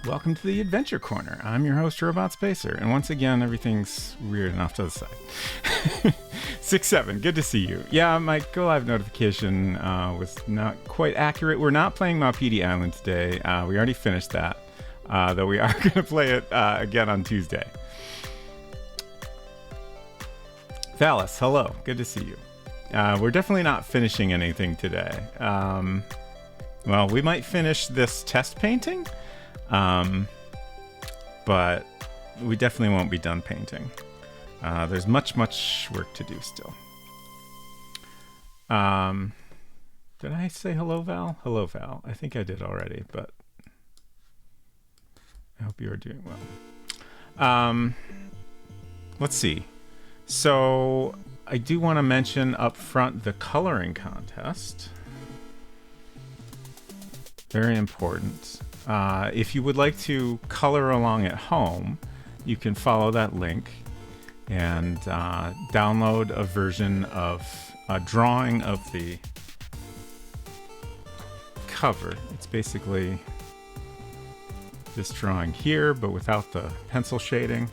Welcome to the Adventure Corner. I'm your host, Robot Spacer, and once again, everything's weird and off to the side. 6-7, good to see you. Yeah, my go live notification was not quite accurate. We're not playing Maupiti Island today. We already finished that, though we are going to play it again on Tuesday. Valis, hello, good to see you. We're definitely not finishing anything today. Well, we might finish this test painting. But we definitely won't be done painting. There's much work to do still. Did I say hello, Val? Hello, Val. I think I did already, but I hope you are doing well. Let's see. So I do want to mention up front the coloring contest. Very important. If you would like to color along at home, you can follow that link and download a version of a drawing of the cover. It's basically this drawing here, but without the pencil shading.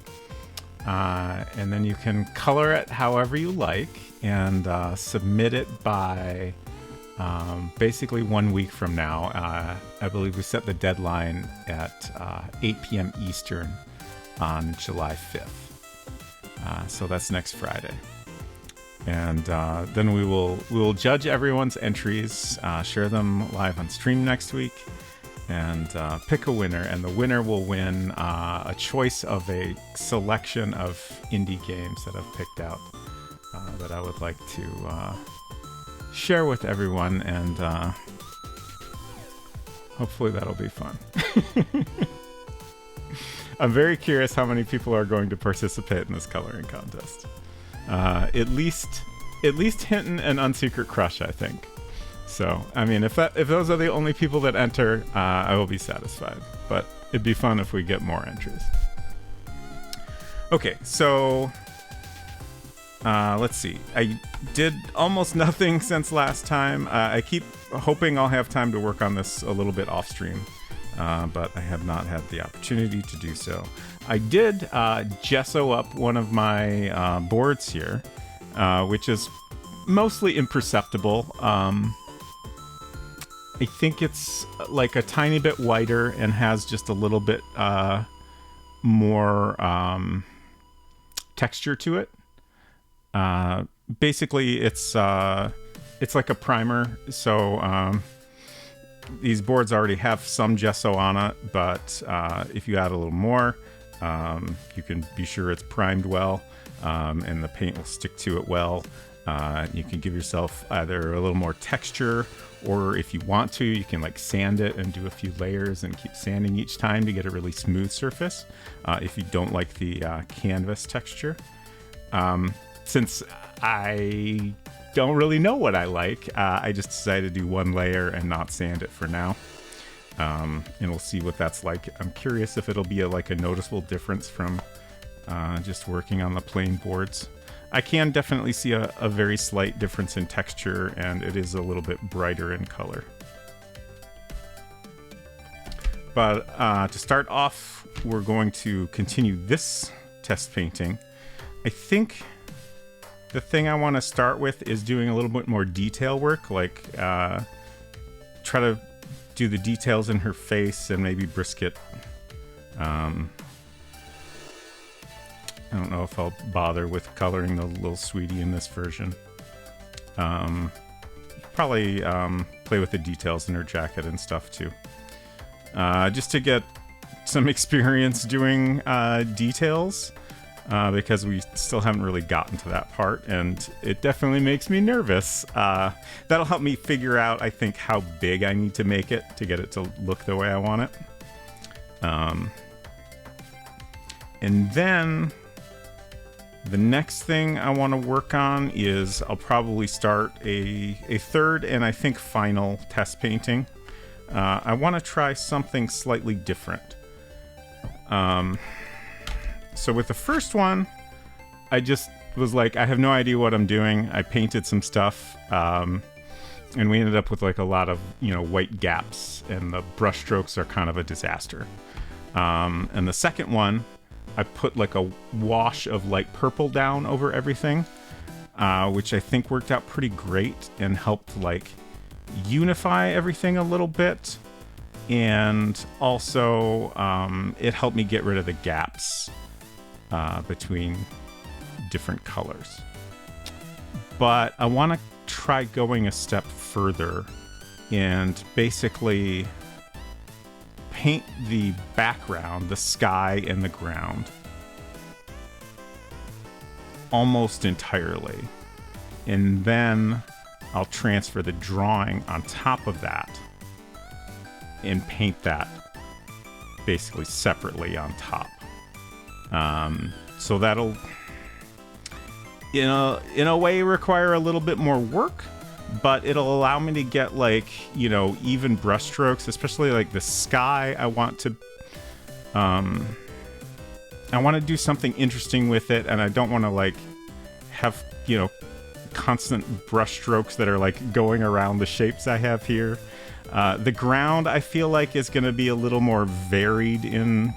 And then you can color it however you like and submit it by basically 1 week from now. I believe we set the deadline at 8 p.m. Eastern on July 5th. So that's next Friday. And then we will judge everyone's entries, share them live on stream next week, and pick a winner. And the winner will win a choice of a selection of indie games that I've picked out that I would like to share with everyone, and hopefully that'll be fun. I'm very curious how many people are going to participate in this coloring contest. At least Hinton and Unsecret Crush, I think. So, I mean, if those are the only people that enter, I will be satisfied. But it'd be fun if we get more entries. Okay, so let's see. I did almost nothing since last time. I keep hoping I'll have time to work on this a little bit off stream, but I have not had the opportunity to do so. I did gesso up one of my boards here, which is mostly imperceptible. I think it's like a tiny bit whiter and has just a little bit more texture to it. Basically it's like a primer, so these boards already have some gesso on it, but if you add a little more, you can be sure it's primed well, and the paint will stick to it well. You can give yourself either a little more texture, or if you want to, you can like sand it and do a few layers and keep sanding each time to get a really smooth surface, if you don't like the canvas texture. Since I don't really know what I like, I just decided to do one layer and not sand it for now. And we'll see what that's like. I'm curious if it'll be like a noticeable difference from just working on the plain boards. I can definitely see a very slight difference in texture, and it is a little bit brighter in color. But to start off, we're going to continue this test painting. I think the thing I want to start with is doing a little bit more detail work, like try to do the details in her face and maybe Brisket. I don't know if I'll bother with coloring the little sweetie in this version. Probably play with the details in her jacket and stuff too. Just to get some experience doing details. Because we still haven't really gotten to that part, and it definitely makes me nervous. That'll help me figure out, I think, how big I need to make it to get it to look the way I want it. And then the next thing I want to work on is I'll probably start a third and I think final test painting. I want to try something slightly different. So with the first one, I just was like, I have no idea what I'm doing. I painted some stuff, and we ended up with like a lot of, white gaps, and the brush strokes are kind of a disaster. And the second one, I put like a wash of light purple down over everything, which I think worked out pretty great and helped like unify everything a little bit. And also, it helped me get rid of the gaps between different colors. But I want to try going a step further and basically paint the background, the sky and the ground, almost entirely. And then I'll transfer the drawing on top of that and paint that basically separately on top. So that'll, in a way, require a little bit more work, but it'll allow me to get like, you know, even brush strokes, especially like the sky. I want to do something interesting with it, and I don't want to like have, you know, constant brush strokes that are like going around the shapes I have here. The ground, I feel like, is going to be a little more varied in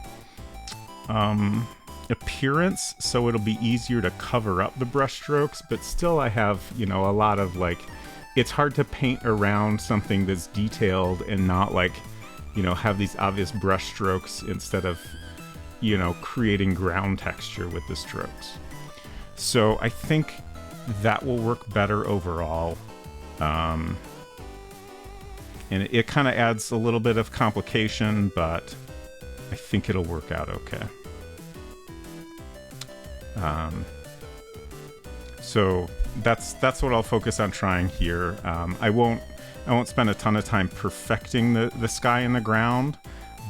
appearance, so it'll be easier to cover up the brush strokes, but still I have, you know, a lot of like, it's hard to paint around something that's detailed and not like, you know, have these obvious brush strokes instead of, you know, creating ground texture with the strokes. So I think that will work better overall. And it kind of adds a little bit of complication, but I think it'll work out okay. So that's what I'll focus on trying here. I won't spend a ton of time perfecting the sky and the ground,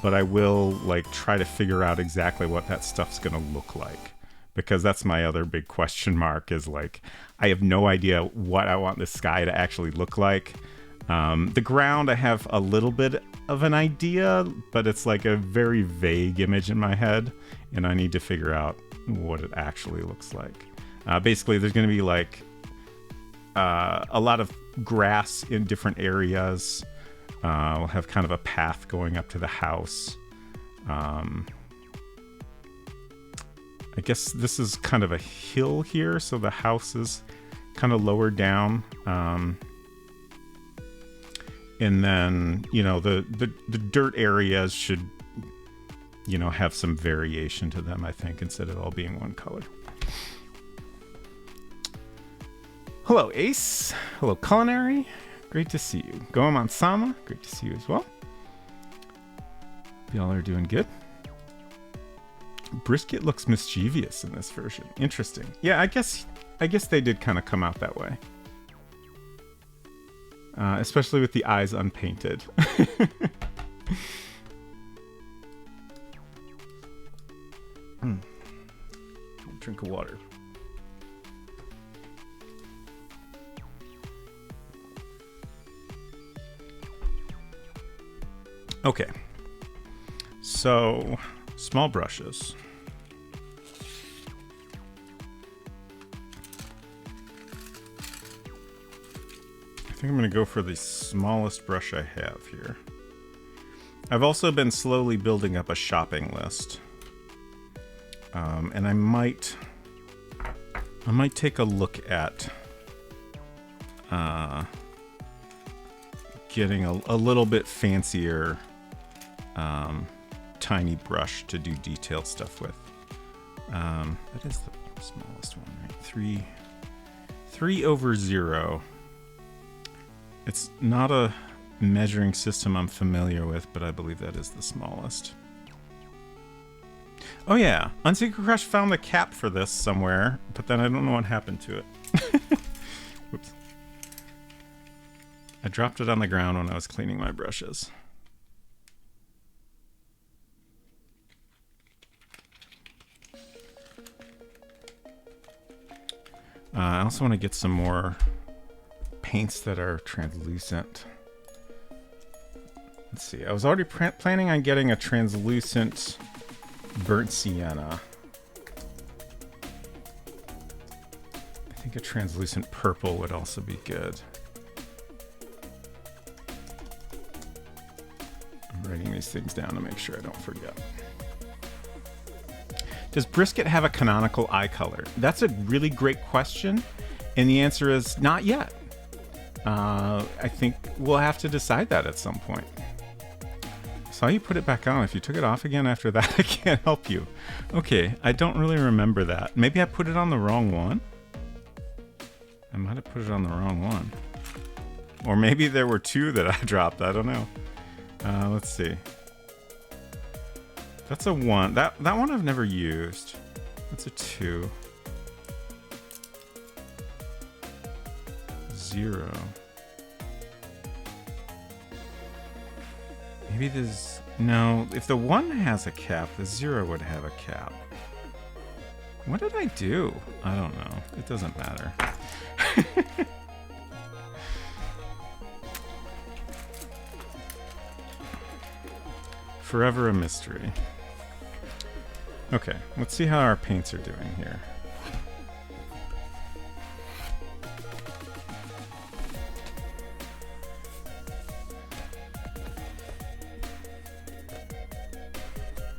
but I will like try to figure out exactly what that stuff's gonna look like, because that's my other big question mark, is like, I have no idea what I want the sky to actually look like. The ground, I have a little bit of an idea, but it's like a very vague image in my head, and I need to figure out what it actually looks like. Basically, there's going to be like a lot of grass in different areas. We'll have kind of a path going up to the house. I guess this is kind of a hill here, so the house is kind of lower down. And then, you know, the dirt areas should, you know, have some variation to them, I think, instead of all being one color. Hello, Ace. Hello, Culinary. Great to see you. Goemon-sama. Great to see you as well. Y'all are doing good. Brisket looks mischievous in this version. Interesting. Yeah, I guess they did kind of come out that way. Especially with the eyes unpainted. Drink of water. Okay. So, small brushes. I think I'm going to go for the smallest brush I have here. I've also been slowly building up a shopping list. And I might take a look at getting a little bit fancier tiny brush to do detailed stuff with. That is the smallest one, right? 3/0. It's not a measuring system I'm familiar with, but I believe that is the smallest. Oh yeah, Unsecret Crush found the cap for this somewhere, but then I don't know what happened to it. Whoops. I dropped it on the ground when I was cleaning my brushes. I also want to get some more paints that are translucent. Let's see, I was already planning on getting a translucent burnt sienna. I think a translucent purple would also be good. I'm writing these these things down to make sure I don't forget. Does brisket have a canonical eye color? That's a really great question, and the answer is not yet. I think we'll have to decide that at some point. Saw you put it back on. If you took it off again after that, I can't help you. Okay, I don't really remember that. Maybe I put it on the wrong one? I might have put it on the wrong one. Or maybe there were two that I dropped. I don't know. Let's see. That's a 1. That one I've never used. That's a 2. 0. Maybe there's... No, if the 1 has a cap, the 0 would have a cap. What did I do? I don't know. It doesn't matter. Forever a mystery. Okay, let's see how our paints are doing here.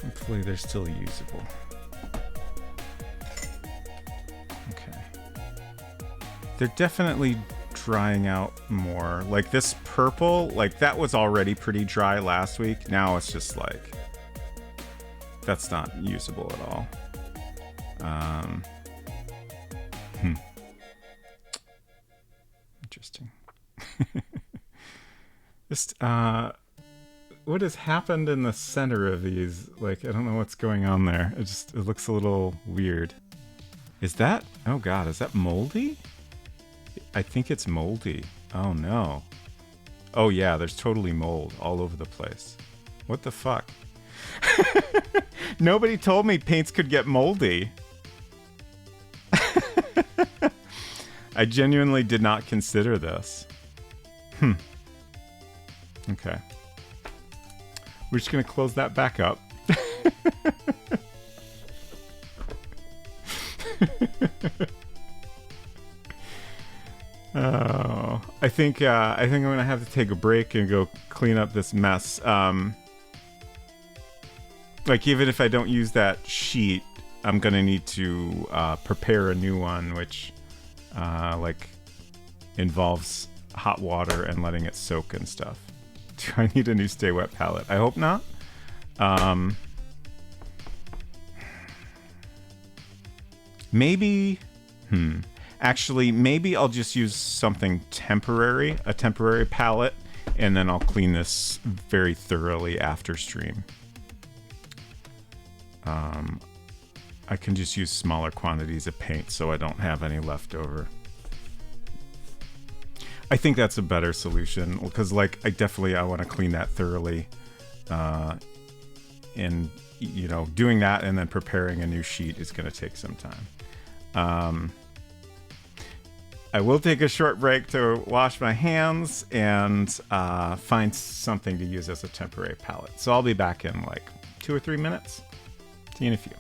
Hopefully they're still usable. Okay. They're definitely drying out more. Like this purple, like that was already pretty dry last week. Now it's just like, that's not usable at all. Interesting. Just, what has happened in the center of these? Like, I don't know what's going on there. It looks a little weird. Is that, oh God, is that moldy? I think it's moldy. Oh no. Oh yeah, there's totally mold all over the place. What the fuck? Nobody told me paints could get moldy. I genuinely did not consider this. Okay. We're just gonna close that back up. Oh, I think I'm gonna have to take a break and go clean up this mess. Like even if I don't use that sheet, I'm gonna need to prepare a new one, which like involves hot water and letting it soak and stuff. Do I need a new Stay Wet palette? I hope not. Maybe. Actually, maybe I'll just use something temporary, a temporary palette, and then I'll clean this very thoroughly after stream. I can just use smaller quantities of paint so I don't have any left over. I think that's a better solution because, like, I want to clean that thoroughly, and you know, doing that and then preparing a new sheet is going to take some time. I will take a short break to wash my hands and find something to use as a temporary palette. So I'll be back in like 2 or 3 minutes. See you in a few.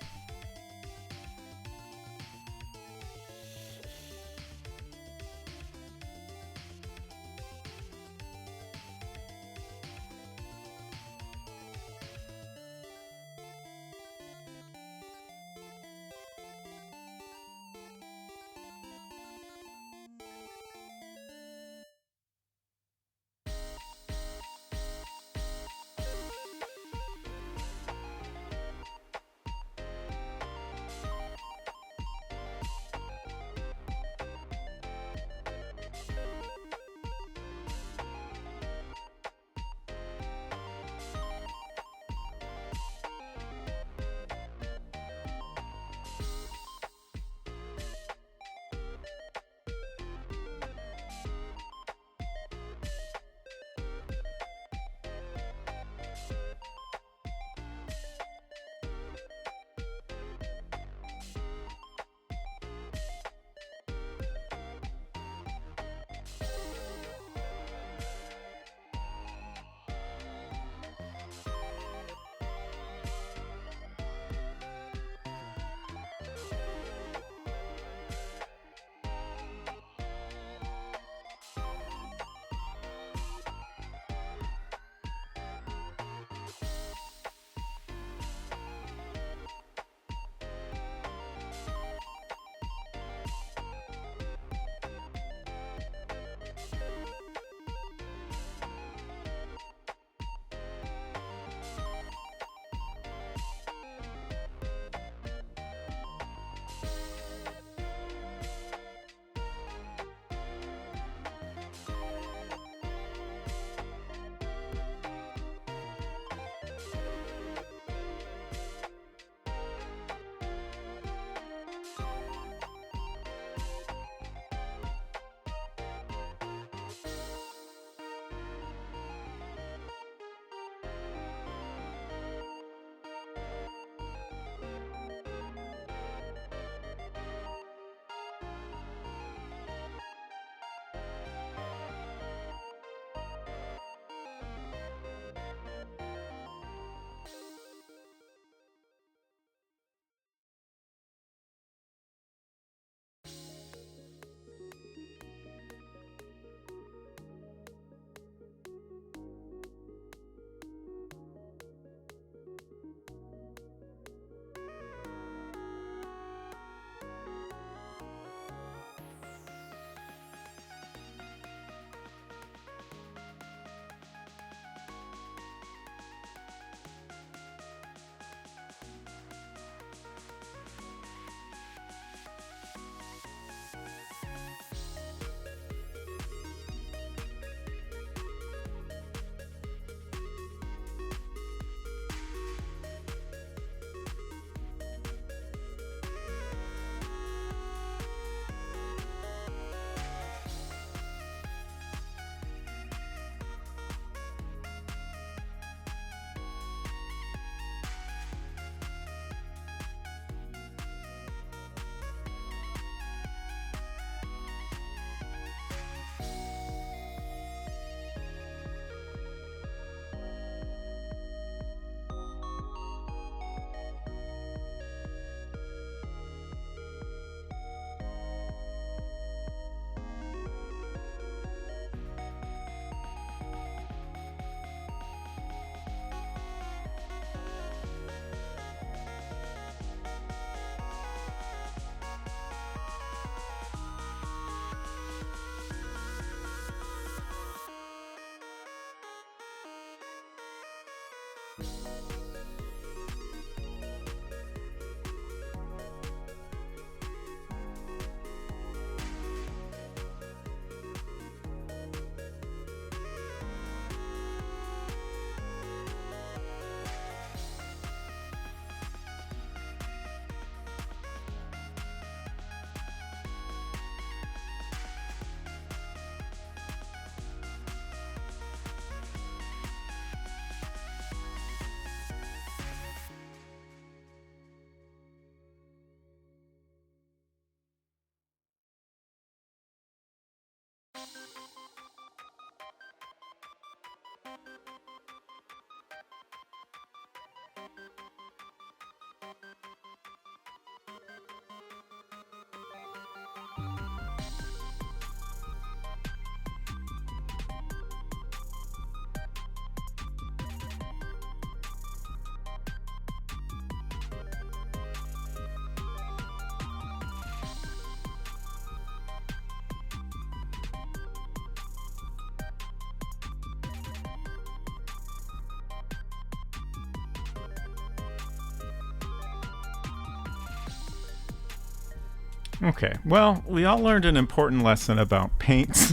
Okay, well, we all learned an important lesson about paints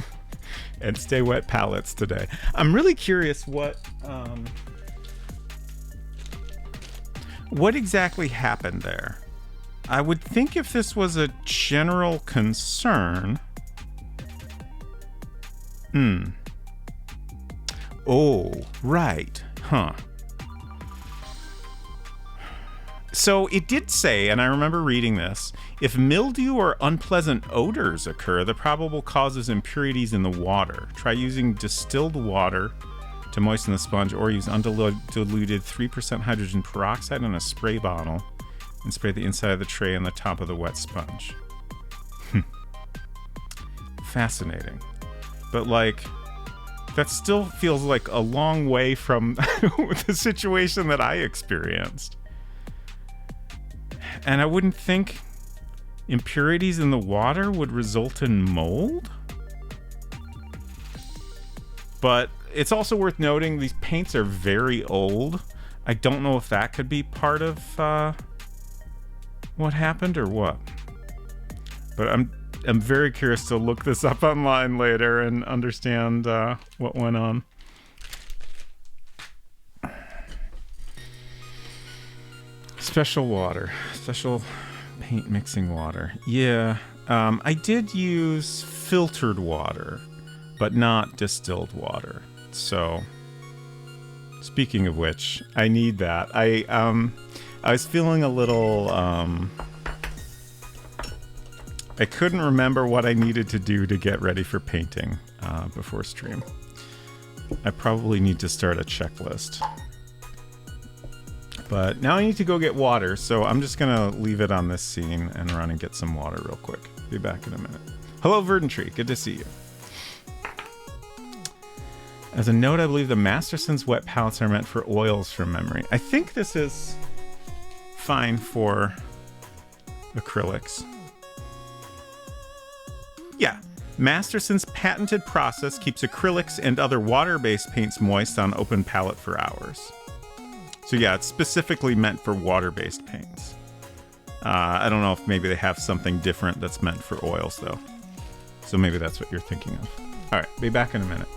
and stay wet palettes today. I'm really curious what exactly happened there. I would think if this was a general concern... Oh, right. Huh. So it did say, and I remember reading this, if mildew or unpleasant odors occur, the probable cause is impurities in the water. Try using distilled water to moisten the sponge, or use undiluted 3% hydrogen peroxide in a spray bottle and spray the inside of the tray and the top of the wet sponge. Fascinating. But like, that still feels like a long way from the situation that I experienced. And I wouldn't think impurities in the water would result in mold. But it's also worth noting these paints are very old. I don't know if that could be part of what happened or what. But I'm very curious to look this up online later and understand what went on. Special water. Special paint mixing water. Yeah. I did use filtered water, but not distilled water. So, speaking of which, I need that. I was feeling a little... I couldn't remember what I needed to do to get ready for painting before stream. I probably need to start a checklist. But now I need to go get water, so I'm just going to leave it on this scene and run and get some water real quick. Be back in a minute. Hello, Verdant Tree. Good to see you. As a note, I believe the Masterson's wet palettes are meant for oils from memory. I think this is fine for acrylics. Yeah, Masterson's patented process keeps acrylics and other water-based paints moist on open palette for hours. So yeah, it's specifically meant for water-based paints. I don't know if maybe they have something different that's meant for oils, though. So maybe that's what you're thinking of. All right, be back in a minute.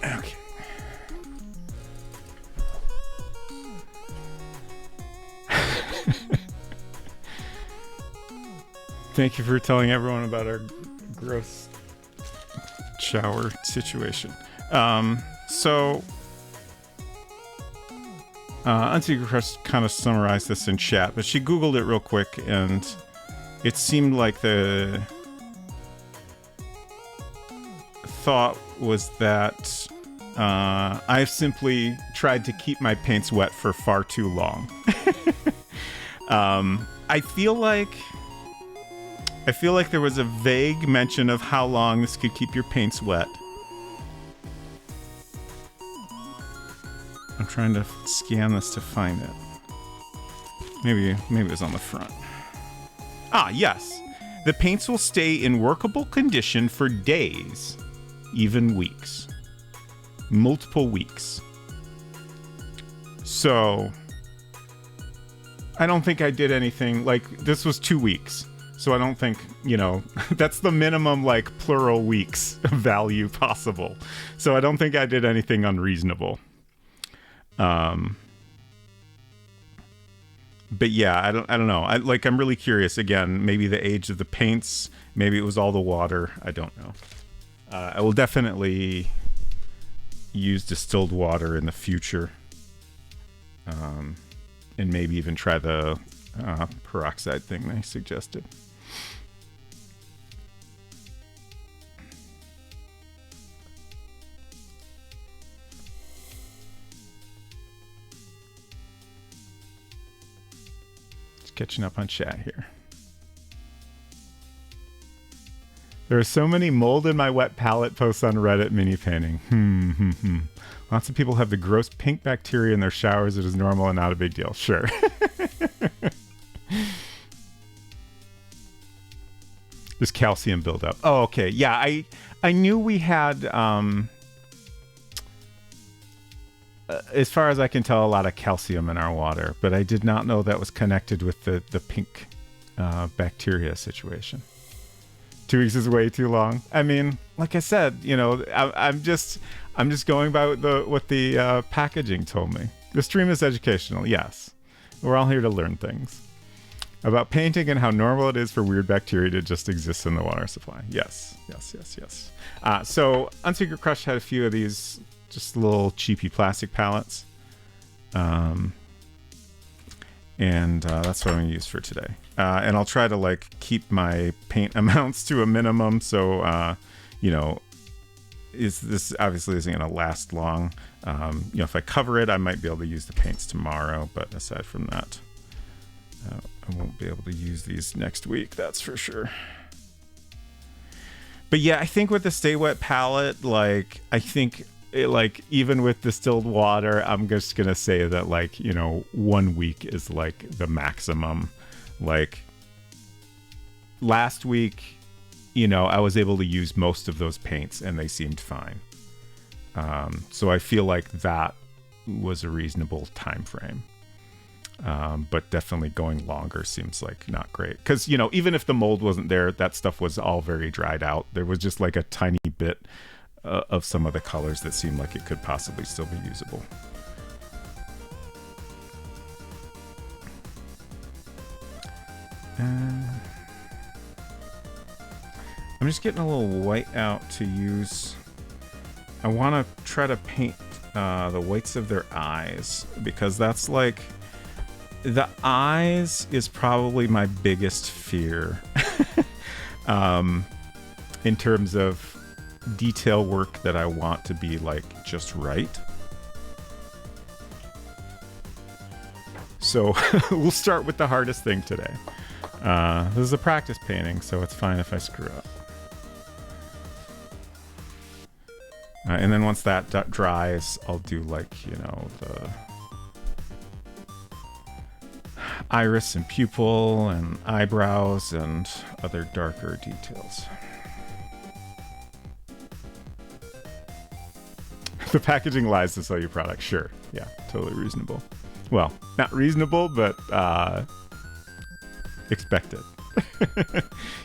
Okay. Thank you for telling everyone about our gross shower situation. Auntie Crush kind of summarized this in chat, but she Googled it real quick, and it seemed like the thought was that I've simply tried to keep my paints wet for far too long. I feel like there was a vague mention of how long this could keep your paints wet. I'm trying to scan this to find it. Maybe it was on the front. Ah, yes. The paints will stay in workable condition for days, even weeks. Multiple weeks. So, I don't think I did anything, like, this was 2 weeks. So I don't think, that's the minimum, like, plural weeks value possible. So I don't think I did anything unreasonable. Um, but yeah, I don't know. I'm really curious. Again, maybe the age of the paints, maybe it was all the water. I don't know. I will definitely use distilled water in the future, and maybe even try the peroxide thing they suggested. Just catching up on chat here. There are so many mold in my wet palette posts on Reddit mini painting. Lots of people have the gross pink bacteria in their showers. It is normal and not a big deal. Sure. There's calcium buildup. Oh, okay. Yeah, I knew we had, as far as I can tell, a lot of calcium in our water, but I did not know that was connected with the pink bacteria situation. 2 weeks is way too long. I mean, like I said, you know, I'm just going by what the packaging told me. The stream is educational, yes. We're all here to learn things about painting and how normal it is for weird bacteria to just exist in the water supply. Yes. So Unsecret Crush had a few of these just little cheapy plastic palettes. And that's what I'm gonna use for today. And I'll try to keep my paint amounts to a minimum. So, you know, this obviously isn't gonna last long. You know, if I cover it, I might be able to use the paints tomorrow. But aside from that, I won't be able to use these next week. That's for sure. But yeah, I think with the Stay Wet palette, I think even with distilled water, I'm just gonna say that you know, 1 week is the maximum. Last week, you know, I was able to use most of those paints and they seemed fine. So I feel like that was a reasonable time frame. But definitely going longer seems not great. Because, you know, even if the mold wasn't there, that stuff was all very dried out. There was just a tiny bit of some of the colors that seemed like it could possibly still be usable. I'm just getting a little white out to use. I want to try to paint the whites of their eyes, because that's the eyes is probably my biggest fear in terms of detail work that I want to be just right. So we'll start with the hardest thing today. This is a practice painting, so it's fine if I screw up. And then once that dries, I'll do you know, the iris and pupil and eyebrows and other darker details. The packaging lies to sell you product. Sure. Yeah, totally reasonable. Well, not reasonable, but expected.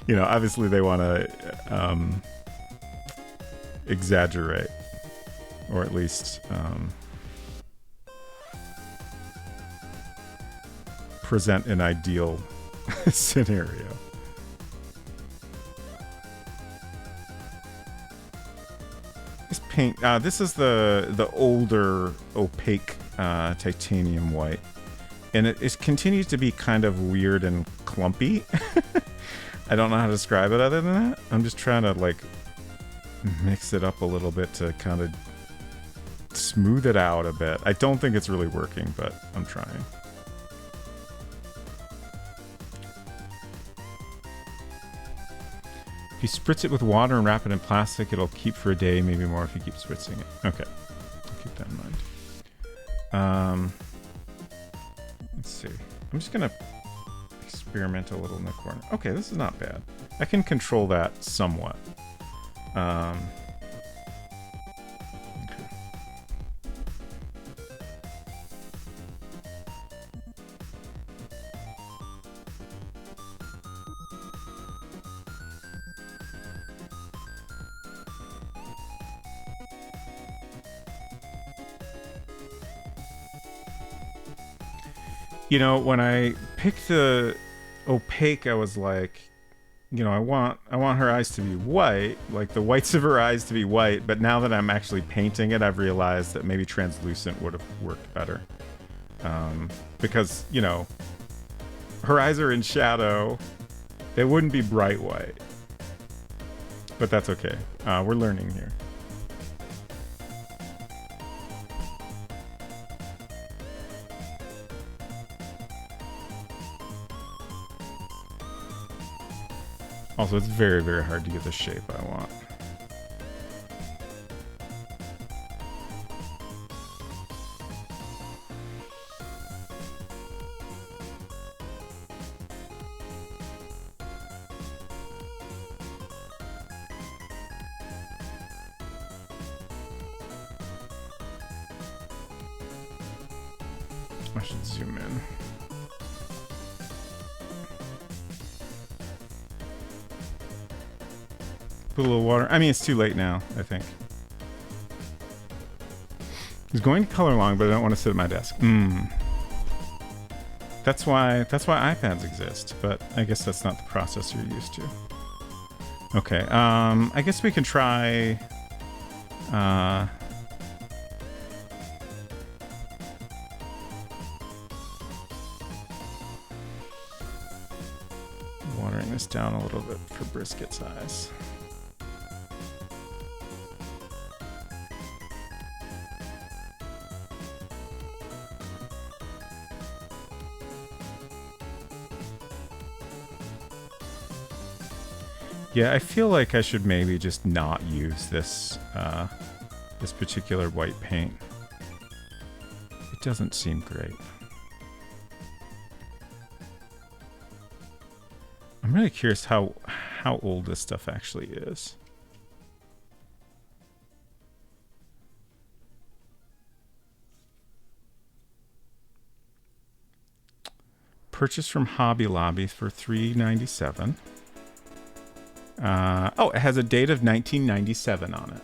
You know, obviously they want to exaggerate, or at least present an ideal scenario. This paint, this is the older opaque titanium white, and it continues to be kind of weird and clumpy. I don't know how to describe it other than that. I'm just trying to mix it up a little bit to kind of smooth it out a bit. I don't think it's really working, but I'm trying. If you spritz it with water and wrap it in plastic, it'll keep for a day, maybe more if you keep spritzing it. Okay, I'll keep that in mind. Let's see. I'm just gonna experiment a little in the corner. Okay, this is not bad. I can control that somewhat. Okay. You know, when I picked the opaque, I was like, you know, I want her eyes to be white, like the whites of her eyes to be white. But now that I'm actually painting it, I've realized that maybe translucent would have worked better. Because, you know, her eyes are in shadow. They wouldn't be bright white. But that's okay. We're learning here. Also, it's very, very hard to get the shape I want. I should zoom in. Put a little water. I mean, it's too late now, I think. I was going to color long, but I don't want to sit at my desk. That's why iPads exist, but I guess that's not the process you're used to. Okay, I guess we can try... watering this down a little bit for brisket size. Yeah, I feel like I should maybe just not use this this particular white paint. It doesn't seem great. I'm really curious how old this stuff actually is. Purchased from Hobby Lobby for $3.97. Oh, it has a date of 1997 on it.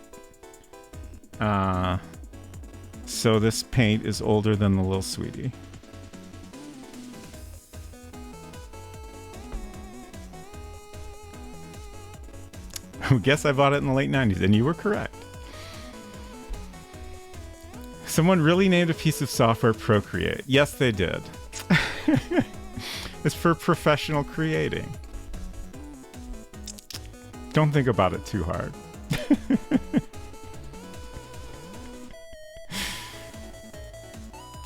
So this paint is older than the Little Sweetie. I guess I bought it in the late 90s, and you were correct. Someone really named a piece of software Procreate. Yes, they did. It's for professional creating. Don't think about it too hard.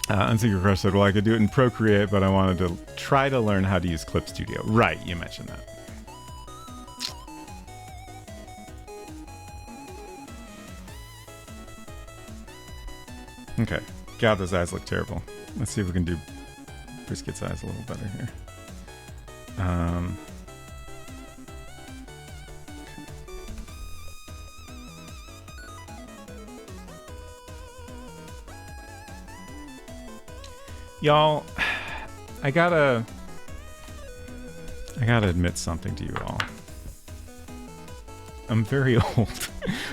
Unsecret Crush said, well, I could do it in Procreate, but I wanted to try to learn how to use Clip Studio. Right, you mentioned that. Okay. God, those eyes look terrible. Let's see if we can do Brisket's eyes a little better here. Y'all, I gotta admit something to you all. I'm very old.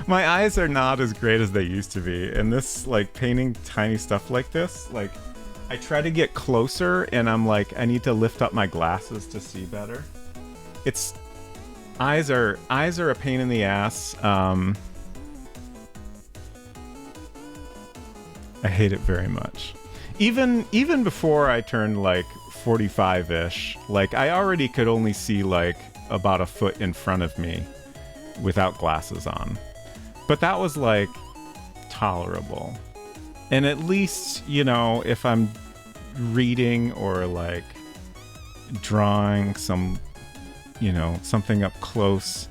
My eyes are not as great as they used to be, and this, like, painting tiny stuff like this, like, I try to get closer, and I'm like, I need to lift up my glasses to see better. Eyes are a pain in the ass. I hate it very much. Even before I turned like 45-ish, like I already could only see like about a foot in front of me without glasses on. But that was like tolerable. And at least, you know, if I'm reading or like drawing some, you know, something up close,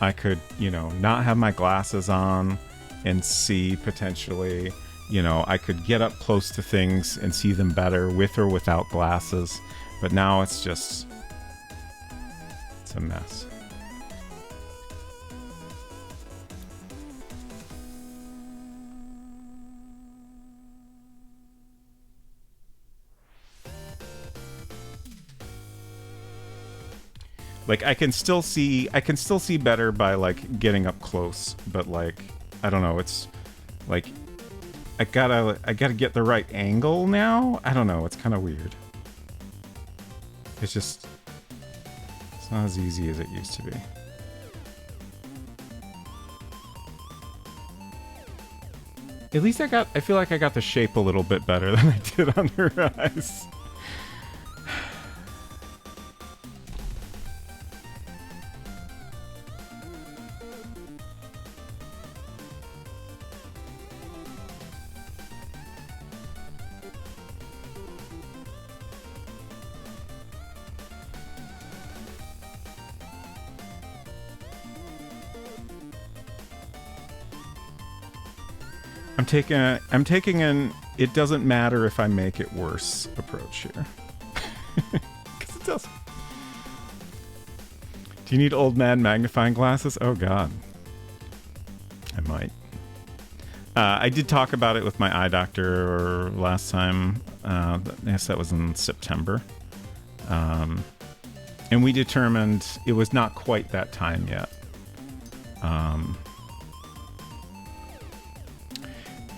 I could, you know, not have my glasses on and see potentially. You know, I could get up close to things and see them better with or without glasses. But now it's just... it's a mess. Like, I can still see better by, like, getting up close. But, like, I don't know, it's... like... I gotta get the right angle now? I don't know, it's kind of weird. It's just, it's not as easy as it used to be. At least I feel like I got the shape a little bit better than I did on her eyes. I'm taking an it doesn't matter if I make it worse approach here. Because it does. Do you need old man magnifying glasses? Oh god. I might. I did talk about it with my eye doctor last time. Yes, that was in September. And we determined it was not quite that time yet.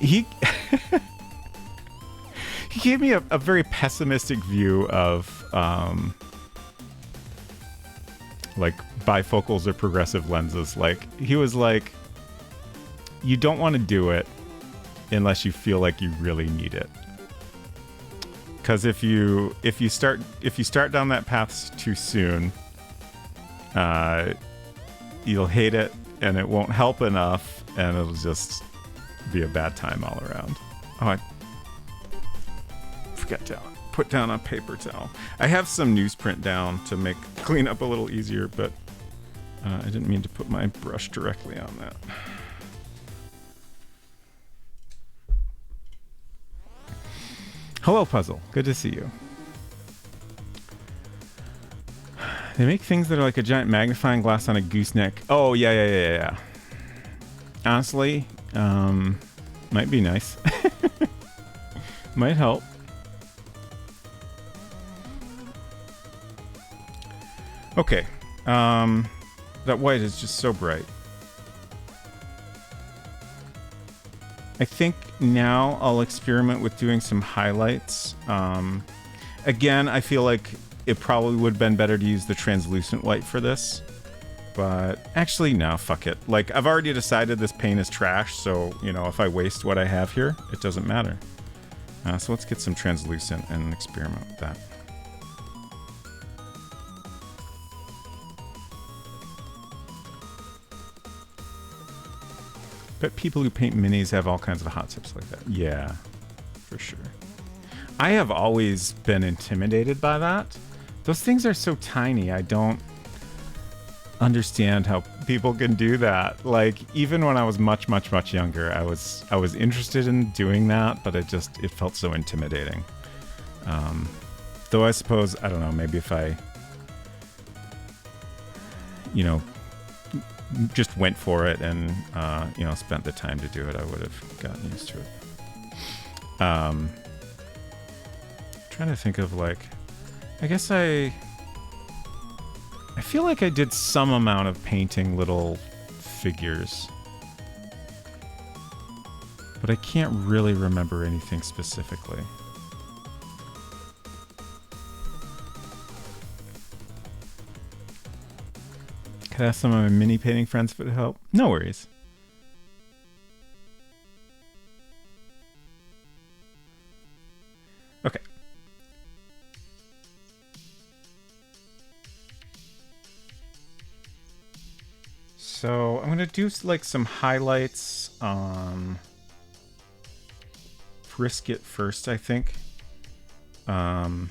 He he gave me a very pessimistic view of like bifocals or progressive lenses. Like he was like, you don't want to do it unless you feel like you really need it. Because if you start down that path too soon, you'll hate it and it won't help enough, and it'll just be a bad time all around. Oh, I forgot to put down a paper towel. I have some newsprint down to make clean up a little easier, but I didn't mean to put my brush directly on that. Hello, Puzzle. Good to see you. They make things that are like a giant magnifying glass on a gooseneck. Oh, yeah. Honestly, might be nice. Might help. Okay. That white is just so bright. I think now I'll experiment with doing some highlights. Again, I feel like it probably would have been better to use the translucent white for this. But actually, no, fuck it. Like, I've already decided this paint is trash, so, you know, if I waste what I have here, it doesn't matter. So let's get some translucent and experiment with that. Bet people who paint minis have all kinds of hot tips like that. Yeah, for sure. I have always been intimidated by that. Those things are so tiny, I don't understand how people can do that. Like, even when I was much younger, I was interested in doing that, but it felt so intimidating. Though I suppose, I don't know, maybe if I, you know, just went for it and you know, spent the time to do it, I would have gotten used to it. Trying to think of, like, I guess I feel like I did some amount of painting little figures, but I can't really remember anything specifically. Could I ask some of my mini painting friends for the help? No worries. Okay. So I'm gonna do like some highlights on Brisket first, I think. Because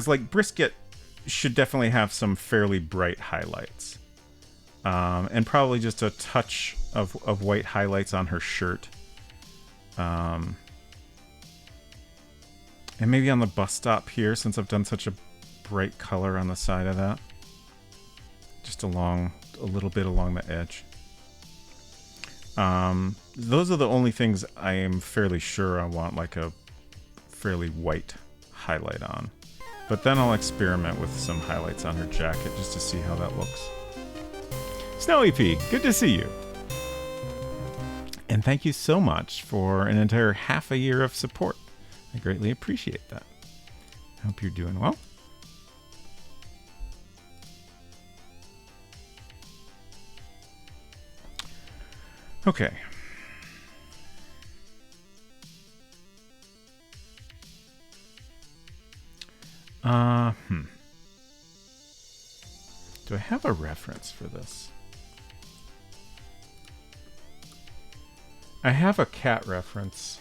like Brisket should definitely have some fairly bright highlights. And probably just a touch of white highlights on her shirt. And maybe on the bus stop here, since I've done such a bright color on the side of that. Just a little bit along the edge. Those are the only things I am fairly sure I want like a fairly white highlight on. But then I'll experiment with some highlights on her jacket just to see how that looks. Snowy P, good to see you. And thank you so much for an entire half a year of support. I greatly appreciate that. Hope you're doing well. Okay. Do I have a reference for this? I have a cat reference.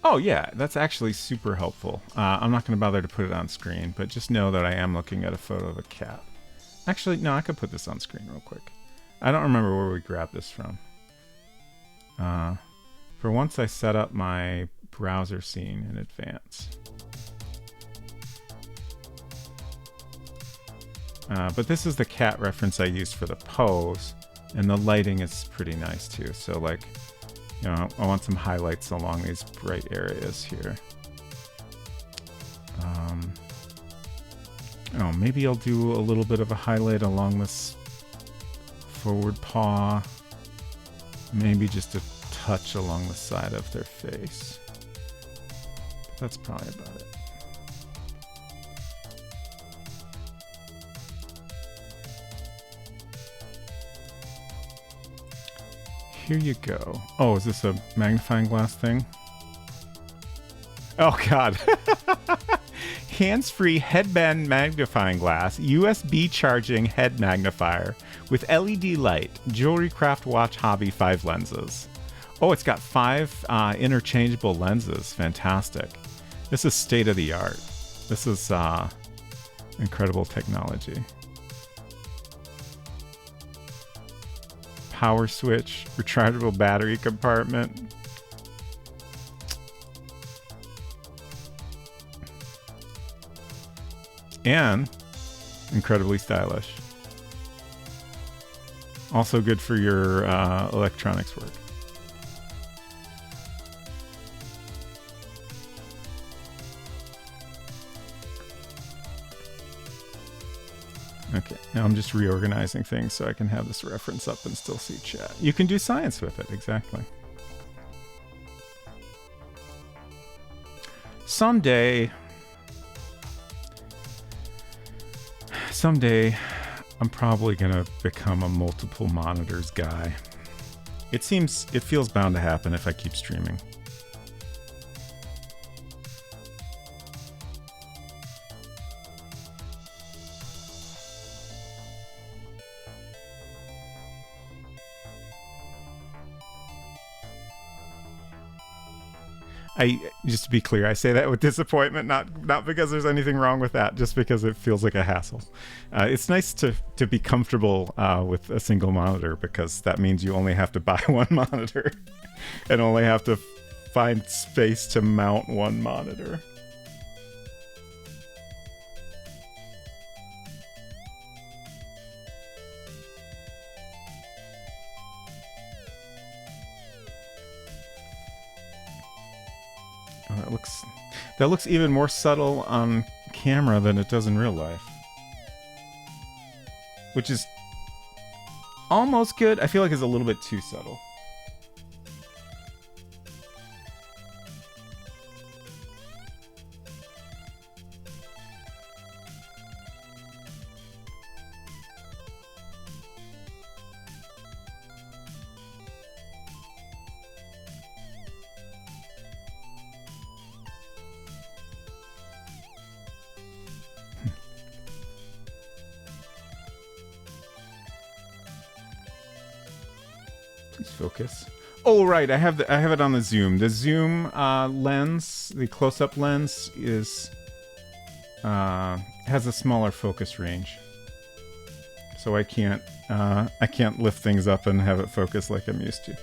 Oh yeah, that's actually super helpful. I'm not going to bother to put it on screen, but just know that I am looking at a photo of a cat. Actually, no, I could put this on screen real quick. I don't remember where we grabbed this from. For once, I set up my browser scene in advance. But this is the cat reference I used for the pose, and the lighting is pretty nice too. So like, you know, I want some highlights along these bright areas here. Oh, maybe I'll do a little bit of a highlight along this forward paw. Maybe just a touch along the side of their face. That's probably about it. Here you go. Oh, is this a magnifying glass thing? Oh god. Hands-free headband magnifying glass, USB charging head magnifier with LED light, jewelry craft watch hobby 5 lenses. Oh, it's got 5 interchangeable lenses. Fantastic. This is state of the art. This is incredible technology. Power switch, rechargeable battery compartment. And incredibly stylish. Also good for your electronics work. Okay, now I'm just reorganizing things so I can have this reference up and still see chat. You can do science with it, exactly. Someday, I'm probably gonna become a multiple monitors guy. It feels bound to happen if I keep streaming. Just to be clear, I say that with disappointment, not because there's anything wrong with that, just because it feels like a hassle. It's nice to be comfortable with a single monitor, because that means you only have to buy one monitor and only have to find space to mount one monitor. That looks even more subtle on camera than it does in real life. Which is almost good. I feel like it's a little bit too subtle. Focus. Oh right, I have it on the zoom. The zoom lens, the close-up lens, is has a smaller focus range, so I can't lift things up and have it focus like I'm used to.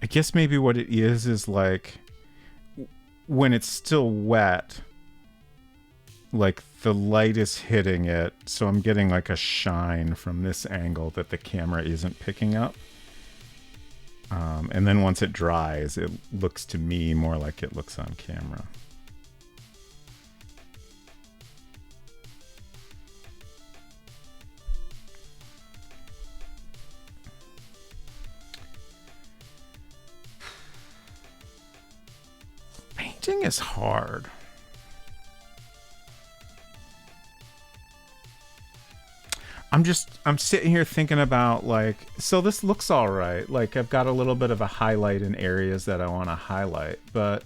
I guess maybe what it is like when it's still wet, like the light is hitting it, so I'm getting like a shine from this angle that the camera isn't picking up. And then once it dries, it looks to me more like it looks on camera. Painting is hard. I'm sitting here thinking about like, so this looks all right. Like I've got a little bit of a highlight in areas that I want to highlight, but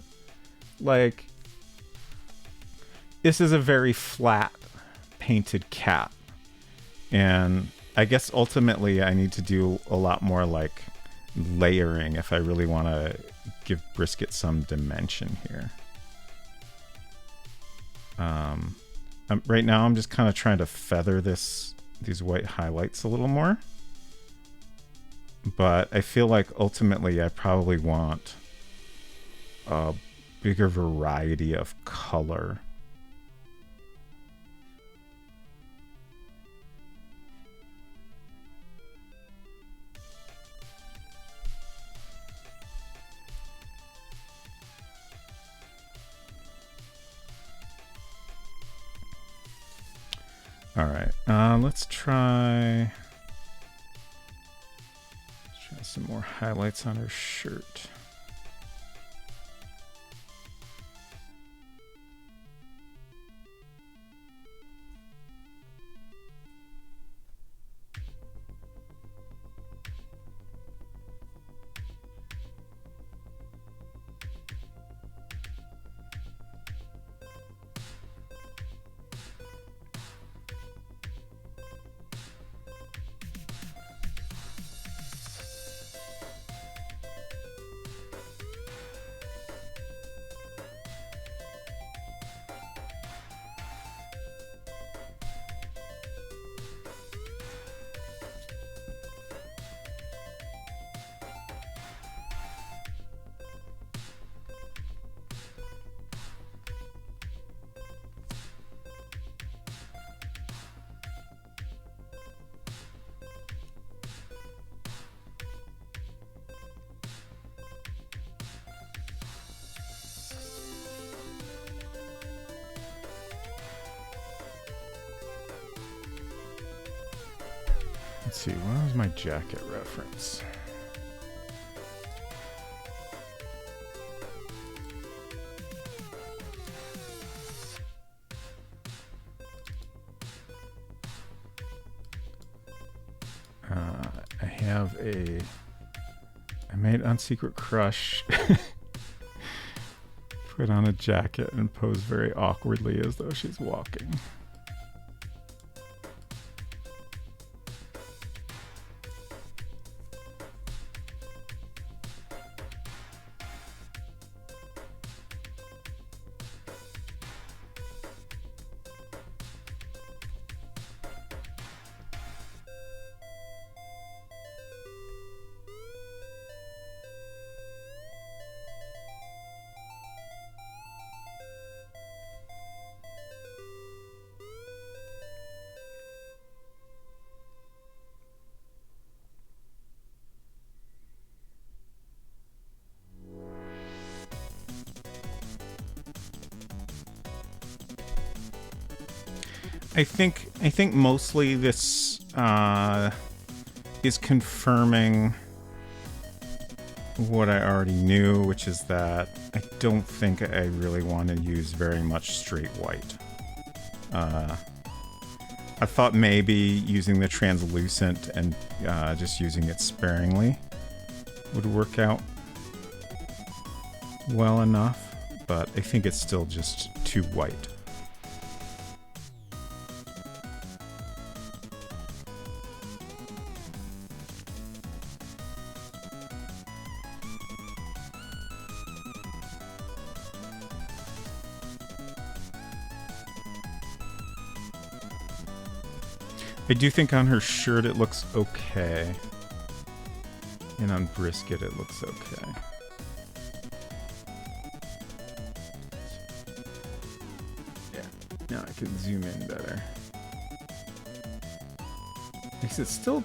like this is a very flat painted cat. And I guess ultimately I need to do a lot more like layering if I really want to give Brisket some dimension here. Right now I'm just kind of trying to feather these white highlights a little more, but I feel like ultimately I probably want a bigger variety of color. All right, let's try some more highlights on her shirt. Let's see, what was my jacket reference? I made on Secret Crush put on a jacket and pose very awkwardly as though she's walking. I think mostly this is confirming what I already knew, which is that I don't think I really want to use very much straight white. I thought maybe using the translucent and just using it sparingly would work out well enough, but I think it's still just too white. I do think on her shirt it looks okay. And on brisket, it looks okay. Yeah, now I can zoom in better. Because it still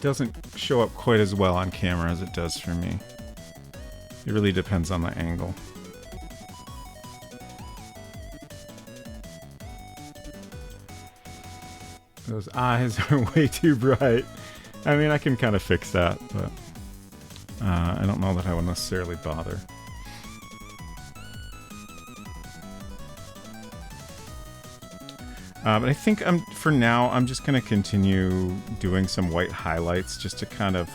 doesn't show up quite as well on camera as it does for me. It really depends on the angle. Those eyes are way too bright. I mean, I can kind of fix that, but I don't know that I would necessarily bother. But I think for now, I'm just going to continue doing some white highlights just to kind of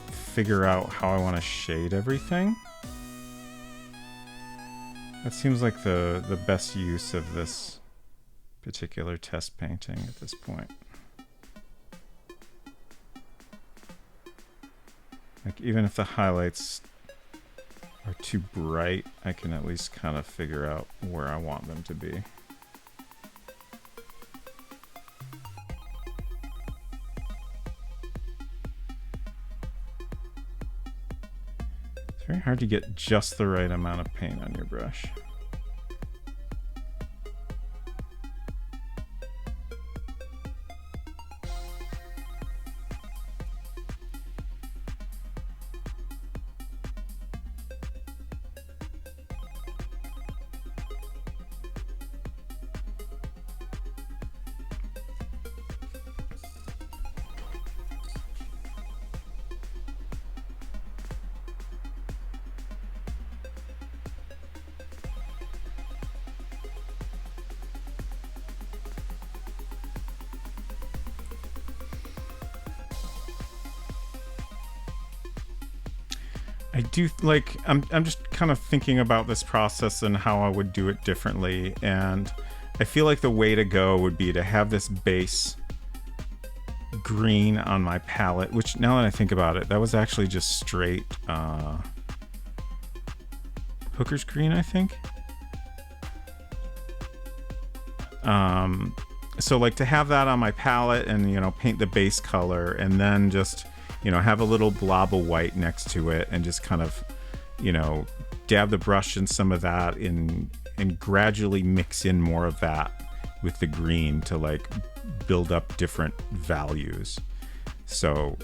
figure out how I want to shade everything. That seems like the best use of this particular test painting at this point. Like, even if the highlights are too bright, I can at least kind of figure out where I want them to be. It's very hard to get just the right amount of paint on your brush. I do like, I'm just kind of thinking about this process and how I would do it differently, and I feel like the way to go would be to have this base green on my palette, which now that I think about it, that was actually just straight Hooker's green, I think. So like to have that on my palette and, you know, paint the base color and then just, you know, have a little blob of white next to it and just kind of, you know, dab the brush in some of that and gradually mix in more of that with the green to like build up different values. So,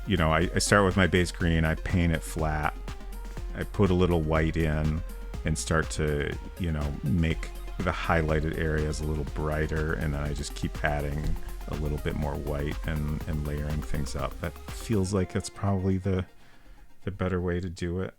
you know, I start with my base green, I paint it flat, I put a little white in and start to, you know, make the highlighted areas a little brighter, and then I just keep adding a little bit more white and layering things up. That feels like that's probably the better way to do it.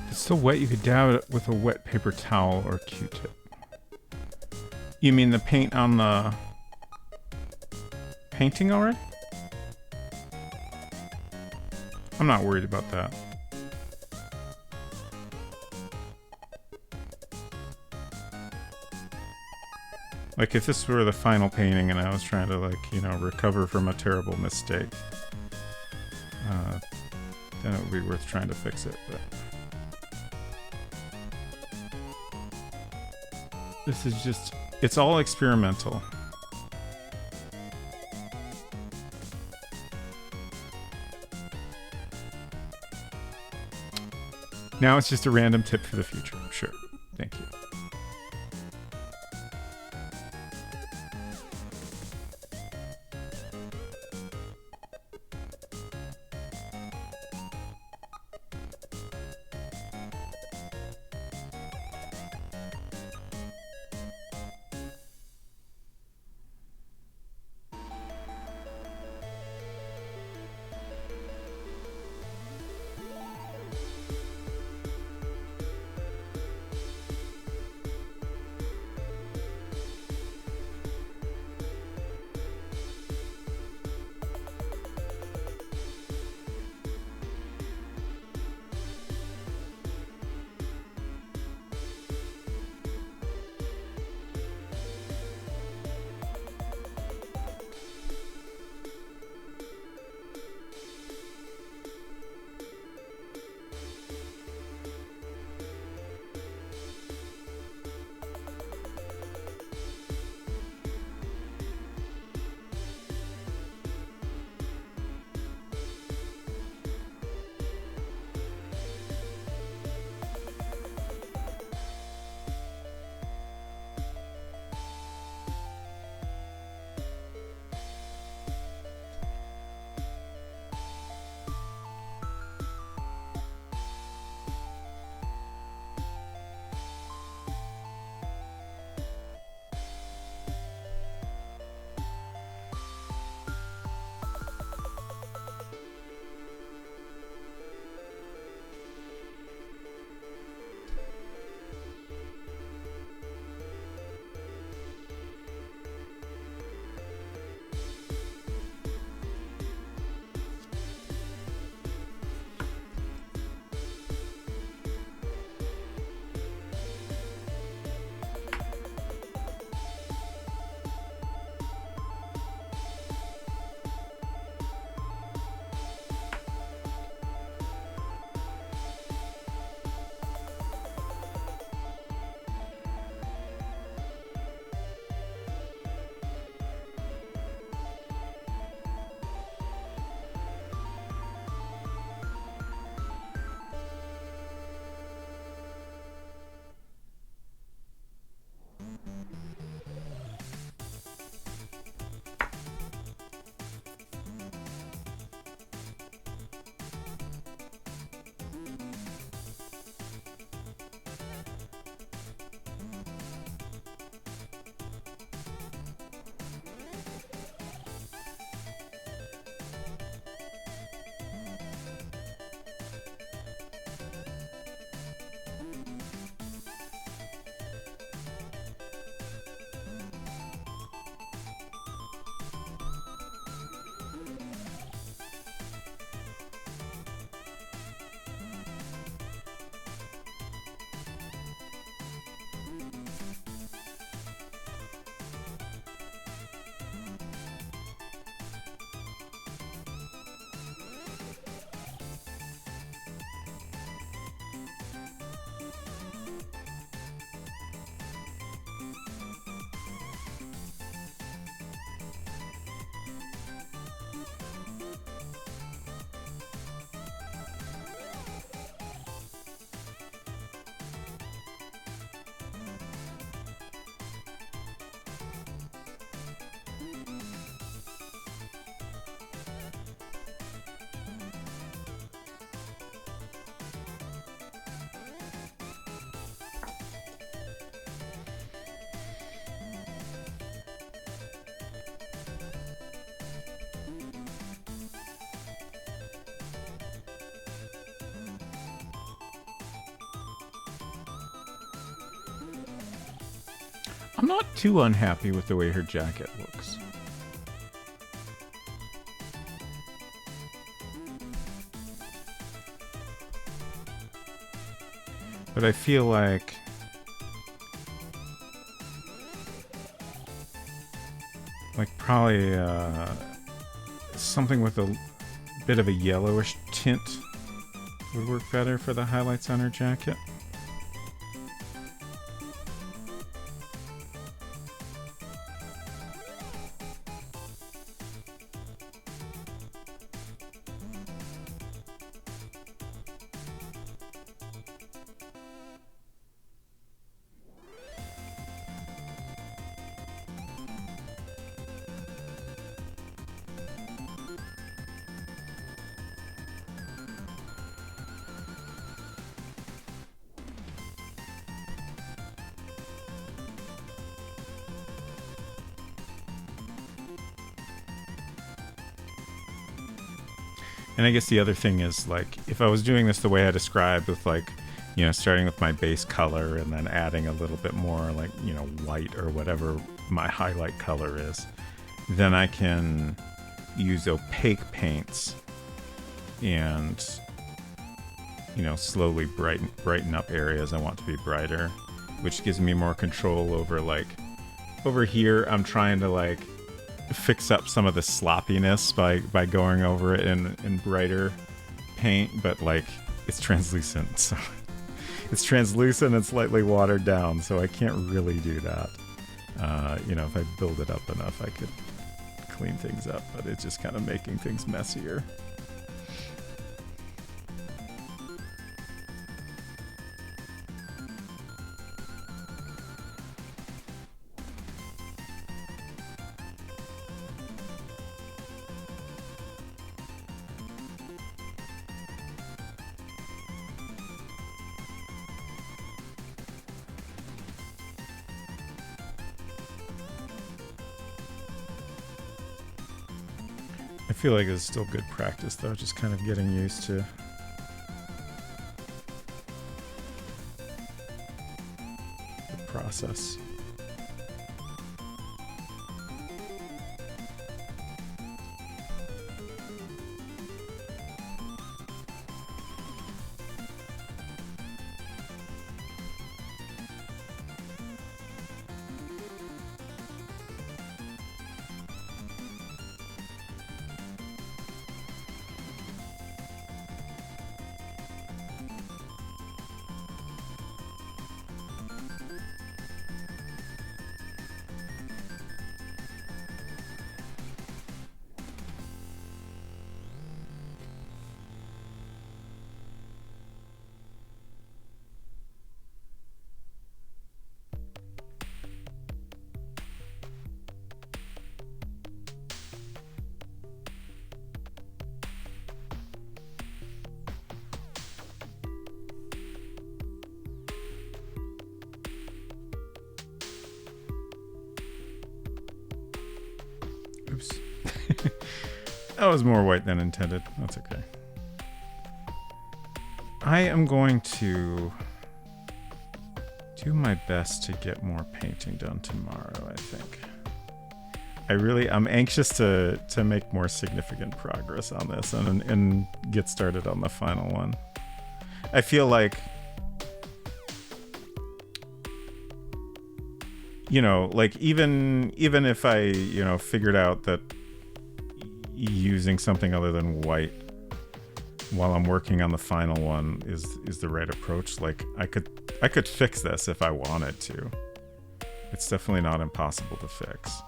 If it's still wet, you could dab it with a wet paper towel or Q-tip. You mean the paint on the painting already? I'm not worried about that. Like if this were the final painting and I was trying to, like, you know, recover from a terrible mistake, then it would be worth trying to fix it, but this is just, it's all experimental. Now it's just a random tip for the future. Sure. Thank you. I'm not too unhappy with the way her jacket looks. But I feel like probably something with a bit of a yellowish tint would work better for the highlights on her jacket. And I guess the other thing is, like, if I was doing this the way I described with, like, you know, starting with my base color and then adding a little bit more, like, you know, white or whatever my highlight color is, then I can use opaque paints and, you know, slowly brighten up areas I want to be brighter, which gives me more control over, like, over here I'm trying to, like, fix up some of the sloppiness by going over it in brighter paint, but like it's translucent, so it's translucent and slightly watered down, so I can't really do that. You know, if I build it up enough I could clean things up, but it's just kind of making things messier. I feel like it's still good practice though, just kind of getting used to the process. Oops. That was more white than intended. That's okay. I am going to do my best to get more painting done tomorrow, I think. I'm anxious to make more significant progress on this and get started on the final one. I feel like, you know, like even if I, you know, figured out that using something other than white while I'm working on the final one is the right approach, like I could fix this if I wanted to. It's definitely not impossible to fix.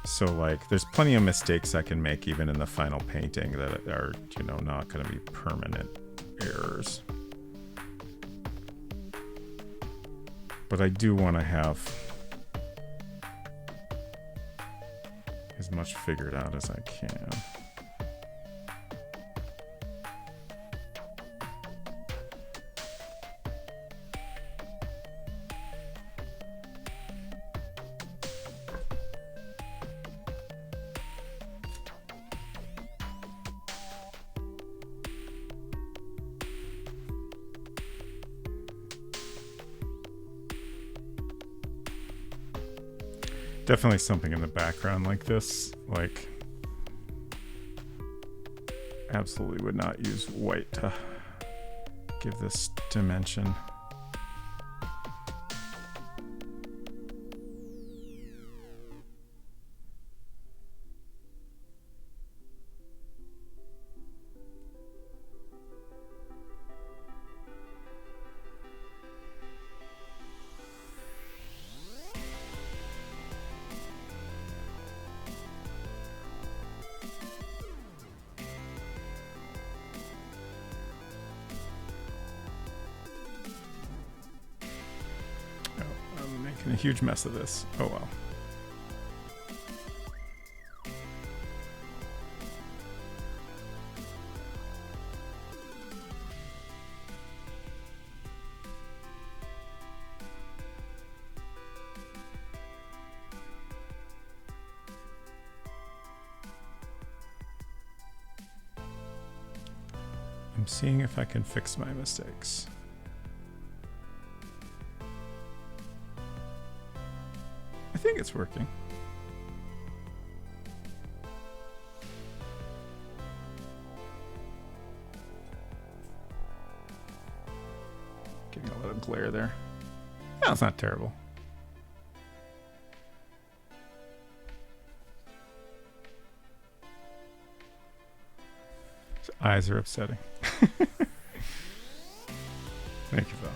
So like there's plenty of mistakes I can make even in the final painting that are, you know, not going to be permanent errors. But I do want to have as much figured out as I can. Definitely something in the background like this. Like, absolutely would not use white to give this dimension. A huge mess of this. Oh well. I'm seeing if I can fix my mistakes. I think it's working. Getting a little glare there. No, it's not terrible. His eyes are upsetting. Thank you, Phil.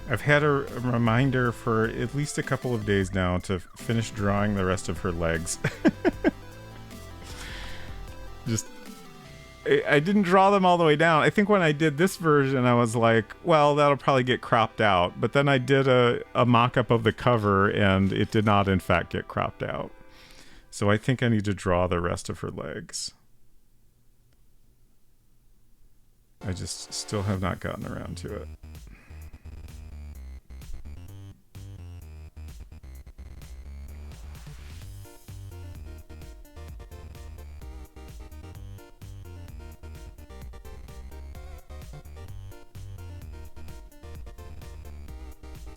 I've had a reminder for at least a couple of days now to finish drawing the rest of her legs. Just, I didn't draw them all the way down. I think when I did this version, I was like, well, that'll probably get cropped out. But then I did a mock-up of the cover, and it did not, in fact, get cropped out. So I think I need to draw the rest of her legs. I just still have not gotten around to it.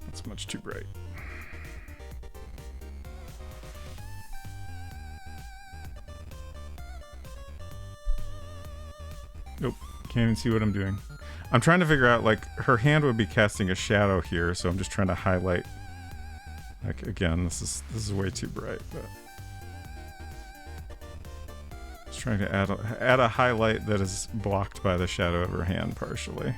It's much too bright. Nope, can't even see what I'm doing. I'm trying to figure out, like, her hand would be casting a shadow here, so I'm just trying to highlight. Like, again, this is way too bright, but just trying to add a highlight that is blocked by the shadow of her hand partially.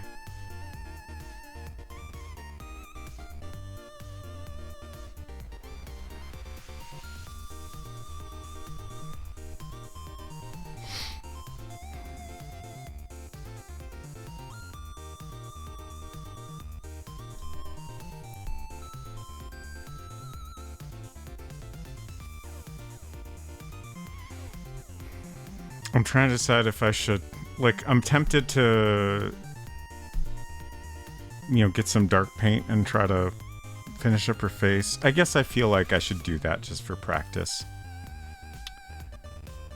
I'm trying to decide if I should, like, I'm tempted to, you know, get some dark paint and try to finish up her face. I guess I feel like I should do that just for practice.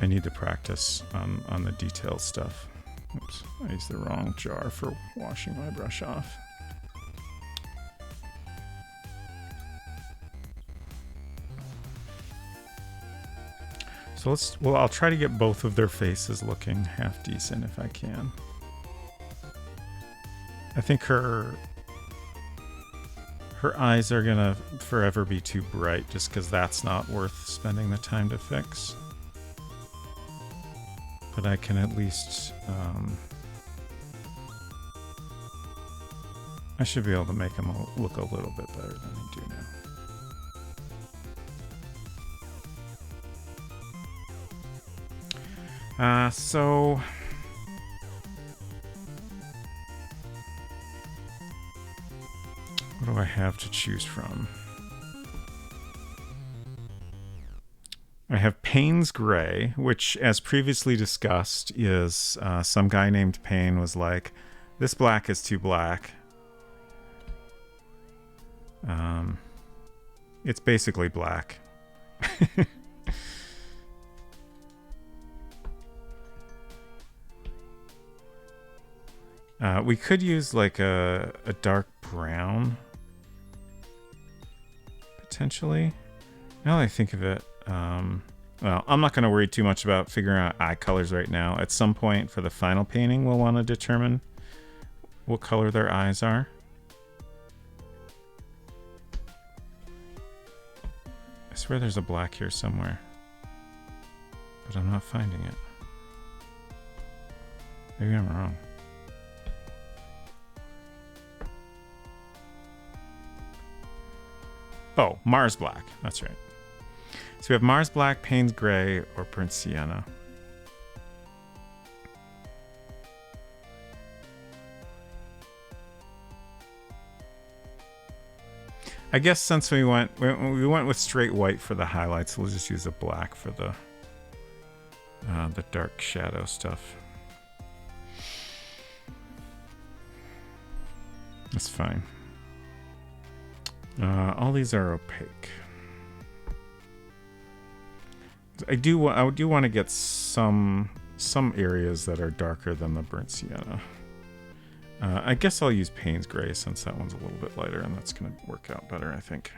I need to practice on the detail stuff. Oops, I used the wrong jar for washing my brush off. So well, I'll try to get both of their faces looking half decent if I can. I think her eyes are gonna forever be too bright just because that's not worth spending the time to fix. But I can at least, I should be able to make them look a little bit better than they do now. So what do I have to choose from? I have Payne's Gray, which, as previously discussed, is some guy named Payne was like, this black is too black. It's basically black. We could use like a dark brown, potentially. Now that I think of it, well, I'm not going to worry too much about figuring out eye colors right now. At some point for the final painting, we'll want to determine what color their eyes are. I swear there's a black here somewhere, but I'm not finding it. Maybe I'm wrong. Oh, Mars Black. That's right. So we have Mars Black, Payne's Gray, or Burnt Sienna. I guess since we went with straight white for the highlights, we'll just use a black for the dark shadow stuff. That's fine. All these are opaque. I do want to get some areas that are darker than the Burnt Sienna. I guess I'll use Payne's Gray since that one's a little bit lighter, and that's going to work out better, I think.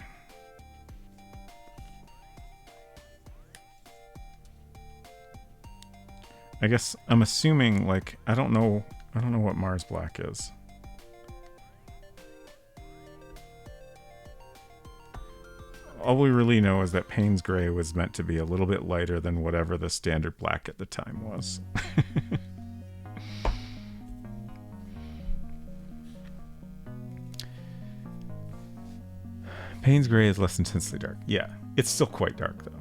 I guess I'm assuming, like, I don't know what Mars Black is. All we really know is that Payne's Gray was meant to be a little bit lighter than whatever the standard black at the time was. Payne's Gray is less intensely dark. Yeah, it's still quite dark, though.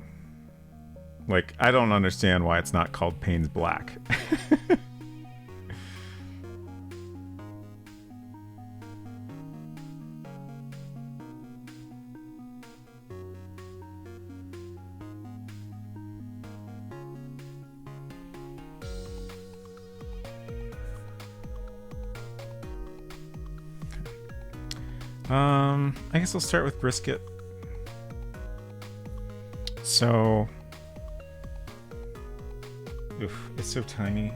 Like, I don't understand why it's not called Payne's Black. I guess I'll start with Brisket. So, oof, it's so tiny.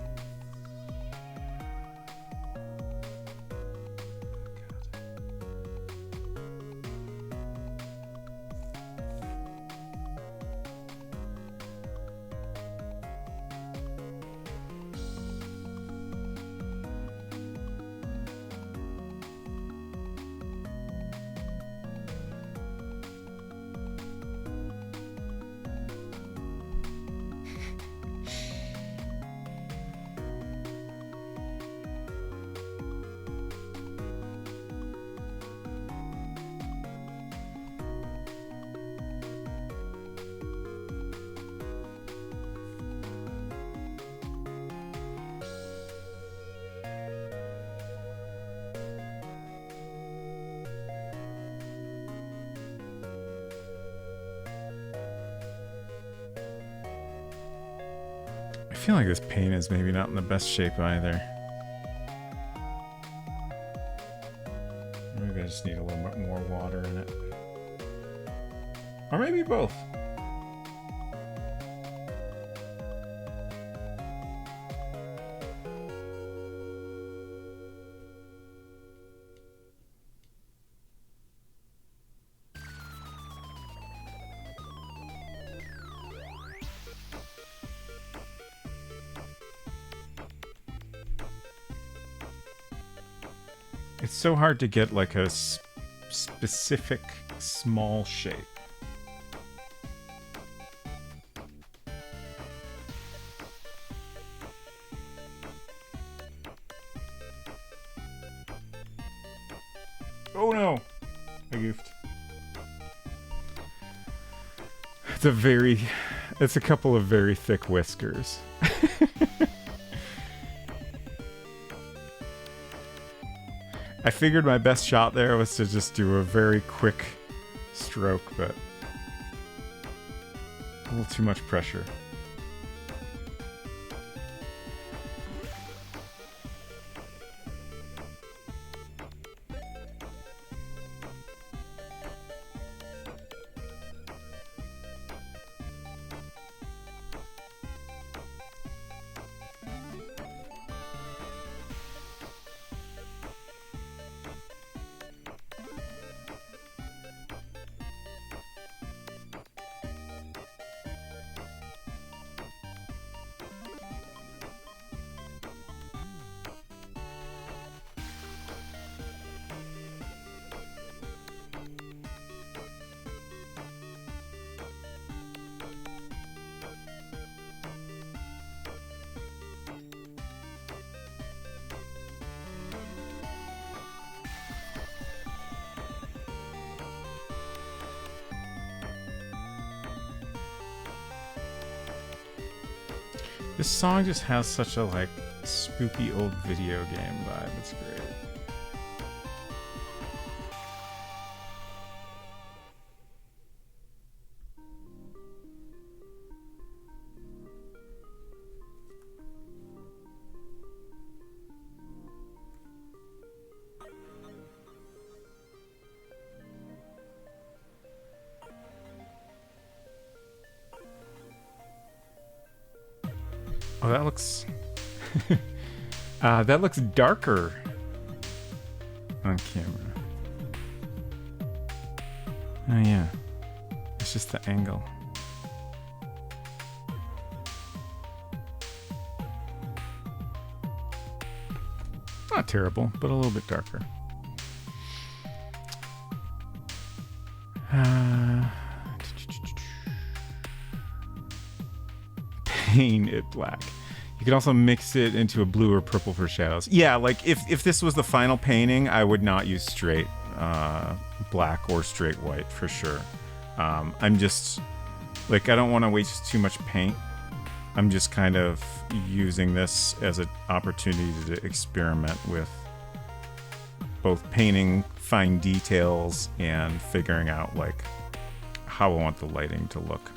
I feel like this paint is maybe not in the best shape either. Maybe I just need a little bit more water in it. Or maybe both. It's so hard to get like a specific small shape. Oh no! I goofed. It's a couple of very thick whiskers. I figured my best shot there was to just do a very quick stroke, but a little too much pressure. This song just has such a like spooky old video game vibe. It's great. Oh, that looks that looks darker on camera. Oh yeah, it's just the angle. Not terrible, but a little bit darker. Paint it black. You could also mix it into a blue or purple for shadows. Yeah, like if this was the final painting, I would not use straight black or straight white for sure. I'm just like, I don't want to waste too much paint. I'm just kind of using this as an opportunity to experiment with both painting fine details and figuring out like how I want the lighting to look.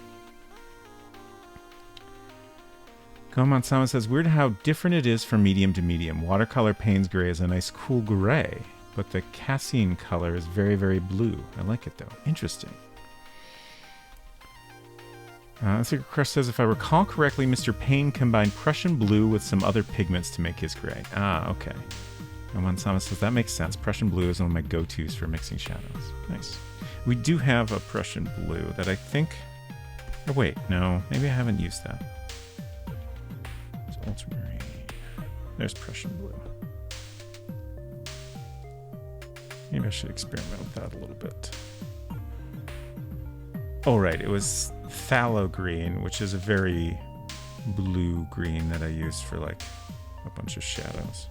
Goemon Sama says, weird how different it is from medium to medium. Watercolor Payne's gray is a nice cool gray, but the Cassine color is very, very blue. I like it though. Interesting. Secret Crush says, if I recall correctly, Mr. Payne combined Prussian blue with some other pigments to make his gray. Ah, okay. Goemon Sama says, that makes sense. Prussian blue is one of my go-tos for mixing shadows. Nice. We do have a Prussian blue that I think... Oh, wait, no. Maybe I haven't used that. Ultramarine. There's Prussian blue. Maybe I should experiment with that a little bit. Oh, right. It was phthalo green, which is a very blue green that I used for like a bunch of shadows.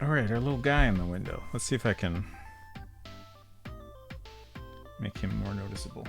All right, our little guy in the window. Let's see if I can make him more noticeable.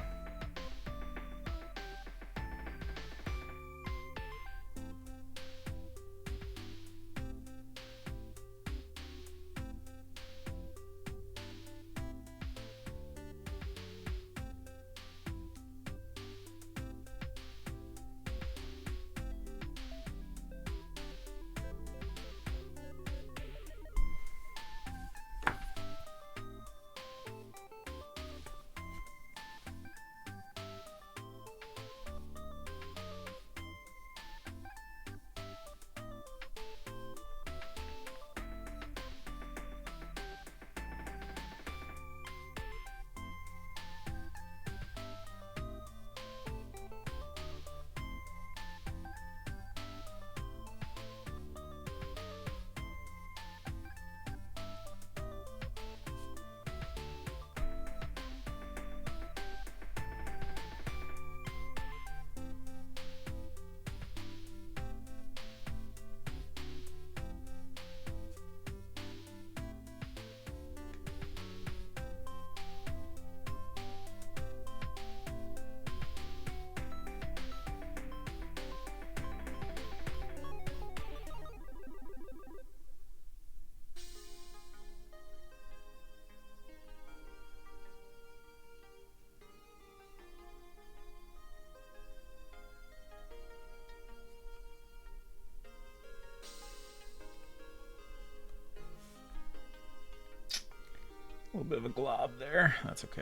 A little bit of a glob there. That's okay.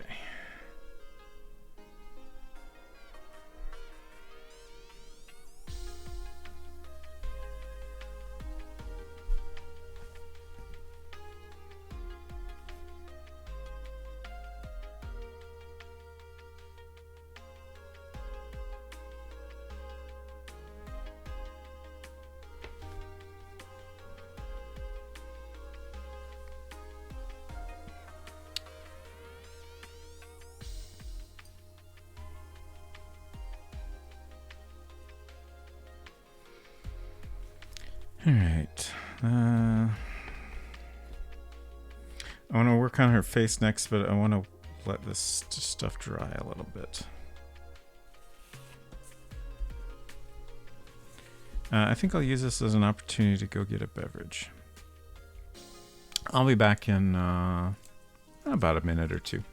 All right. I want to work on her face next, but I want to let this stuff dry a little bit. I think I'll use this as an opportunity to go get a beverage. I'll be back in about a minute or two.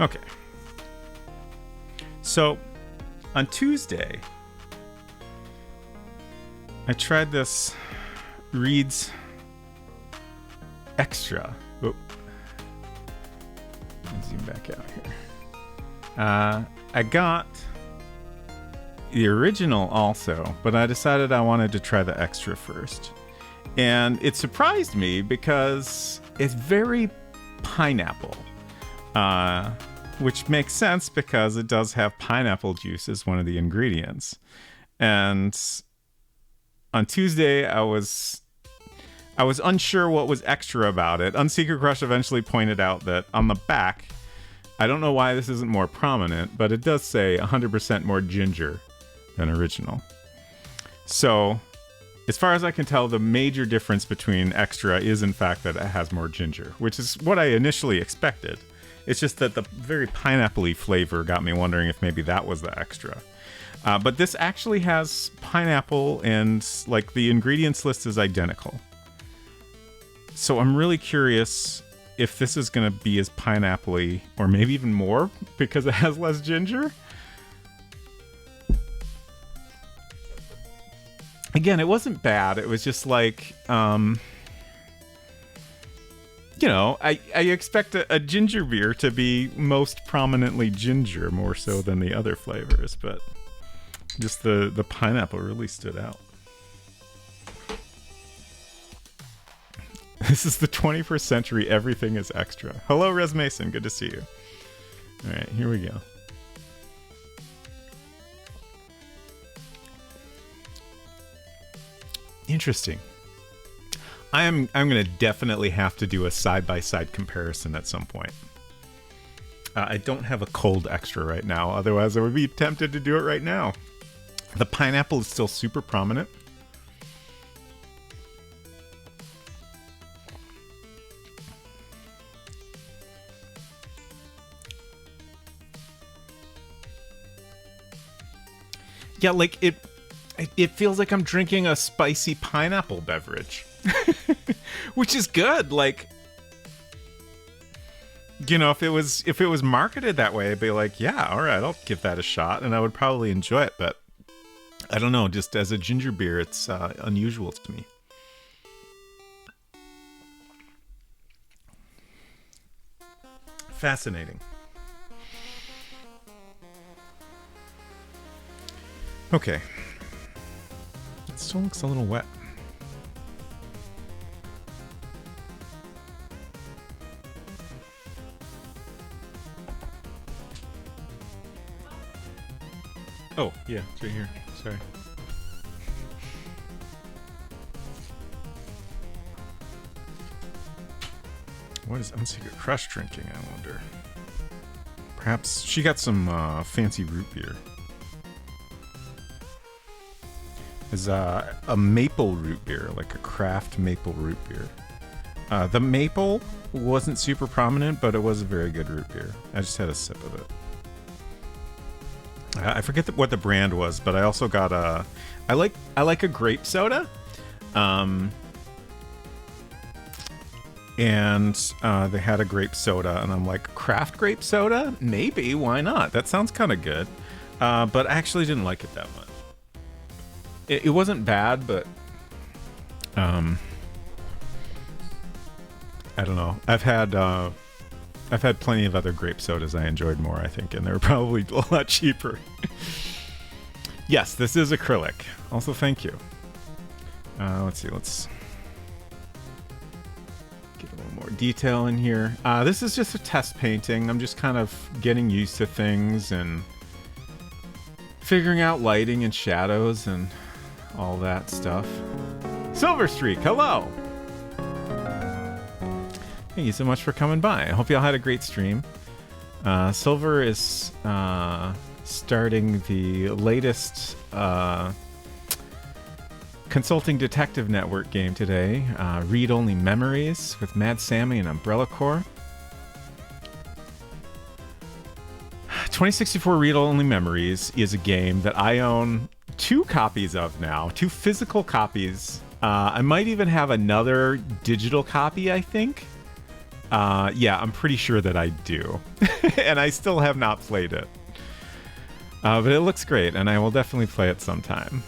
Okay. So, on Tuesday, I tried this Reed's Extra. Oh. Let's zoom back out here. I got the original also, but I decided I wanted to try the Extra first. And it surprised me because it's very pineapple. Which makes sense because it does have pineapple juice as one of the ingredients. And on Tuesday, I was unsure what was extra about it. Unsecret Crush eventually pointed out that on the back, I don't know why this isn't more prominent, but it does say 100% more ginger than original. So, as far as I can tell, the major difference between Extra is in fact that it has more ginger, which is what I initially expected. It's just that the very pineapple-y flavor got me wondering if maybe that was the Extra. But this actually has pineapple, and like the ingredients list is identical. So I'm really curious if this is going to be as pineapple-y, or maybe even more, because it has less ginger. Again, it wasn't bad. It was just like, you know, I expect a ginger beer to be most prominently ginger, more so than the other flavors, but just the pineapple really stood out. This is the 21st century. Everything is extra. Hello, Res Mason. Good to see you. All right, here we go. Interesting. I'm going to definitely have to do a side-by-side comparison at some point. I don't have a cold Extra right now, otherwise I would be tempted to do it right now. The pineapple is still super prominent. Yeah, like it feels like I'm drinking a spicy pineapple beverage. Which is good. Like, you know, if it was marketed that way, I'd be like, yeah, all right, I'll give that a shot, and I would probably enjoy it. But I don't know, just as a ginger beer, it's unusual to me. Fascinating. Okay. It still looks a little wet. Oh, yeah, it's right here. Sorry. What is Unsecret Crush drinking, I wonder? Perhaps she got some fancy root beer. Is a maple root beer, like a craft maple root beer. The maple wasn't super prominent, but it was a very good root beer. I just had a sip of it. I forget what the brand was, but I also got I like a grape soda, and they had a grape soda, and I'm like, craft grape soda? Maybe, why not? That sounds kind of good, but I actually didn't like it that much. It wasn't bad, but I don't know. I've had plenty of other grape sodas I enjoyed more, I think, and they were probably a lot cheaper. Yes, this is acrylic. Also, thank you. Let's see. Let's get a little more detail in here. This is just a test painting. I'm just kind of getting used to things and figuring out lighting and shadows and all that stuff. Silver Streak, hello! Thank you so much for coming by. I hope y'all had a great stream. Silver is starting the latest Consulting Detective Network game today. Read Only Memories with Mad Sammy and Umbrella Corps. 2064 Read Only Memories is a game that I own 2 copies of now. 2 physical copies. I might even have another digital copy, I think. Yeah, I'm pretty sure that I do. And I still have not played it. But it looks great, and I will definitely play it sometime.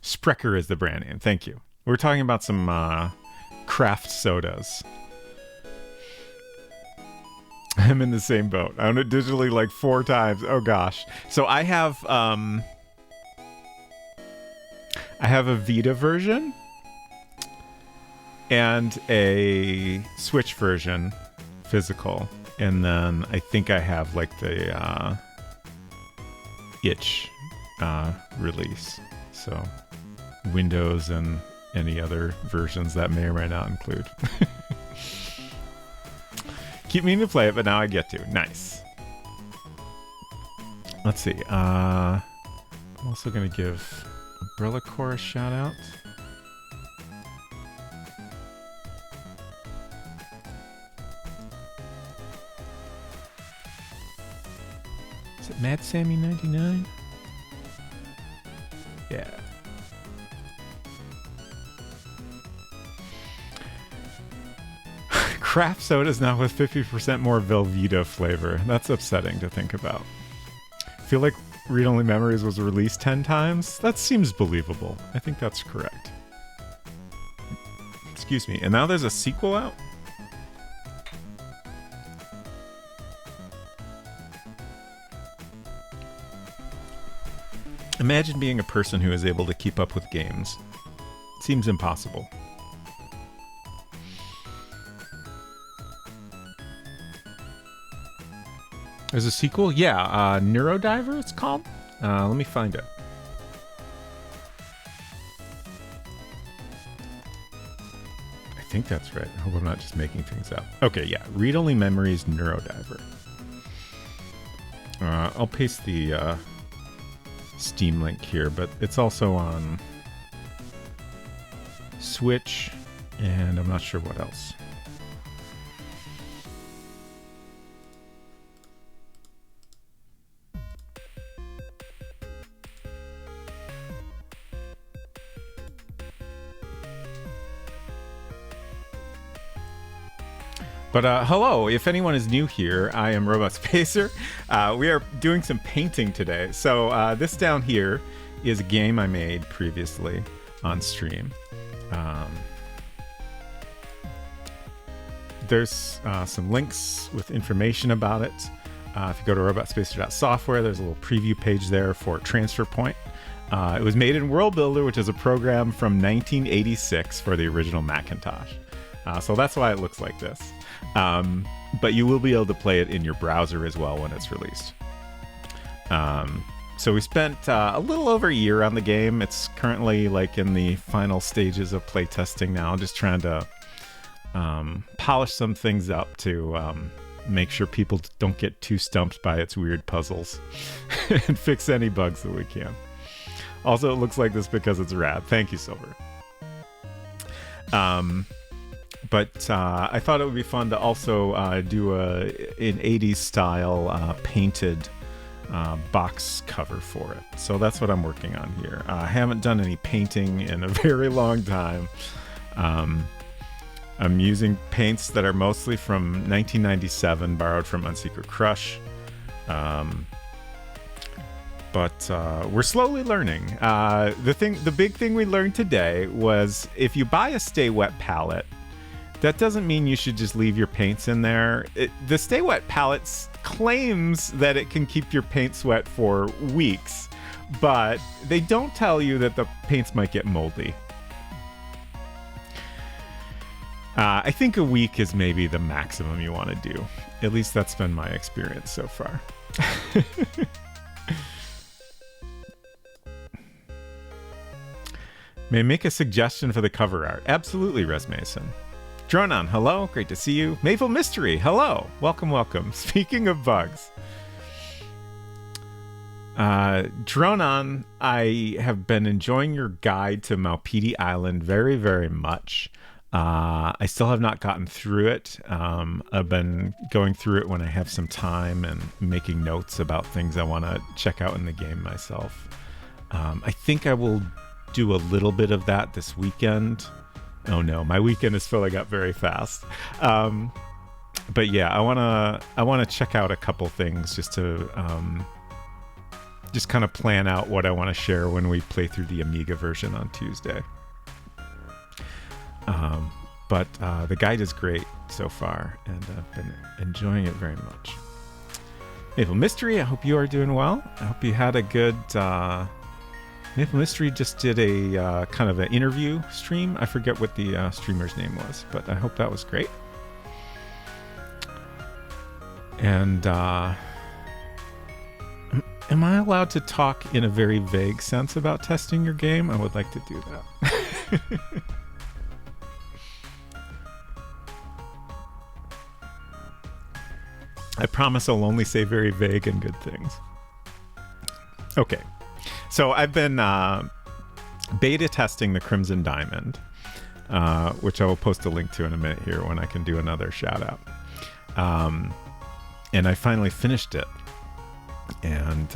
Sprecher is the brand name. Thank you. We're talking about some craft sodas. I'm in the same boat. I own it digitally like 4 times. Oh gosh. So I have a Vita version and a Switch version, physical, and then I think I have like the itch release. So Windows and any other versions that may or may not include. Keep meaning to play it, but now I get to. Nice. Let's see. I'm also going to give Umbrella Corps a shout out. Is it Mad Sammy 99? Yeah. Craft sodas now with 50% more Velveeta flavor. That's upsetting to think about. I feel like Read Only Memories was released 10 times. That seems believable. I think that's correct. Excuse me. And now there's a sequel out? Imagine being a person who is able to keep up with games. It seems impossible. There's a sequel? Yeah, Neurodiver it's called? Let me find it. I think that's right. I hope I'm not just making things up. Okay, yeah. Read Only Memories Neurodiver. I'll paste the Steam link here, but it's also on Switch, and I'm not sure what else. But hello, if anyone is new here, I am Robot Spacer. We are doing some painting today. So this down here is a game I made previously on stream. There's some links with information about it. If you go to robotspacer.software, there's a little preview page there for Transfer Point. It was made in World Builder, which is a program from 1986 for the original Macintosh. So that's why it looks like this. But you will be able to play it in your browser as well when it's released. So we spent a little over a year on the game. It's currently like in the final stages of playtesting now, just trying to polish some things up to make sure people don't get too stumped by its weird puzzles and fix any bugs that we can. Also, it looks like this because it's rad. Thank you, Silver. But I thought it would be fun to also do an 80s style painted box cover for it. So that's what I'm working on here. I haven't done any painting in a very long time. I'm using paints that are mostly from 1997, borrowed from Unsecret Crush. But we're slowly learning. The big thing we learned today was if you buy a Stay Wet palette, that doesn't mean you should just leave your paints in there. The Stay Wet palette claims that it can keep your paints wet for weeks, but they don't tell you that the paints might get moldy. I think a week is maybe the maximum you want to do. At least that's been my experience so far. May I make a suggestion for the cover art? Absolutely, Res Mason. Dronon, hello. Great to see you. Maple Mystery, hello. Welcome, welcome. Speaking of bugs. Dronon, I have been enjoying your guide to Maupiti Island very, very much. I still have not gotten through it. I've been going through it when I have some time and making notes about things I want to check out in the game myself. I think I will do a little bit of that this weekend. Oh no, my weekend is filling up very fast. But yeah, I wanna check out a couple things just to just kind of plan out what I want to share when we play through the Amiga version on Tuesday. But the guide is great so far, and I've been enjoying it very much. Maple Mystery, I hope you are doing well. I hope you had a good... Maple Mystery just did a kind of an interview stream. I forget what the streamer's name was, but I hope that was great. And am I allowed to talk in a very vague sense about testing your game? I would like to do that. I promise I'll only say very vague and good things. Okay. So I've been beta testing the Crimson Diamond, which I will post a link to in a minute here when I can do another shout out. And I finally finished it. And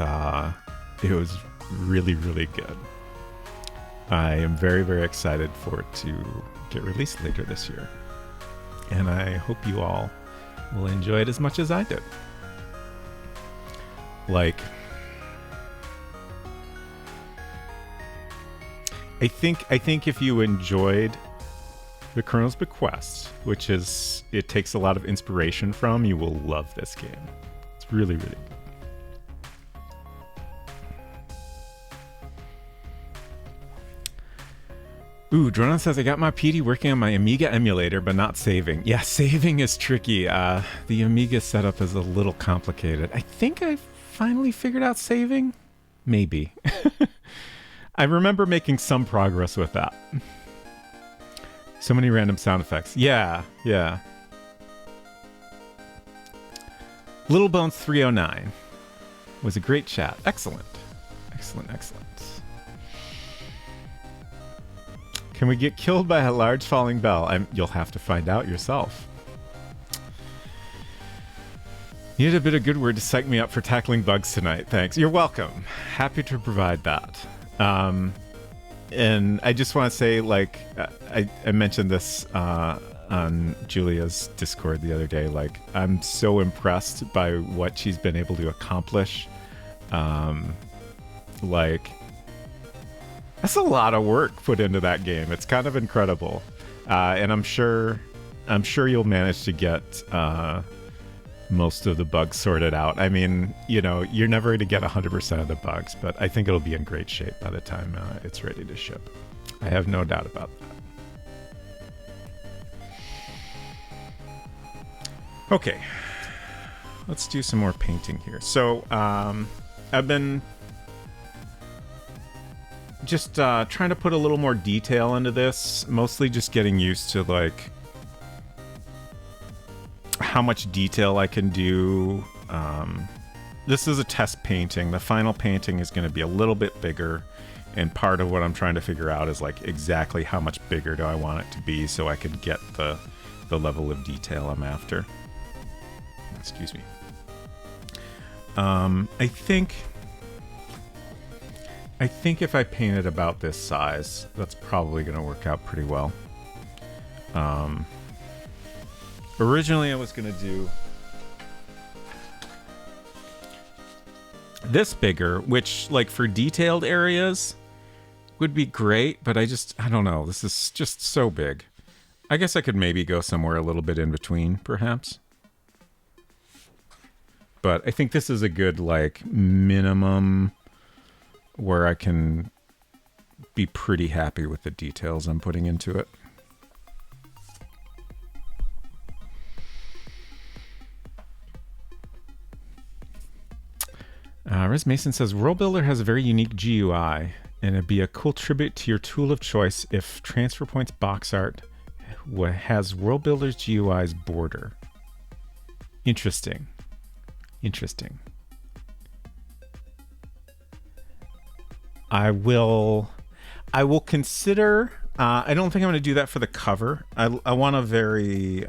it was really, really good. I am very, very excited for it to get released later this year. And I hope you all will enjoy it as much as I did. Like, I think if you enjoyed The Colonel's Bequest, which is, it takes a lot of inspiration from, you will love this game. It's really, really good. Ooh, Dronan says, I got my PD working on my Amiga emulator, but not saving. Yeah, saving is tricky. The Amiga setup is a little complicated. I think I finally figured out saving. Maybe. I remember making some progress with that. So many random sound effects. Yeah. Little Bones 309 was a great chat. Excellent. Can we get killed by a large falling bell? You'll have to find out yourself. Needed a bit of good word to psych me up for tackling bugs tonight. Thanks. You're welcome. Happy to provide that. And I just want to say, like, I mentioned this on Julia's Discord the other day. Like, I'm so impressed by what she's been able to accomplish. Like, that's a lot of work put into that game. It's kind of incredible. And I'm sure you'll manage to get most of the bugs sorted out. I mean, you know, you're never going to get 100% of the bugs, but I think it'll be in great shape by the time it's ready to ship. I have no doubt about that. Okay, let's do some more painting here. So I've been just trying to put a little more detail into this, mostly just getting used to, like, how much detail I can do. This is a test painting. The final painting is going to be a little bit bigger, and part of what I'm trying to figure out is, like, exactly how much bigger do I want it to be so I can get the level of detail I'm after. Excuse me. I think if I paint it about this size, that's probably going to work out pretty well. Originally, I was going to do this bigger, which, like, for detailed areas would be great, but I don't know. This is just so big. I guess I could maybe go somewhere a little bit in between, perhaps. But I think this is a good, like, minimum where I can be pretty happy with the details I'm putting into it. Rez Mason says, World Builder has a very unique GUI, and it'd be a cool tribute to your tool of choice if Transfer Point's box art has World Builder's GUI's border. Interesting. I will consider. I don't think I'm going to do that for the cover. I want a very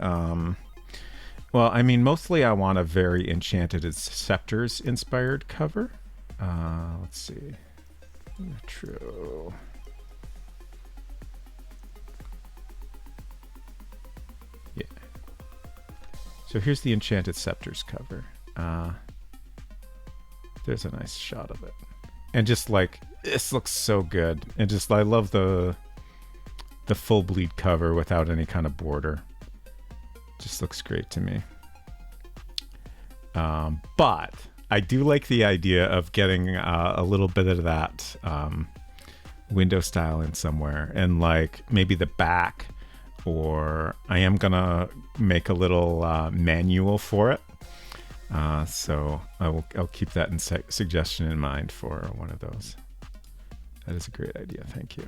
well, I mean, mostly I want a very Enchanted Scepters inspired cover. Let's see. True. So here's the Enchanted Scepters cover. There's a nice shot of it. And just like, this looks so good. And just, I love the full bleed cover without any kind of border. Just looks great to me. But I do like the idea of getting a little bit of that window style in somewhere. And like maybe the back, or I am gonna make a little manual for it. So I'll keep that suggestion in mind for one of those. That is a great idea. Thank you.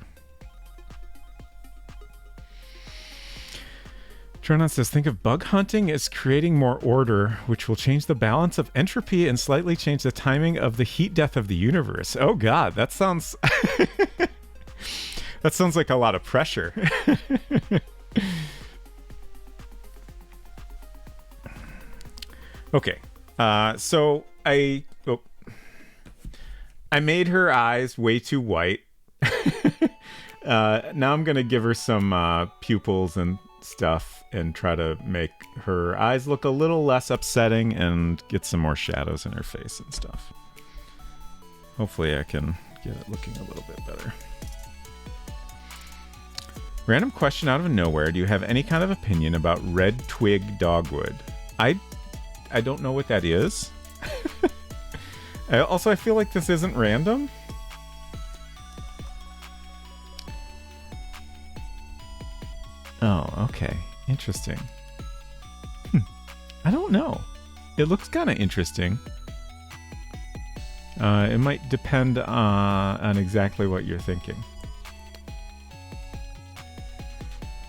Tronon says, think of bug hunting as creating more order, which will change the balance of entropy and slightly change the timing of the heat death of the universe. Oh God, that sounds that sounds like a lot of pressure. Okay, so I made her eyes way too white. Now I'm gonna give her some pupils and stuff and try to make her eyes look a little less upsetting and get some more shadows in her face and stuff. Hopefully I can get it looking a little bit better. Random question out of nowhere. Do you have any kind of opinion about red twig dogwood? I don't know what that is. I feel like this isn't random. Oh, okay. Interesting. I don't know. It looks kind of interesting. It might depend on exactly what you're thinking.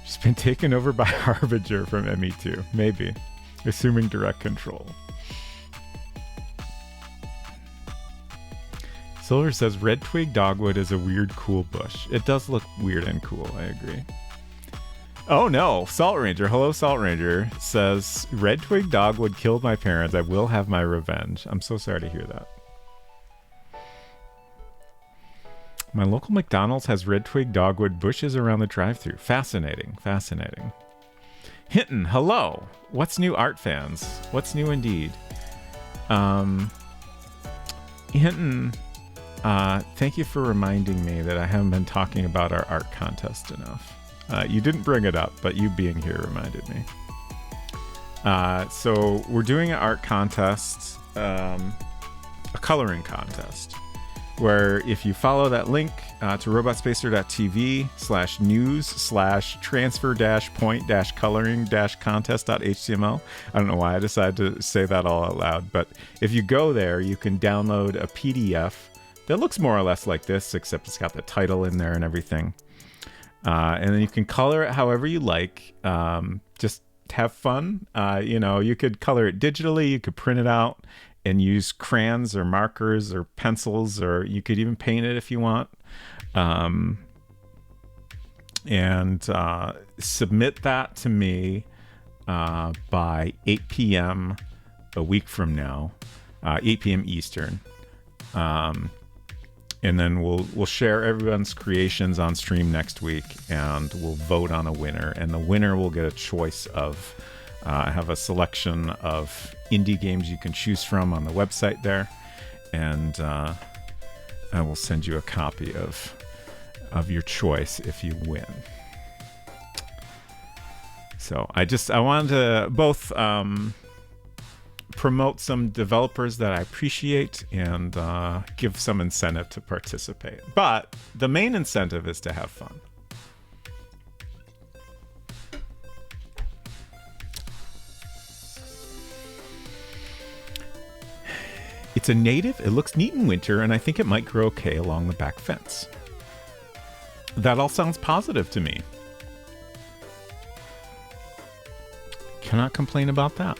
She's been taken over by Harbinger from ME2. Maybe. Assuming direct control. Silver says, red twig dogwood is a weird, cool bush. It does look weird and cool. I agree. Oh no, Salt Ranger. Hello, Salt Ranger says, red twig dogwood killed my parents. I will have my revenge. I'm so sorry to hear that. My local McDonald's has red twig dogwood bushes around the drive-thru. Fascinating, fascinating. Hinton, hello. What's new, art fans? What's new indeed? Hinton, thank you for reminding me that I haven't been talking about our art contest enough. You didn't bring it up, but you being here reminded me. So we're doing an art contest, a coloring contest, where if you follow that link to robotspacer.tv/news/transfer-point-coloring-contest.html. I don't know why I decided to say that all out loud, but if you go there, you can download a PDF that looks more or less like this, except it's got the title in there and everything. And then you can color it however you like. Just have fun. You could color it digitally. You could print it out and use crayons or markers or pencils, or you could even paint it if you want. And submit that to me by 8 p.m. a week from now, 8 p.m. Eastern. And then we'll share everyone's creations on stream next week, and we'll vote on a winner. And the winner will get a choice of, I have a selection of indie games you can choose from on the website there. And I will send you a copy of your choice if you win. So I wanted to both promote some developers that I appreciate and give some incentive to participate. But the main incentive is to have fun. It's a native, it looks neat in winter, and I think it might grow okay along the back fence. That all sounds positive to me. Cannot complain about that.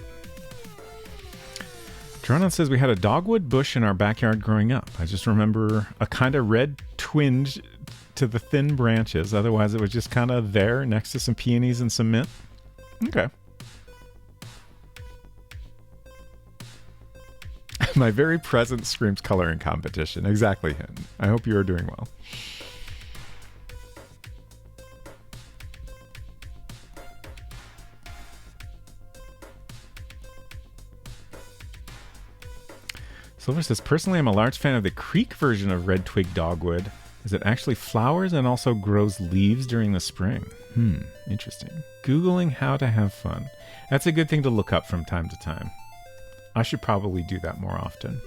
Dronon says, we had a dogwood bush in our backyard growing up. I just remember a kind of red twinge to the thin branches. Otherwise, it was just kind of there next to some peonies and some mint. Okay. My very presence screams coloring competition. Exactly, Hinton. I hope you are doing well. Silver says, personally, I'm a large fan of the creek version of red twig dogwood, as it actually flowers and also grows leaves during the spring. Interesting. Googling how to have fun. That's a good thing to look up from time to time. I should probably do that more often.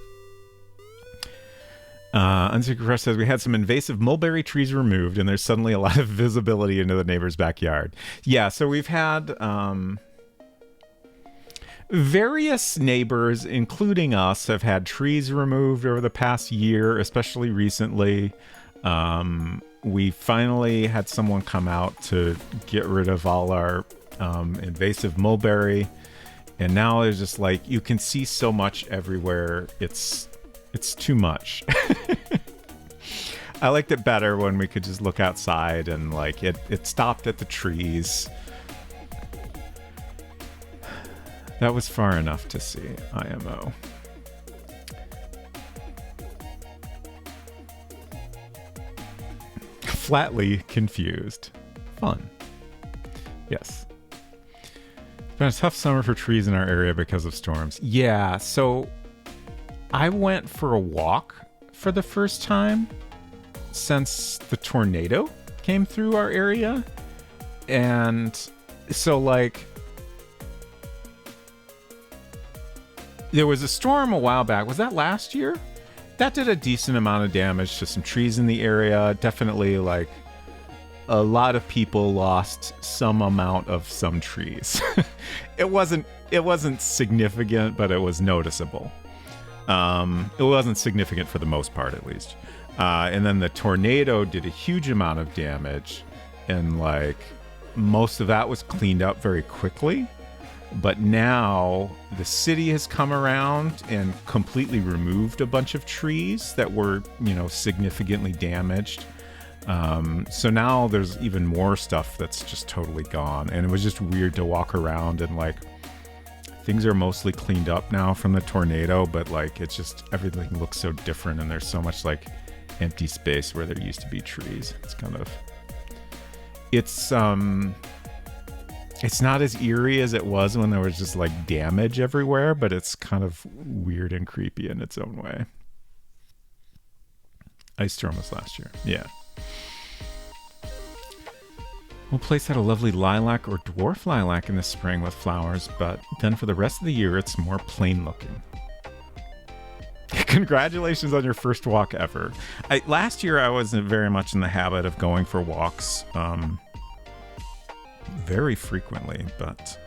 Unsecret Crush says, we had some invasive mulberry trees removed, and there's suddenly a lot of visibility into the neighbor's backyard. Yeah, so we've had various neighbors, including us, have had trees removed over the past year, especially recently. We finally had someone come out to get rid of all our invasive mulberry, and now there's just like, you can see so much everywhere. It's too much. I liked it better when we could just look outside and like it stopped at the trees. That was far enough to see IMO. Flatly confused. Fun. Yes. It's been a tough summer for trees in our area because of storms. Yeah, so I went for a walk for the first time since the tornado came through our area. And so like, there was a storm a while back. Was that last year? That did a decent amount of damage to some trees in the area. Definitely, like, a lot of people lost some amount of some trees. It wasn't significant, but it was noticeable. It wasn't significant for the most part, at least. And then the tornado did a huge amount of damage, and like most of that was cleaned up very quickly. But now the city has come around and completely removed a bunch of trees that were, significantly damaged. So now there's even more stuff that's just totally gone. And it was just weird to walk around and like, things are mostly cleaned up now from the tornado, but like, it's just, everything looks so different. And there's so much like empty space where there used to be trees. It's not as eerie as it was when there was just like damage everywhere, but it's kind of weird and creepy in its own way. Ice Storm was last year. Yeah. One place had a lovely lilac or dwarf lilac in the spring with flowers, but then for the rest of the year, it's more plain looking. Congratulations on your first walk ever. Last year, I wasn't very much in the habit of going for walks. Very frequently, but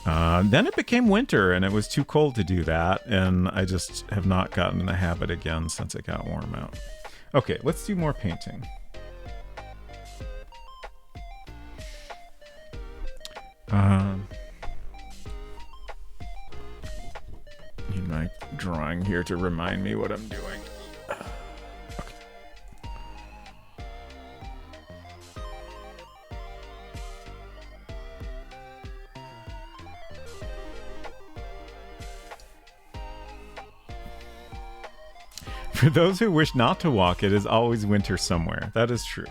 then it became winter and it was too cold to do that, and I just have not gotten in the habit again since it got warm out. Okay, let's do more painting. Need my drawing here to remind me what I'm doing. For those who wish not to walk, it is always winter somewhere. That is true.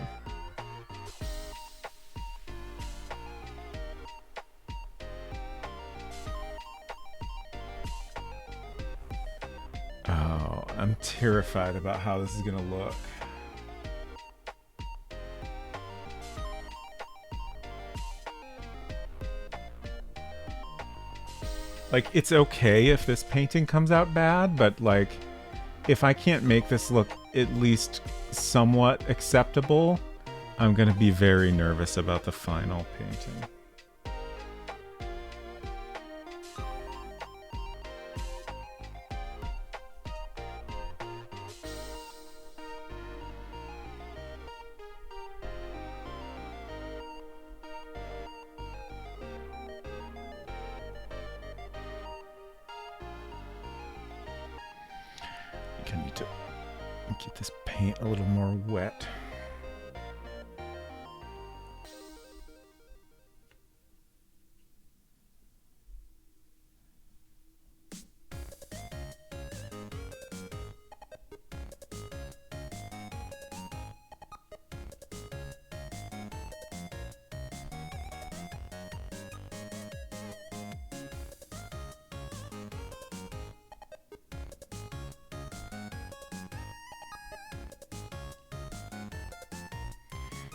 Oh, I'm terrified about how this is going to look. Like, it's okay if this painting comes out bad, but like, if I can't make this look at least somewhat acceptable, I'm going to be very nervous about the final painting. I need to get this paint a little more wet.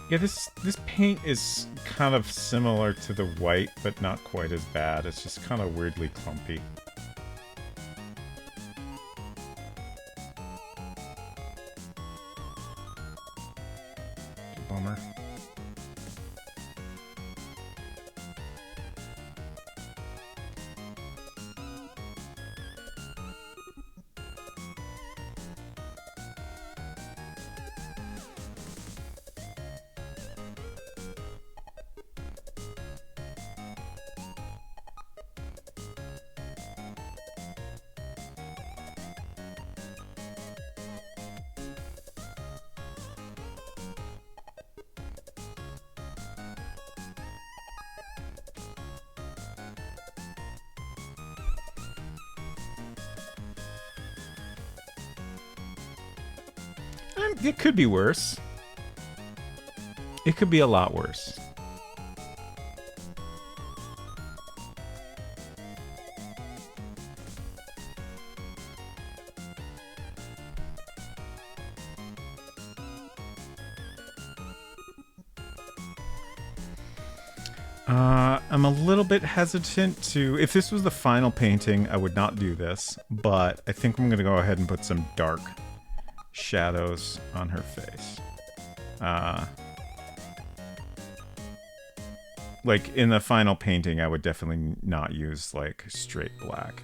Yeah, this paint is kind of similar to the white, but not quite as bad. It's just kind of weirdly clumpy. Bummer. It could be worse. It could be a lot worse. I'm a little bit hesitant to... If this was the final painting, I would not do this, but I think I'm going to go ahead and put some dark shadows on her face. Like, in the final painting, I would definitely not use, like, straight black.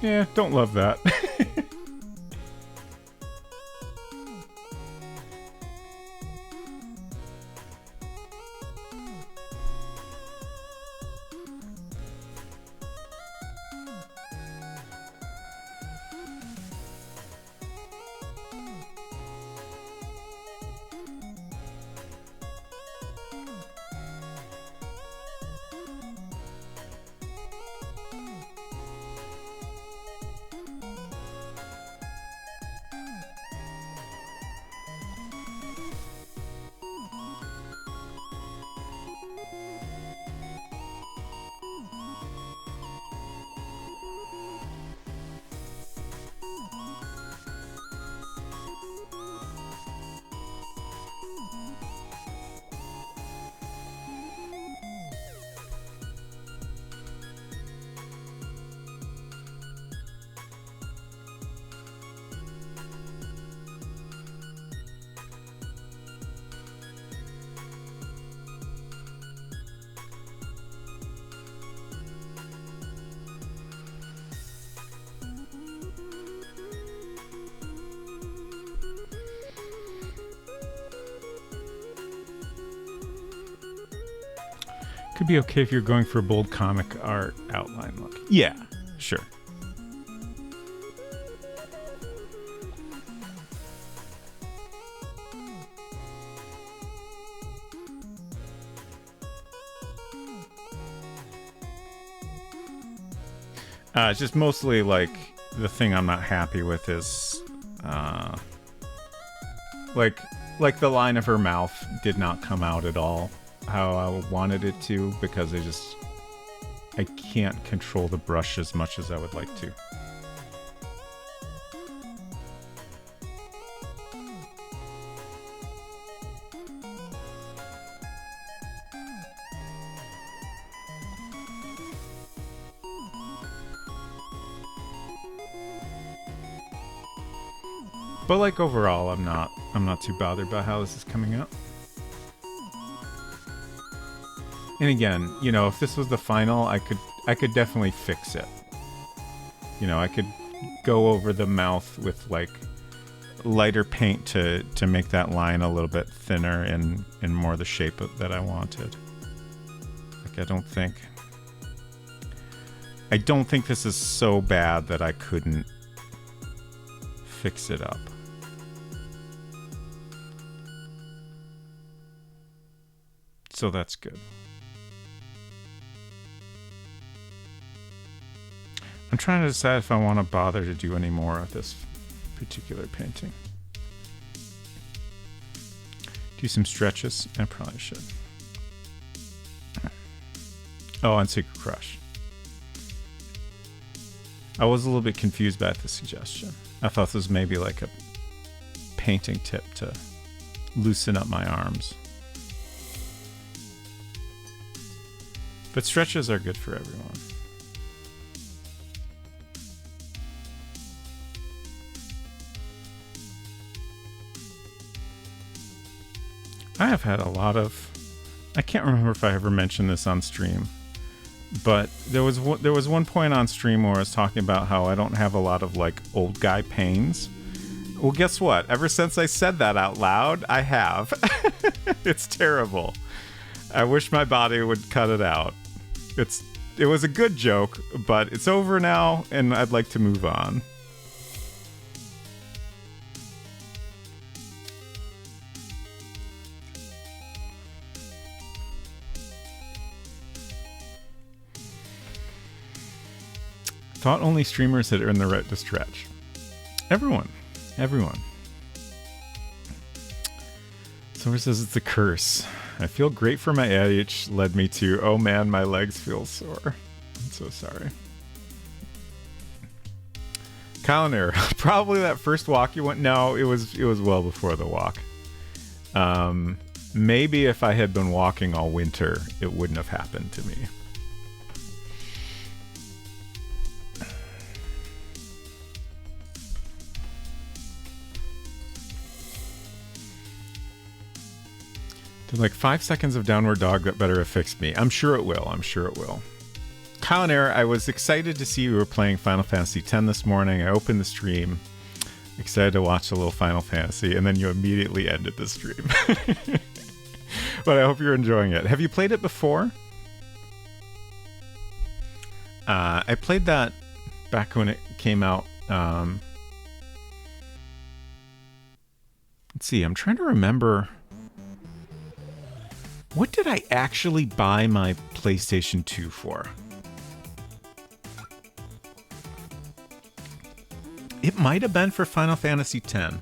Yeah, don't love that. Could be okay if you're going for a bold comic art outline look. Yeah, sure. It's just mostly like the thing I'm not happy with is like the line of her mouth did not come out at all how I wanted it to, because I can't control the brush as much as I would like to. But like overall, I'm not too bothered by how this is coming out. And again, you know, if this was the final, I could definitely fix it. You know, I could go over the mouth with like lighter paint to make that line a little bit thinner and more the shape that I wanted. Like, I I don't think this is so bad that I couldn't fix it up. So that's good. I'm trying to decide if I want to bother to do any more of this particular painting. Do some stretches? I probably should. Oh, and Secret Crush. I was a little bit confused by the suggestion. I thought this was maybe like a painting tip to loosen up my arms. But stretches are good for everyone. I have had a lot of... I can't remember if I ever mentioned this on stream, but there was one point on stream where I was talking about how I don't have a lot of like old guy pains. Well, guess what? Ever since I said that out loud, I have. It's terrible. I wish my body would cut it out. It was a good joke, but it's over now, and I'd like to move on. Thought only streamers had earned the right to stretch. Everyone. Someone says it's a curse. I feel great for my age led me to, oh man, my legs feel sore. I'm so sorry. Calendar, probably that first walk you went. No, it was well before the walk. Maybe if I had been walking all winter, it wouldn't have happened to me. Like 5 seconds of downward dog that better have fixed me. I'm sure it will. Colinair, I was excited to see you were playing Final Fantasy X this morning. I opened the stream, excited to watch a little Final Fantasy, and then you immediately ended the stream. But I hope you're enjoying it. Have you played it before? I played that back when it came out. Let's see, I'm trying to remember... What did I actually buy my PlayStation 2 for? It might have been for Final Fantasy X.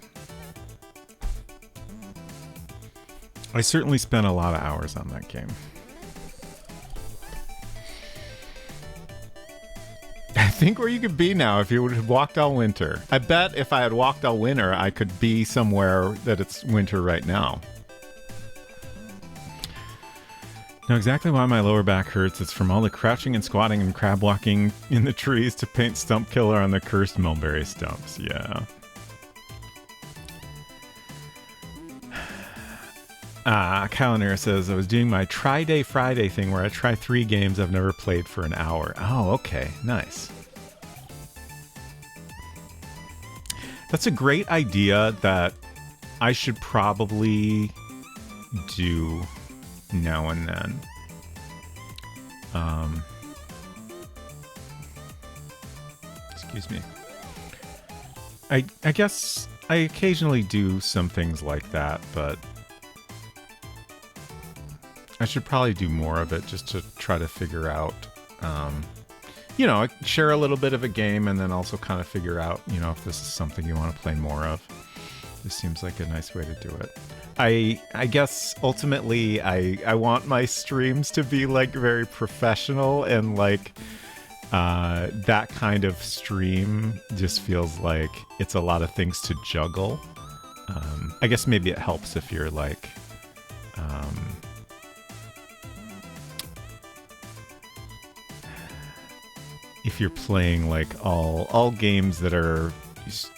I certainly spent a lot of hours on that game. I think where you could be now if you would have walked all winter. I bet if I had walked all winter, I could be somewhere that it's winter right now. Know exactly why my lower back hurts. It's from all the crouching and squatting and crab walking in the trees to paint Stump Killer on the cursed mulberry stumps. Yeah. Calinair says, I was doing my Try-Day Friday thing where I try 3 games I've never played for an hour. Oh, okay. Nice. That's a great idea that I should probably do now and then. Excuse me. I guess I occasionally do some things like that, but I should probably do more of it just to try to figure out, you know, share a little bit of a game and then also kind of figure out, you know, if this is something you want to play more of. This seems like a nice way to do it. I guess ultimately I want my streams to be like very professional, and like that kind of stream just feels like it's a lot of things to juggle. I guess maybe it helps if you're like if you're playing like all games that are,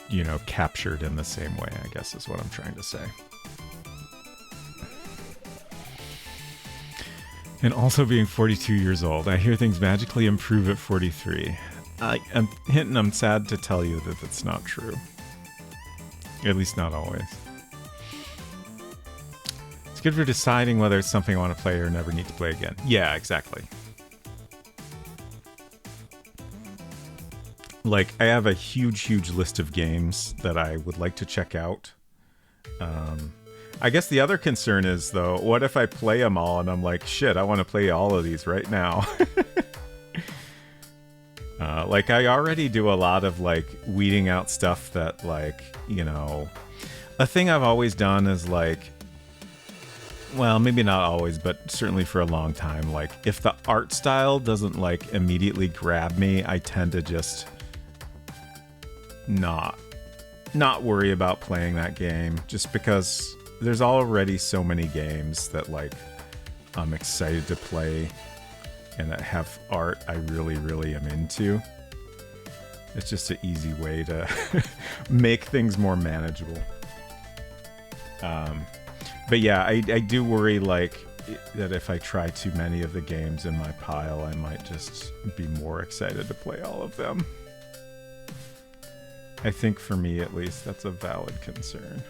you know, captured in the same way, I guess is what I'm trying to say. And also being 42 years old, I hear things magically improve at 43. I'm sad to tell you that that's not true. At least not always. It's good for deciding whether it's something I want to play or never need to play again. Yeah, exactly. like, I have a huge list of games that I would like to check out. I guess the other concern is, though, what if I play them all and I'm like, shit, I want to play all of these right now. Like, I already do a lot of, like, weeding out stuff that, like, you know... A thing I've always done is, like... Well, maybe not always, but certainly for a long time, like, if the art style doesn't, like, immediately grab me, I tend to just... not worry about playing that game, just because there's already so many games that, like, I'm excited to play and that have art I really am into. It's just an easy way to make things more manageable. But yeah, I do worry, like, that if I try too many of the games in my pile, I might just be more excited to play all of them. I think for me, at least, that's a valid concern.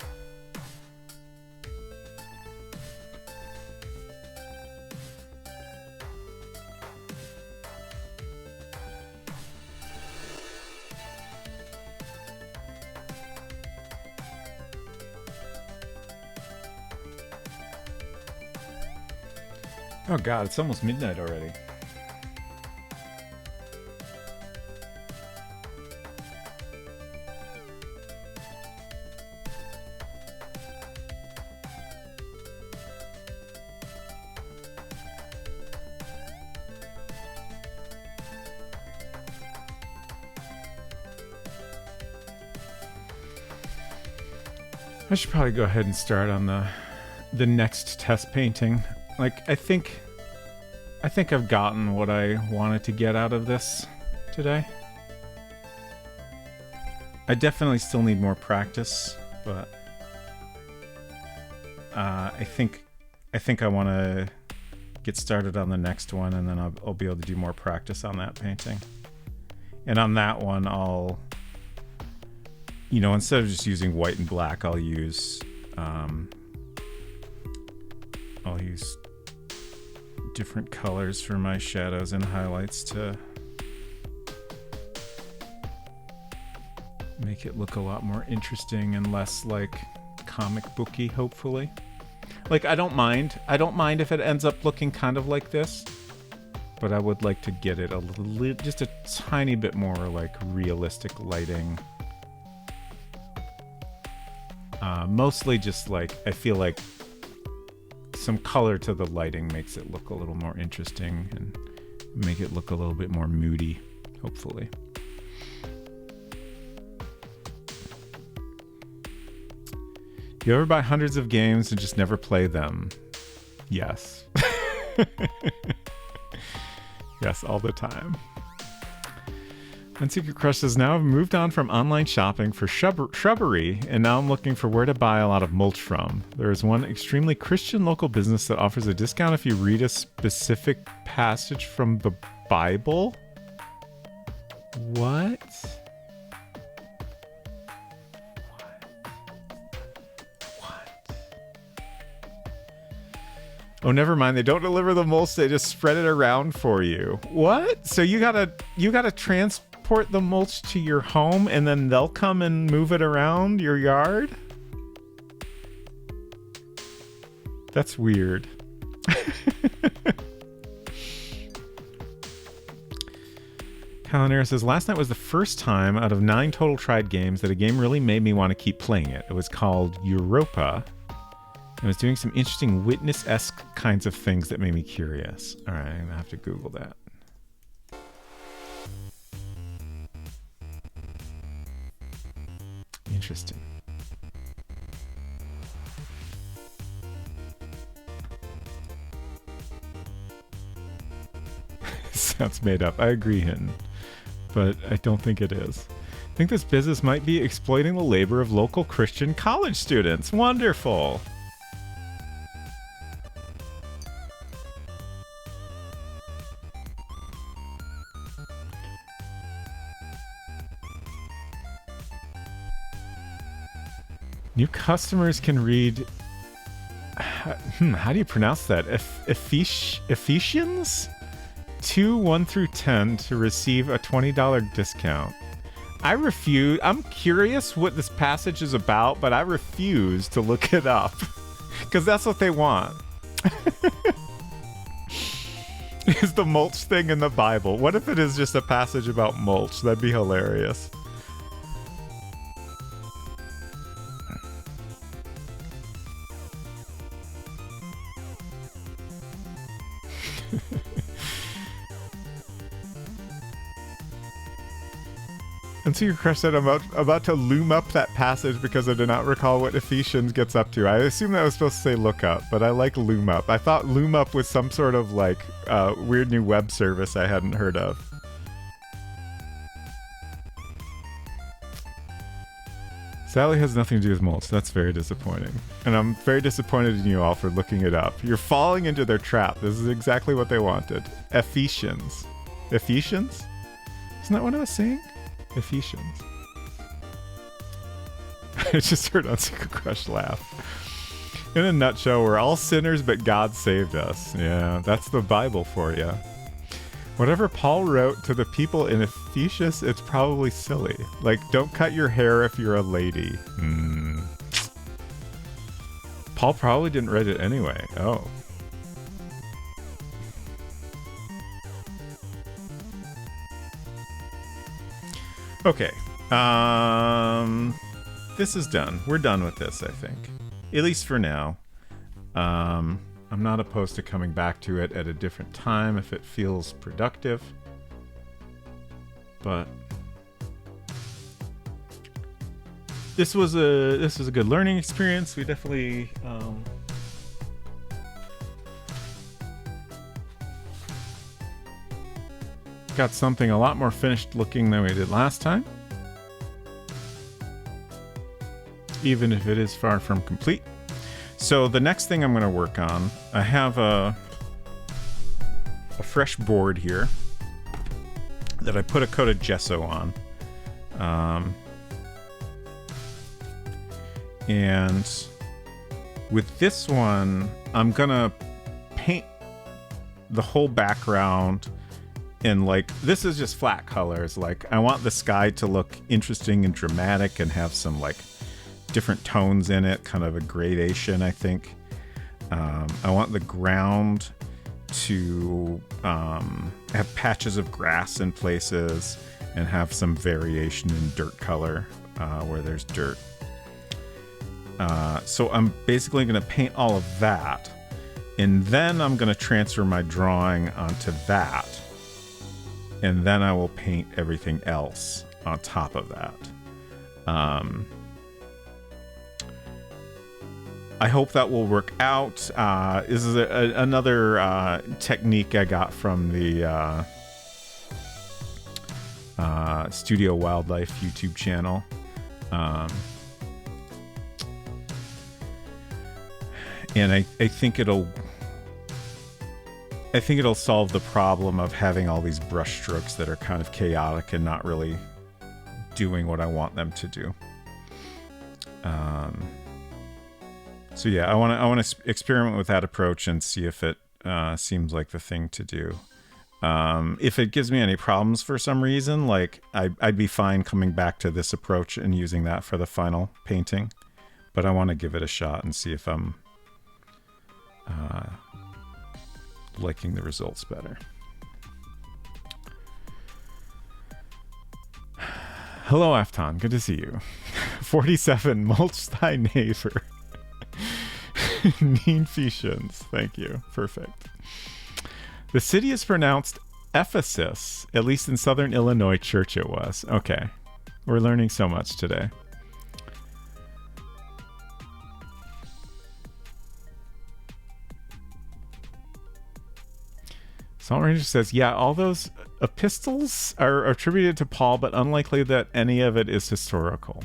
Oh god, it's almost midnight already. I should probably go ahead and start on the next test painting. Like, I think I've gotten what I wanted to get out of this today. I definitely still need more practice, but I think I want to get started on the next one, and then I'll be able to do more practice on that painting. And on that one, I'll, you know, instead of just using white and black, I'll use different colors for my shadows and highlights to make it look a lot more interesting and less like comic booky, hopefully. Like, I don't mind if it ends up looking kind of like this, but I would like to get it a little, just a tiny bit more like realistic lighting. Mostly just like, I feel like some color to the lighting makes it look a little more interesting and make it look a little bit more moody, hopefully. You ever buy hundreds of games and just never play them? Yes. Yes, all the time. Unsecret Crush says, now I've moved on from online shopping for shrubbery, and now I'm looking for where to buy a lot of mulch from. There is one extremely Christian local business that offers a discount if you read a specific passage from the Bible. What? Oh, never mind. They don't deliver the mulch. They just spread it around for you. What? So you gotta transport the mulch to your home, and then they'll come and move it around your yard? That's weird. Calinera says, last night was the first time out of 9 total tried games that a game really made me want to keep playing it. It was called Europa. It was doing some interesting Witness-esque kinds of things that made me curious. All right, I'm going to have to Google that. Interesting. Sounds made up. I agree, Hinton. But I don't think it is. I think this business might be exploiting the labor of local Christian college students. Wonderful. New customers can read... how do you pronounce that? Ephesians 2:1-10 to receive a $20 discount. I refuse. I'm curious what this passage is about, but I refuse to look it up because that's what they want. Is the mulch thing in the Bible? What if it is just a passage about mulch? That'd be hilarious. And so your crush said, I'm about to loom up that passage because I do not recall what Ephesians gets up to. I assume that was supposed to say look up, but I like loom up. I thought loom up was some sort of like weird new web service I hadn't heard of. Sally has nothing to do with mulch. That's very disappointing. And I'm very disappointed in you all for looking it up. You're falling into their trap. This is exactly what they wanted. Ephesians. Ephesians? Isn't that what I was saying? Ephesians. I just heard Unsicker Crush laugh. In a nutshell, we're all sinners, but God saved us. Yeah, that's the Bible for you. Whatever Paul wrote to the people in Ephesus, it's probably silly. Like, don't cut your hair if you're a lady. Paul probably didn't write it anyway. Oh. Okay. This is done. We're done with this, I think. At least for now. I'm not opposed to coming back to it at a different time if it feels productive. But this was a good learning experience. We definitely got something a lot more finished looking than we did last time. Even if it is far from complete. So the next thing I'm going to work on, I have a fresh board here that I put a coat of gesso on. And with this one, I'm going to paint the whole background in, like, this is just flat colors. Like, I want the sky to look interesting and dramatic and have some, like, different tones in it, kind of a gradation, I think. I want the ground to have patches of grass in places and have some variation in dirt color where there's dirt. So I'm basically going to paint all of that, and then I'm going to transfer my drawing onto that, and then I will paint everything else on top of that. I hope that will work out. This is another technique I got from the Studio Wildlife YouTube channel. And I think it'll solve the problem of having all these brush strokes that are kind of chaotic and not really doing what I want them to do. So yeah, I want to experiment with that approach and see if it seems like the thing to do. If it gives me any problems for some reason, like I'd be fine coming back to this approach and using that for the final painting. But I want to give it a shot and see if I'm liking the results better. Hello, Afton. Good to see you. 47, mulch thy neighbor. Neen Fetians. Thank you. Perfect. The city is pronounced Ephesus, at least in southern Illinois church it was. Okay. We're learning so much today. Salt Ranger says, yeah, all those epistles are attributed to Paul, but unlikely that any of it is historical.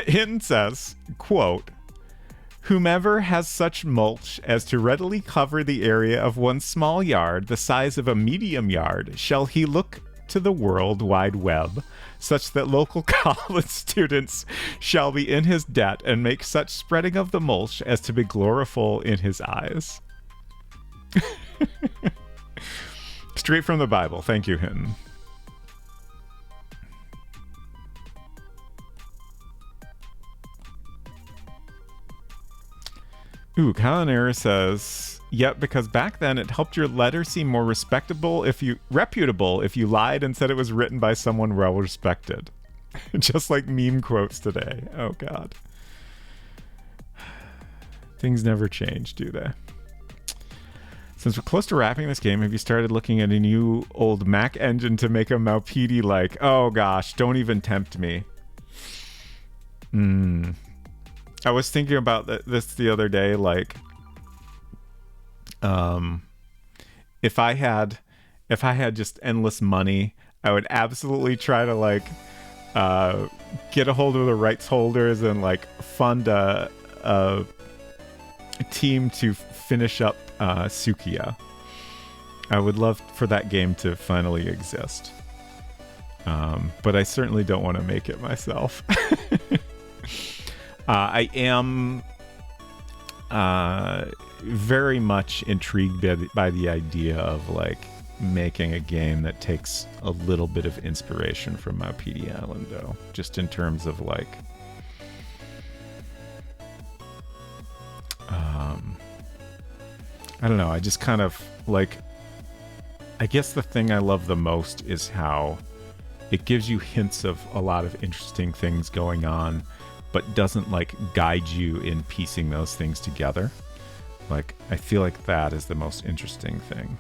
Hinton says, quote, whomever has such mulch as to readily cover the area of one small yard, the size of a medium yard, shall he look to the World Wide Web, such that local college students shall be in his debt, and make such spreading of the mulch as to be gloriful in his eyes. Straight from the Bible. Thank you, Hinton. Ooh, Calinera says, yep, because back then it helped your letter seem more reputable if you lied and said it was written by someone well respected. Just like meme quotes today. Oh god. Things never change, do they? Since we're close to wrapping this game, have you started looking at a new old Mac engine to make a Maupidi like? Oh gosh, don't even tempt me. I was thinking about this the other day, like, if I had just endless money, I would absolutely try to like get a hold of the rights holders and like fund a team to finish up Sukiya. I would love for that game to finally exist, but I certainly don't want to make it myself. I am very much intrigued by the idea of like making a game that takes a little bit of inspiration from Maupidi Island, though, just in terms of like I don't know, I just kind of like, I guess the thing I love the most is how it gives you hints of a lot of interesting things going on, but doesn't like guide you in piecing those things together. Like, I feel like that is the most interesting thing.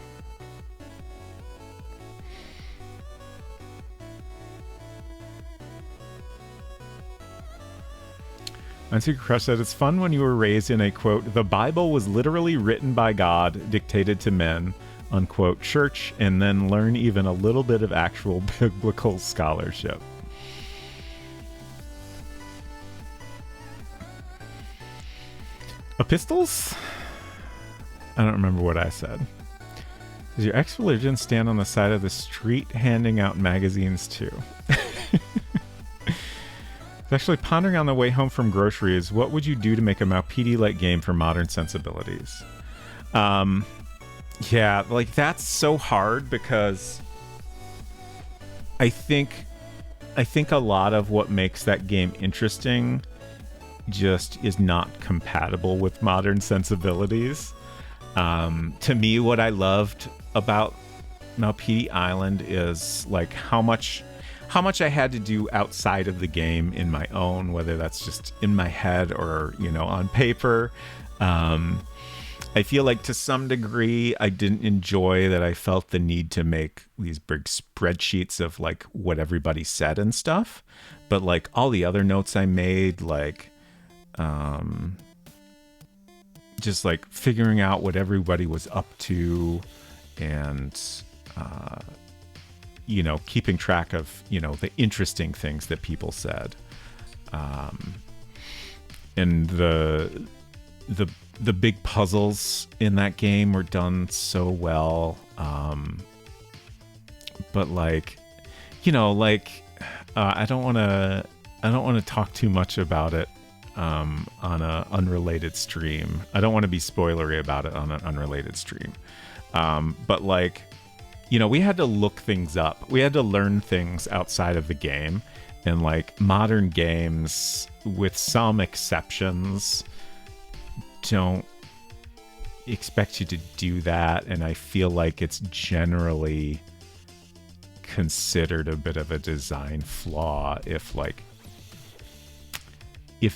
Unsecret Crush said, it's fun when you were raised in a, quote, the Bible was literally written by God, dictated to men, unquote, church, and then learn even a little bit of actual biblical scholarship. Epistles? I don't remember what I said. Does your ex-religion stand on the side of the street handing out magazines too? Actually pondering on the way home from groceries, what would you do to make a Maupidi-like game for modern sensibilities? Yeah, like that's so hard because I think a lot of what makes that game interesting just is not compatible with modern sensibilities. To me, what I loved about Maupidi Island is like how much I had to do outside of the game in my own, whether that's just in my head or, you know, on paper. I feel like to some degree I didn't enjoy that I felt the need to make these big spreadsheets of like what everybody said and stuff. But like all the other notes I made, like just like figuring out what everybody was up to and you know, keeping track of, you know, the interesting things that people said. And the big puzzles in that game were done so well. But like, you know, like I don't want to talk too much about it on a unrelated stream. I don't want to be spoilery about it on an unrelated stream. But like, you know, we had to look things up. We had to learn things outside of the game. And like modern games, with some exceptions, don't expect you to do that. And I feel like it's generally considered a bit of a design flaw if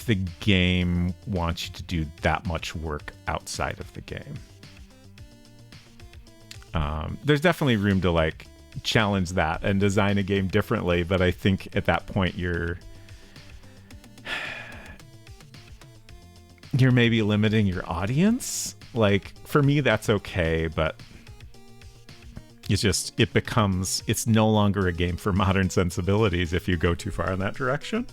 the game wants you to do that much work outside of the game. There's definitely room to like challenge that and design a game differently, but I think at that point you're maybe limiting your audience. Like for me that's okay, but it's no longer a game for modern sensibilities if you go too far in that direction.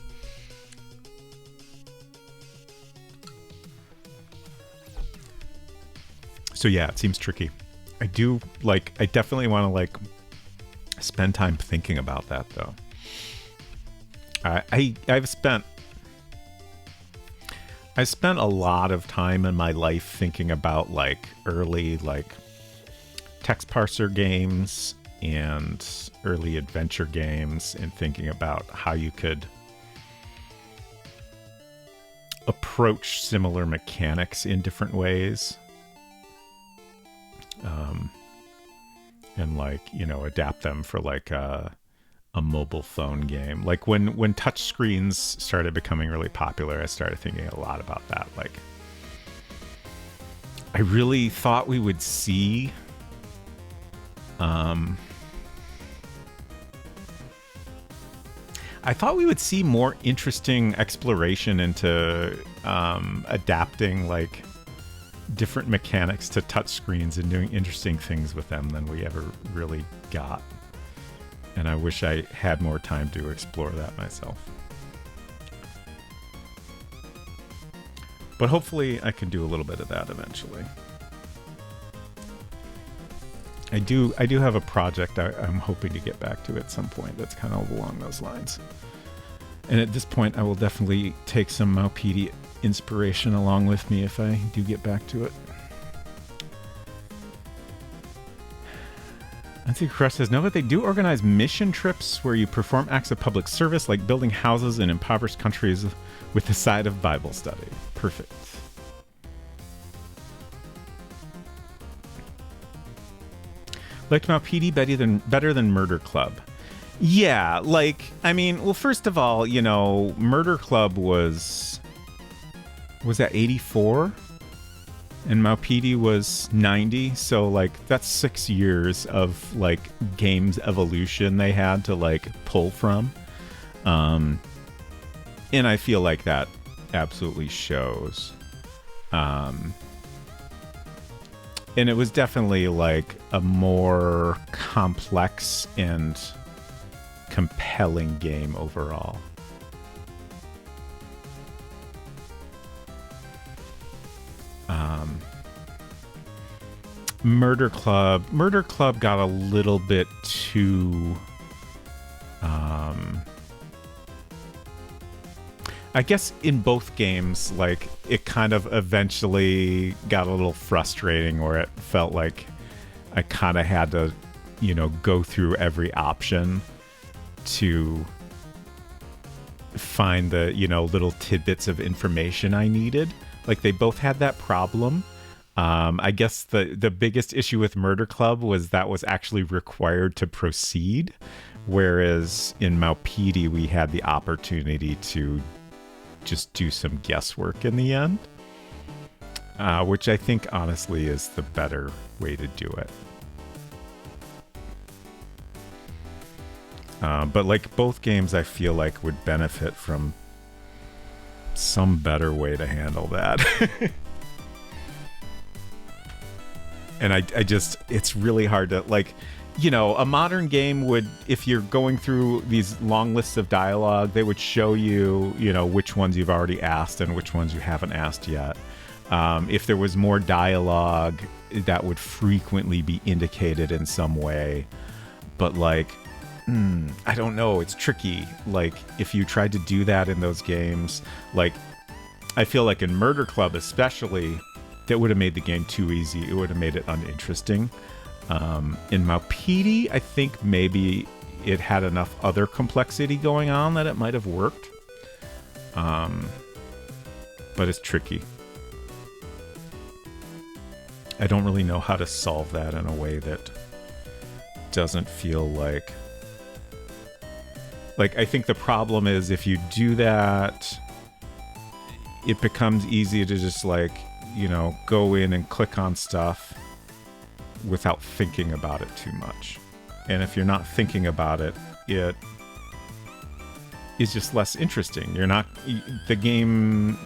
So yeah, it seems tricky. I definitely want to like spend time thinking about that though. I've spent a lot of time in my life thinking about like early like text parser games and early adventure games and thinking about how you could approach similar mechanics in different ways. And like, you know, adapt them for like a mobile phone game. Like when touch screens started becoming really popular, I started thinking a lot about that. Like, I really thought we would see I thought we would see more interesting exploration into adapting like different mechanics to touchscreens and doing interesting things with them than we ever really got. And I wish I had more time to explore that myself. But hopefully I can do a little bit of that eventually. I do have a project I'm hoping to get back to at some point that's kind of along those lines. And at this point, I will definitely take some Maupidi inspiration along with me if I do get back to it. Nancy Crush says, no, but they do organize mission trips where you perform acts of public service like building houses in impoverished countries with the side of Bible study. Perfect. Liked Maupidi better than Murder Club. Yeah, like, I mean, well, first of all, you know, Murder Club was that 84? And Maupidi was 90, so, like, that's 6 years of, like, games evolution they had to, like, pull from. And I feel like that absolutely shows. And it was definitely, like, a more complex and compelling game overall. Murder Club got a little bit too I guess in both games, like, it kind of eventually got a little frustrating where it felt like I kind of had to, you know, go through every option to find the, you know, little tidbits of information I needed. Like, they both had that problem. I guess the biggest issue with Murder Club was that was actually required to proceed, whereas in Maupidi we had the opportunity to just do some guesswork in the end, which I think honestly is the better way to do it. But like both games, I feel like would benefit from some better way to handle that. And I just, it's really hard to, like, you know, a modern game would, if you're going through these long lists of dialogue, they would show you, you know, which ones you've already asked and which ones you haven't asked yet. If there was more dialogue, that would frequently be indicated in some way. But, like, I don't know, it's tricky. Like, if you tried to do that in those games, like, I feel like in Murder Club especially, that would have made the game too easy. It would have made it uninteresting. In Maupidi, I think maybe it had enough other complexity going on that it might have worked. But it's tricky. I don't really know how to solve that in a way that doesn't feel like... Like, I think the problem is if you do that, it becomes easy to just, like, you know, go in and click on stuff without thinking about it too much. And if you're not thinking about it, it is just less interesting. You're not, the game,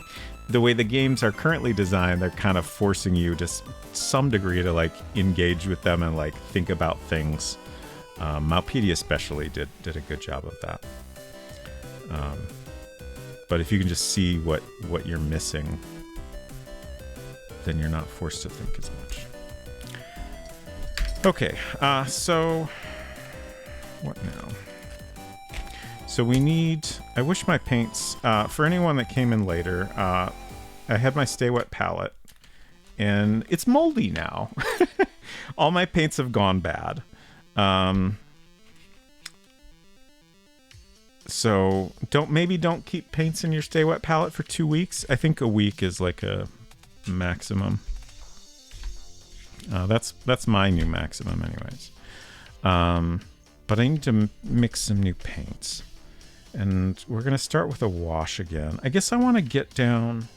the way the games are currently designed, they're kind of forcing you to some degree to, like, engage with them and, like, think about things. Maupidi especially did a good job of that. But if you can just see what you're missing, then you're not forced to think as much. Okay, so what now? So we need, I wish my paints, for anyone that came in later, I had my Stay Wet palette, and it's moldy now. All my paints have gone bad. So don't keep paints in your Stay Wet palette for 2 weeks. I think a week is like a maximum. That's my new maximum anyways. But I need to mix some new paints. And we're going to start with a wash again. I guess I want to get down...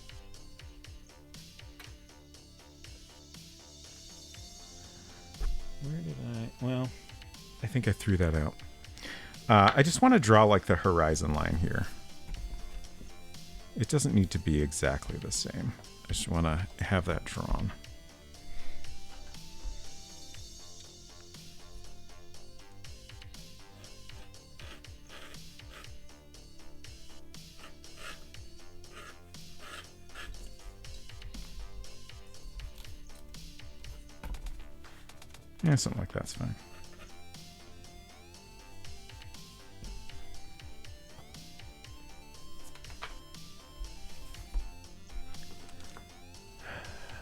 Where did I... Well, I think I threw that out. I just want to draw like the horizon line here. It doesn't need to be exactly the same. I just want to have that drawn. Yeah, something like that's fine.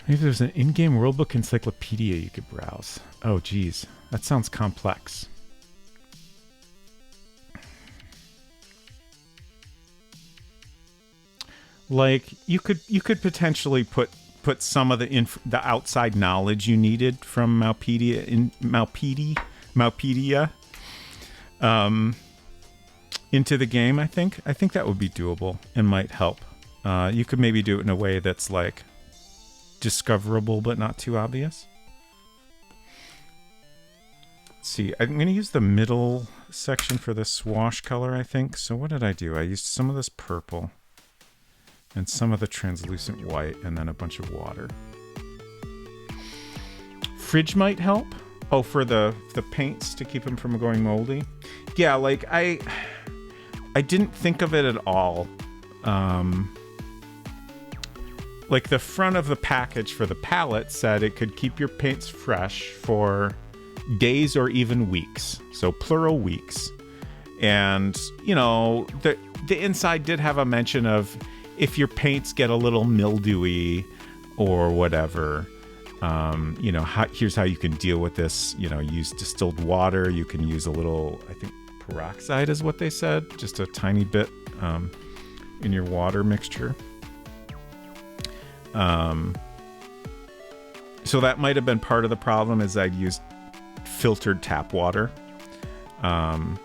Maybe there's an in-game worldbook encyclopedia you could browse. Oh, geez. That sounds complex. Like, you could potentially put some of the outside knowledge you needed from Malpedia into the game. I think that would be doable and might help. You could maybe do it in a way that's like discoverable but not too obvious. Let's see, I'm going to use the middle section for the swash color, I think. So what did I do? I used some of this purple and some of the translucent white and then a bunch of water. Fridge might help. Oh, for the paints to keep them from going moldy. Yeah, like I didn't think of it at all. Like the front of the package for the palette said it could keep your paints fresh for days or even weeks. So plural weeks. And, you know, the inside did have a mention of if your paints get a little mildewy or whatever, you know, here's how you can deal with this. You know, use distilled water. You can use a little, I think peroxide is what they said, just a tiny bit in your water mixture. So that might have been part of the problem, is I'd used filtered tap water. But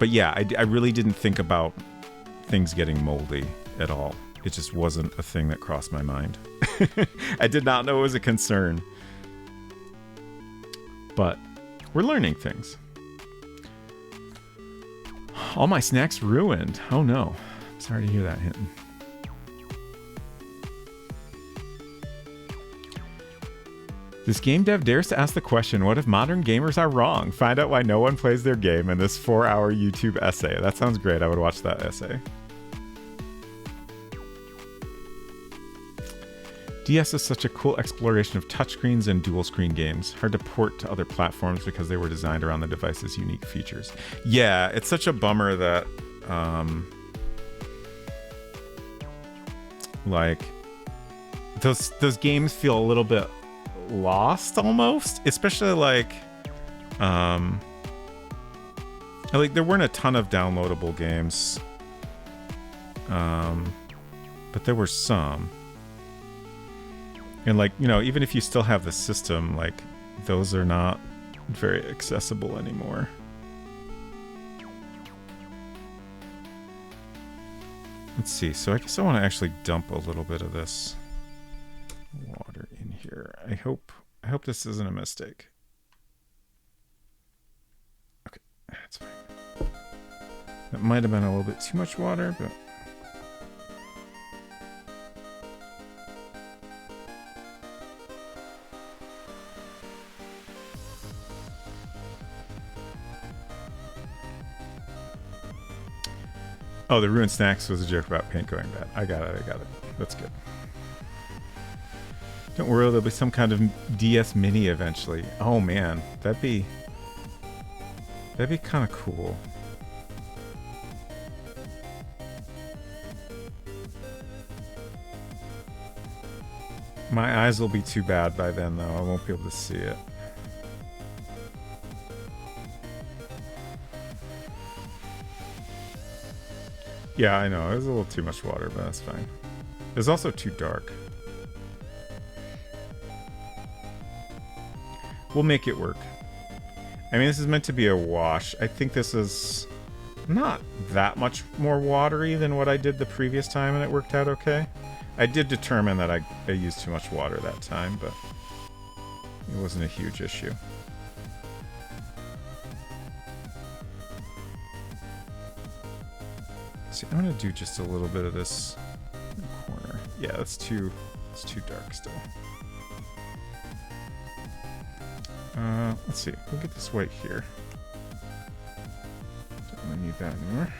yeah, I really didn't think about things getting moldy at all. It just wasn't a thing that crossed my mind. I did not know it was a concern. But we're learning things. All my snacks ruined. Oh no. Sorry to hear that, Hinton. This game dev dares to ask the question, what if modern gamers are wrong? Find out why no one plays their game in this 4-hour YouTube essay. That sounds great. I would watch that essay. DS is such a cool exploration of touchscreens and dual screen games. Hard to port to other platforms because they were designed around the device's unique features. Yeah, it's such a bummer that like those games feel a little bit lost almost, especially like there weren't a ton of downloadable games, but there were some. And like, you know, even if you still have the system, like those are not very accessible anymore. Let's see. So I guess I want to actually dump a little bit of this water in here. I hope this isn't a mistake. Okay, that's fine. That might have been a little bit too much water, but oh, the ruined snacks was a joke about paint going bad. I got it. That's good. Don't worry, there'll be some kind of DS Mini eventually. Oh man, that'd be kind of cool. My eyes will be too bad by then, though. I won't be able to see it. Yeah, I know. It was a little too much water, but that's fine. It was also too dark. We'll make it work. I mean, this is meant to be a wash. I think this is not that much more watery than what I did the previous time, and it worked out okay. I did determine that I used too much water that time, but it wasn't a huge issue. See, I'm gonna do just a little bit of this corner. Yeah, it's too dark still. Let's see. We'll get this white here. Don't really need that anymore.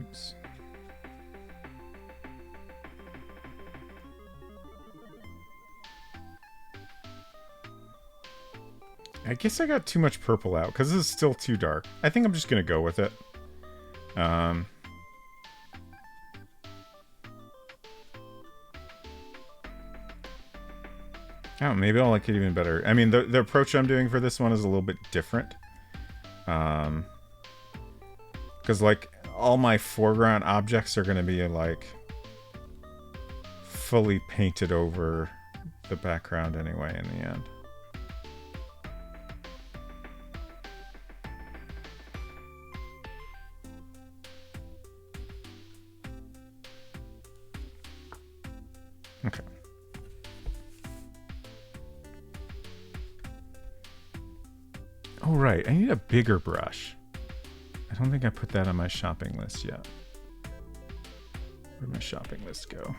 Oops. I guess I got too much purple out because this is still too dark. I think I'm just gonna go with it. Oh, maybe I'll like it even better. I mean, the approach I'm doing for this one is a little bit different. Because like all my foreground objects are gonna be like fully painted over the background anyway in the end. Okay. Oh, right. I need a bigger brush. I don't think I put that on my shopping list yet. Where'd my shopping list go?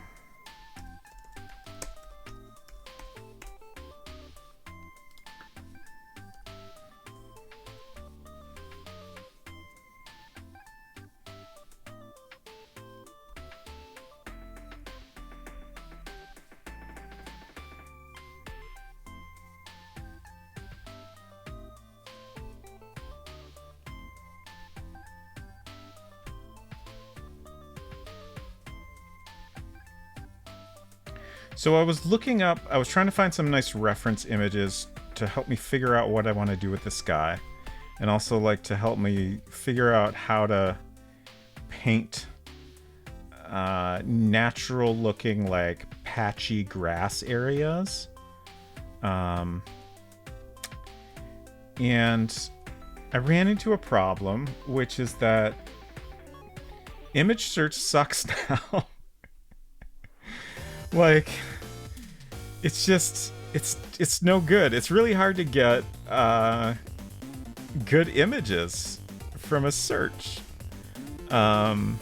So I was looking up, I was trying to find some nice reference images to help me figure out what I want to do with the sky. And also like to help me figure out how to paint natural looking like patchy grass areas. And I ran into a problem, which is that image search sucks now. Like, it's just, it's no good. It's really hard to get good images from a search. Gosh,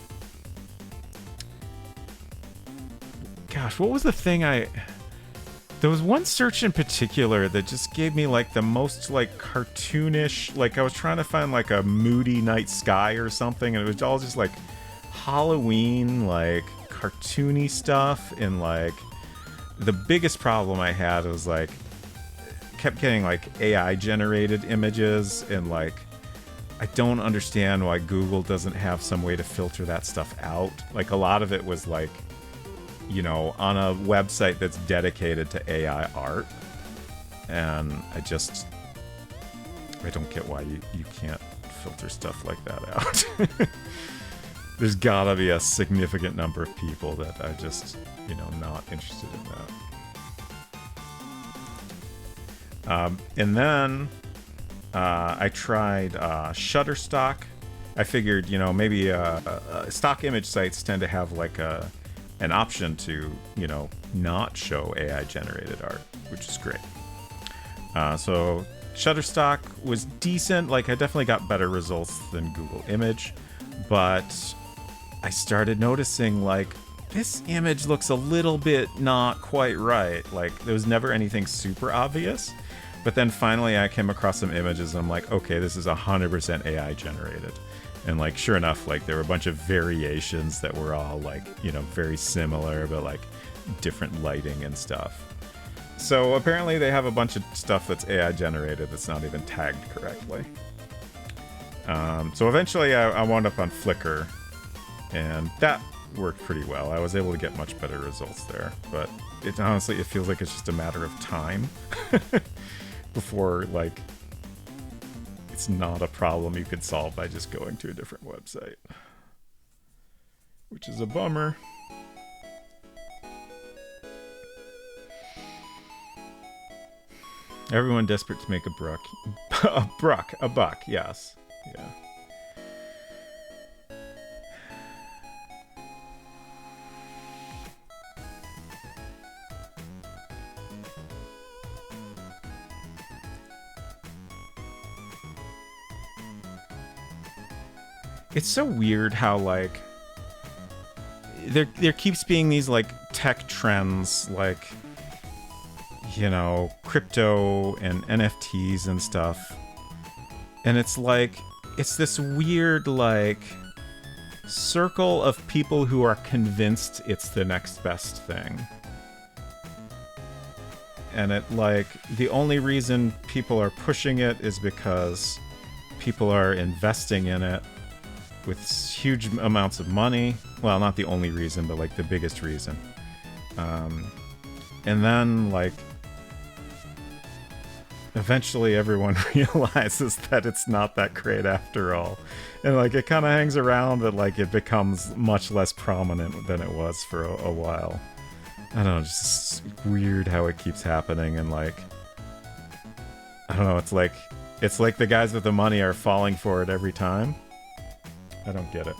what was the thing there was one search in particular that just gave me like the most like cartoonish, like I was trying to find like a moody night sky or something, and it was all just like Halloween, like cartoony stuff. And like the biggest problem I had was like kept getting like AI generated images, and like I don't understand why Google doesn't have some way to filter that stuff out. Like a lot of it was like, you know, on a website that's dedicated to AI art, and I don't get why you can't filter stuff like that out. There's gotta be a significant number of people that are just, you know, not interested in that. And then I tried Shutterstock. I figured, you know, maybe stock image sites tend to have like an option to, you know, not show AI generated art, which is great. So Shutterstock was decent. Like I definitely got better results than Google Image, but I started noticing like this image looks a little bit not quite right. Like there was never anything super obvious. But then finally I came across some images and I'm like, okay, this is 100% AI generated. And like, sure enough, like there were a bunch of variations that were all like, you know, very similar, but like different lighting and stuff. So apparently they have a bunch of stuff that's AI generated that's not even tagged correctly. So eventually I wound up on Flickr, and that worked pretty well. I was able to get much better results there, but it honestly, it feels like it's just a matter of time before like it's not a problem you could solve by just going to a different website, which is a bummer. Everyone desperate to make a buck, a buck, yes. Yeah. It's so weird how like there keeps being these like tech trends, like, you know, crypto and NFTs and stuff, and it's like it's this weird like circle of people who are convinced it's the next best thing. And it like the only reason people are pushing it is because people are investing in it with huge amounts of money. Well, not the only reason, but like the biggest reason. And then like eventually everyone realizes that it's not that great after all. And like it kind of hangs around, but like it becomes much less prominent than it was for a while. I don't know, just weird how it keeps happening. And like, I don't know, it's like the guys with the money are falling for it every time. I don't get it.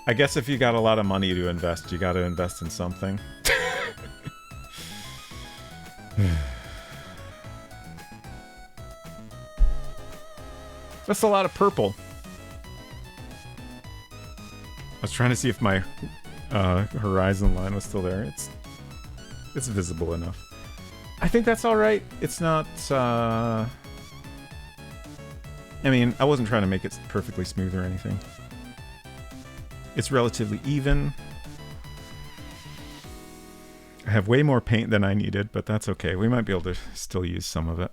I guess if you got a lot of money to invest, you got to invest in something. That's a lot of purple. I was trying to see if my horizon line was still there. It's visible enough. I think that's all right. It's not. I mean, I wasn't trying to make it perfectly smooth or anything. It's relatively even. I have way more paint than I needed, but that's okay. We might be able to still use some of it.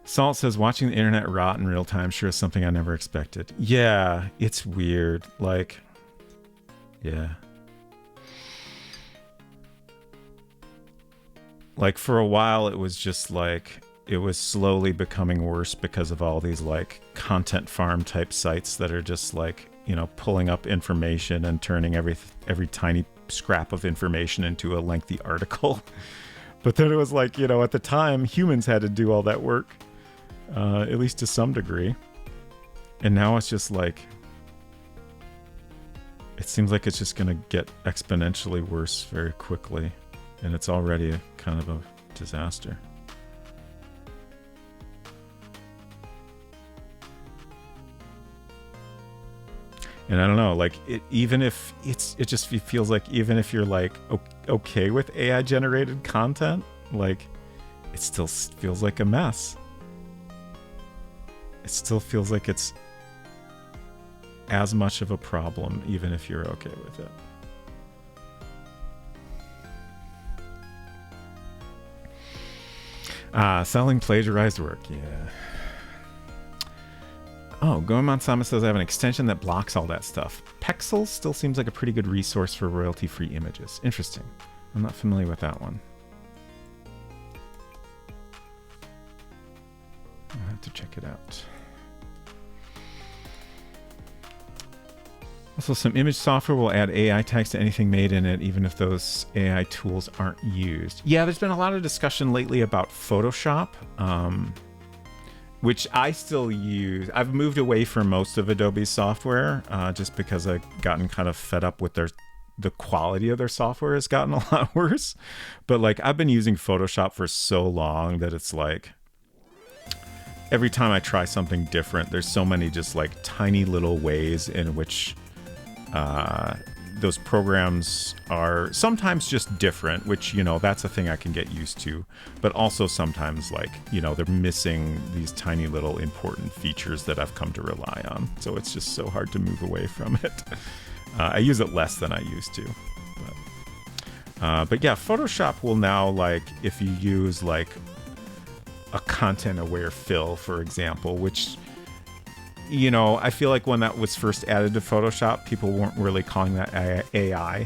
Salt says, watching the internet rot in real time sure is something I never expected. Yeah, it's weird. Like, yeah. Like, for a while, it was just like, it was slowly becoming worse because of all these like content farm type sites that are just like, you know, pulling up information and turning every tiny scrap of information into a lengthy article. But then it was like, you know, at the time humans had to do all that work, at least to some degree. And now it's just like, it seems like it's just going to get exponentially worse very quickly. And it's already a kind of a disaster. And I don't know, like it just feels like even if you're like okay with AI generated content, like it still feels like a mess. It still feels like it's as much of a problem, even if you're okay with it. Selling plagiarized work, yeah. Oh, Goemon Sama says I have an extension that blocks all that stuff. Pexels still seems like a pretty good resource for royalty-free images. Interesting. I'm not familiar with that one. I'll have to check it out. Also, some image software will add AI tags to anything made in it, even if those AI tools aren't used. Yeah, there's been a lot of discussion lately about Photoshop, which I still use. I've moved away from most of Adobe's software just because I've gotten kind of fed up with the quality of their software has gotten a lot worse. But like I've been using Photoshop for so long that it's like every time I try something different, there's so many just like tiny little ways in which those programs are sometimes just different, which, you know, that's a thing I can get used to, but also sometimes, like, you know, they're missing these tiny little important features that I've come to rely on. So it's just so hard to move away from it. I use it less than I used to. But yeah, Photoshop will now, like, if you use like a content aware fill, for example, which, you know, I feel like when that was first added to Photoshop, people weren't really calling that AI.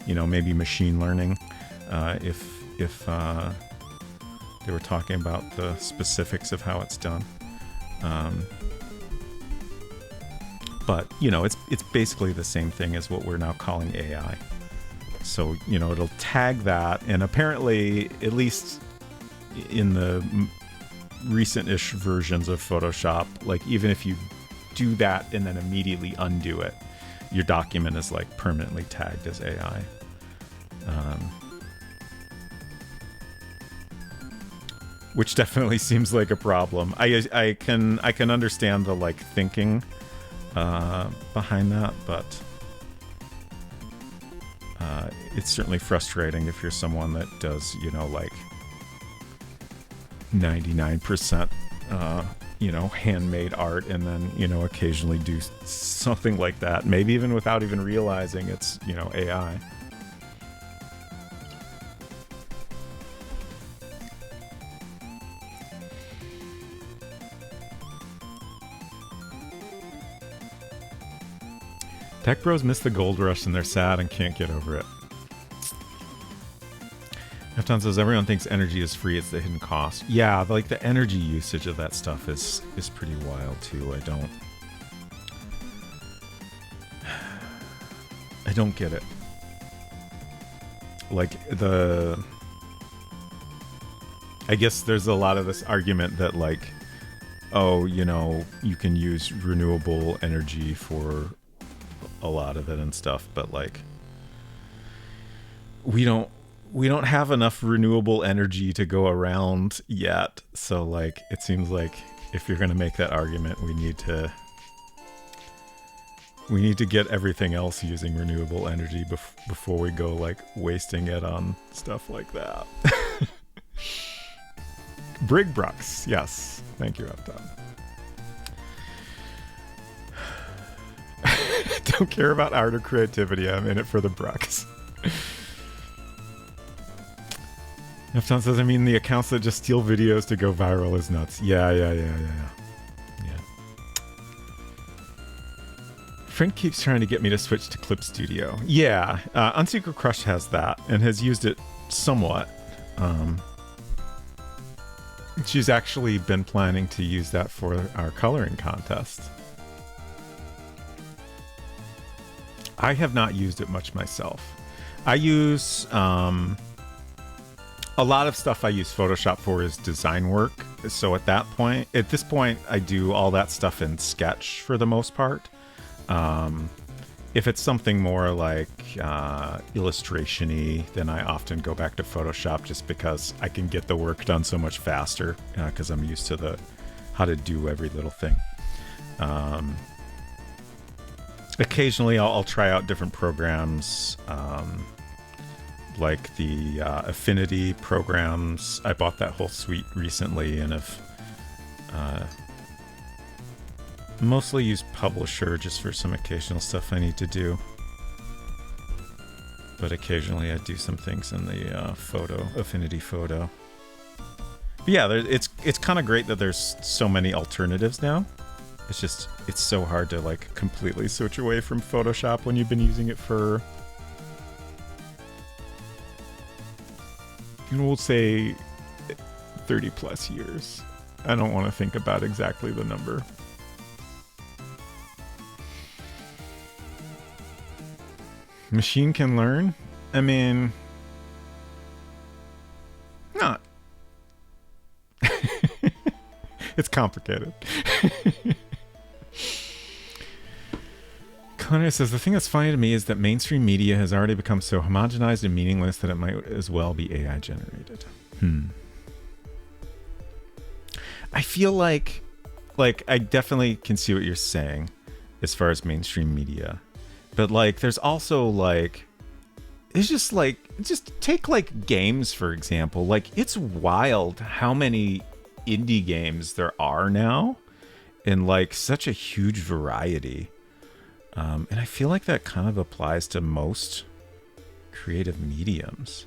You know, maybe machine learning, if they were talking about the specifics of how it's done. But, you know, it's basically the same thing as what we're now calling AI. So, you know, it'll tag that, and apparently, at least in the recent-ish versions of Photoshop, like, even if you do that and then immediately undo it, your document is like permanently tagged as AI. Which definitely seems like a problem. I can understand the like thinking behind that, but it's certainly frustrating if you're someone that does, you know, like 99% you know, handmade art, and then, you know, occasionally do something like that, maybe even without even realizing it's, you know, AI. Tech bros miss the gold rush and they're sad and can't get over it. Efton says everyone thinks energy is free, it's the hidden cost. Yeah, like the energy usage of that stuff is pretty wild too. I don't get it. Like I guess there's a lot of this argument that, like, oh, you know, you can use renewable energy for a lot of it and stuff, but like we don't have enough renewable energy to go around yet. So like, it seems like if you're going to make that argument, we need to get everything else using renewable energy before we go like wasting it on stuff like that. Brigbrux, yes. Thank you, Upton. Don't care about art or creativity. I'm in it for the Brux. Efton says, I mean, the accounts that just steal videos to go viral is nuts. Yeah. Friend keeps trying to get me to switch to Clip Studio. Yeah, Unsecret Crush has that and has used it somewhat. She's actually been planning to use that for our coloring contest. I have not used it much myself. I use a lot of stuff I use Photoshop for is design work. So at this point, I do all that stuff in Sketch for the most part. If it's something more like illustration-y, then I often go back to Photoshop just because I can get the work done so much faster because I'm used to how to do every little thing. Occasionally, I'll try out different programs, like the Affinity programs. I bought that whole suite recently and have mostly used Publisher just for some occasional stuff I need to do. But occasionally I do some things in the Affinity Photo. But yeah, it's kind of great that there's so many alternatives now. It's so hard to like completely switch away from Photoshop when you've been using it for, we'll say 30 plus years. I don't want to think about exactly the number. Machine can learn? I mean, not. It's complicated. Connor says, the thing that's funny to me is that mainstream media has already become so homogenized and meaningless that it might as well be AI generated. I feel like I definitely can see what you're saying as far as mainstream media. But like there's also like it's just take like games for example. Like it's wild how many indie games there are now in like such a huge variety. And I feel like that kind of applies to most creative mediums.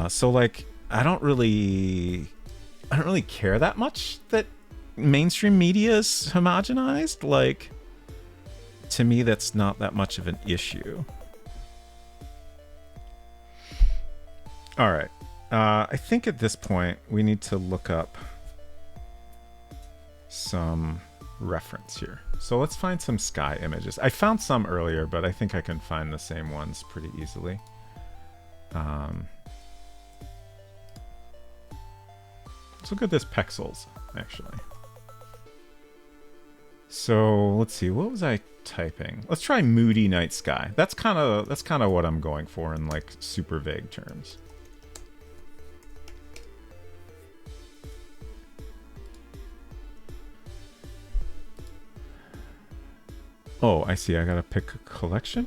So like I don't really care that much that mainstream media is homogenized. Like to me that's not that much of an issue. All right. I think at this point we need to look up some reference here. So let's find some sky images. I found some earlier, but I think I can find the same ones pretty easily. Let's look at this pixels, actually. So let's see, what was I typing? Let's try moody night sky. That's kind of what I'm going for in like super vague terms. Oh, I see. I gotta pick a collection.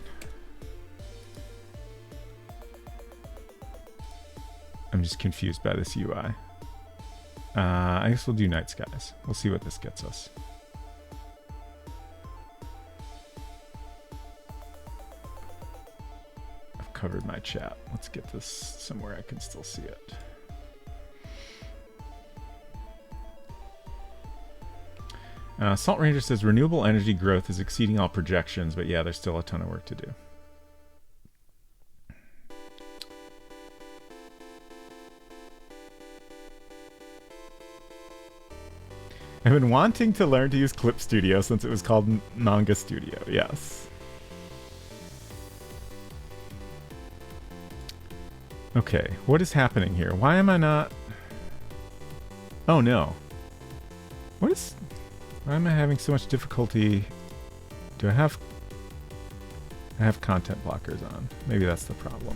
I'm just confused by this UI. I guess we'll do night skies. We'll see what this gets us. I've covered my chat. Let's get this somewhere I can still see it. Salt Ranger says renewable energy growth is exceeding all projections, but yeah, there's still a ton of work to do. I've been wanting to learn to use Clip Studio since it was called Manga Studio. Yes. Okay, what is happening here? Why am I not... Oh no. What is... Why am I having so much difficulty? Do I have content blockers on? Maybe that's the problem.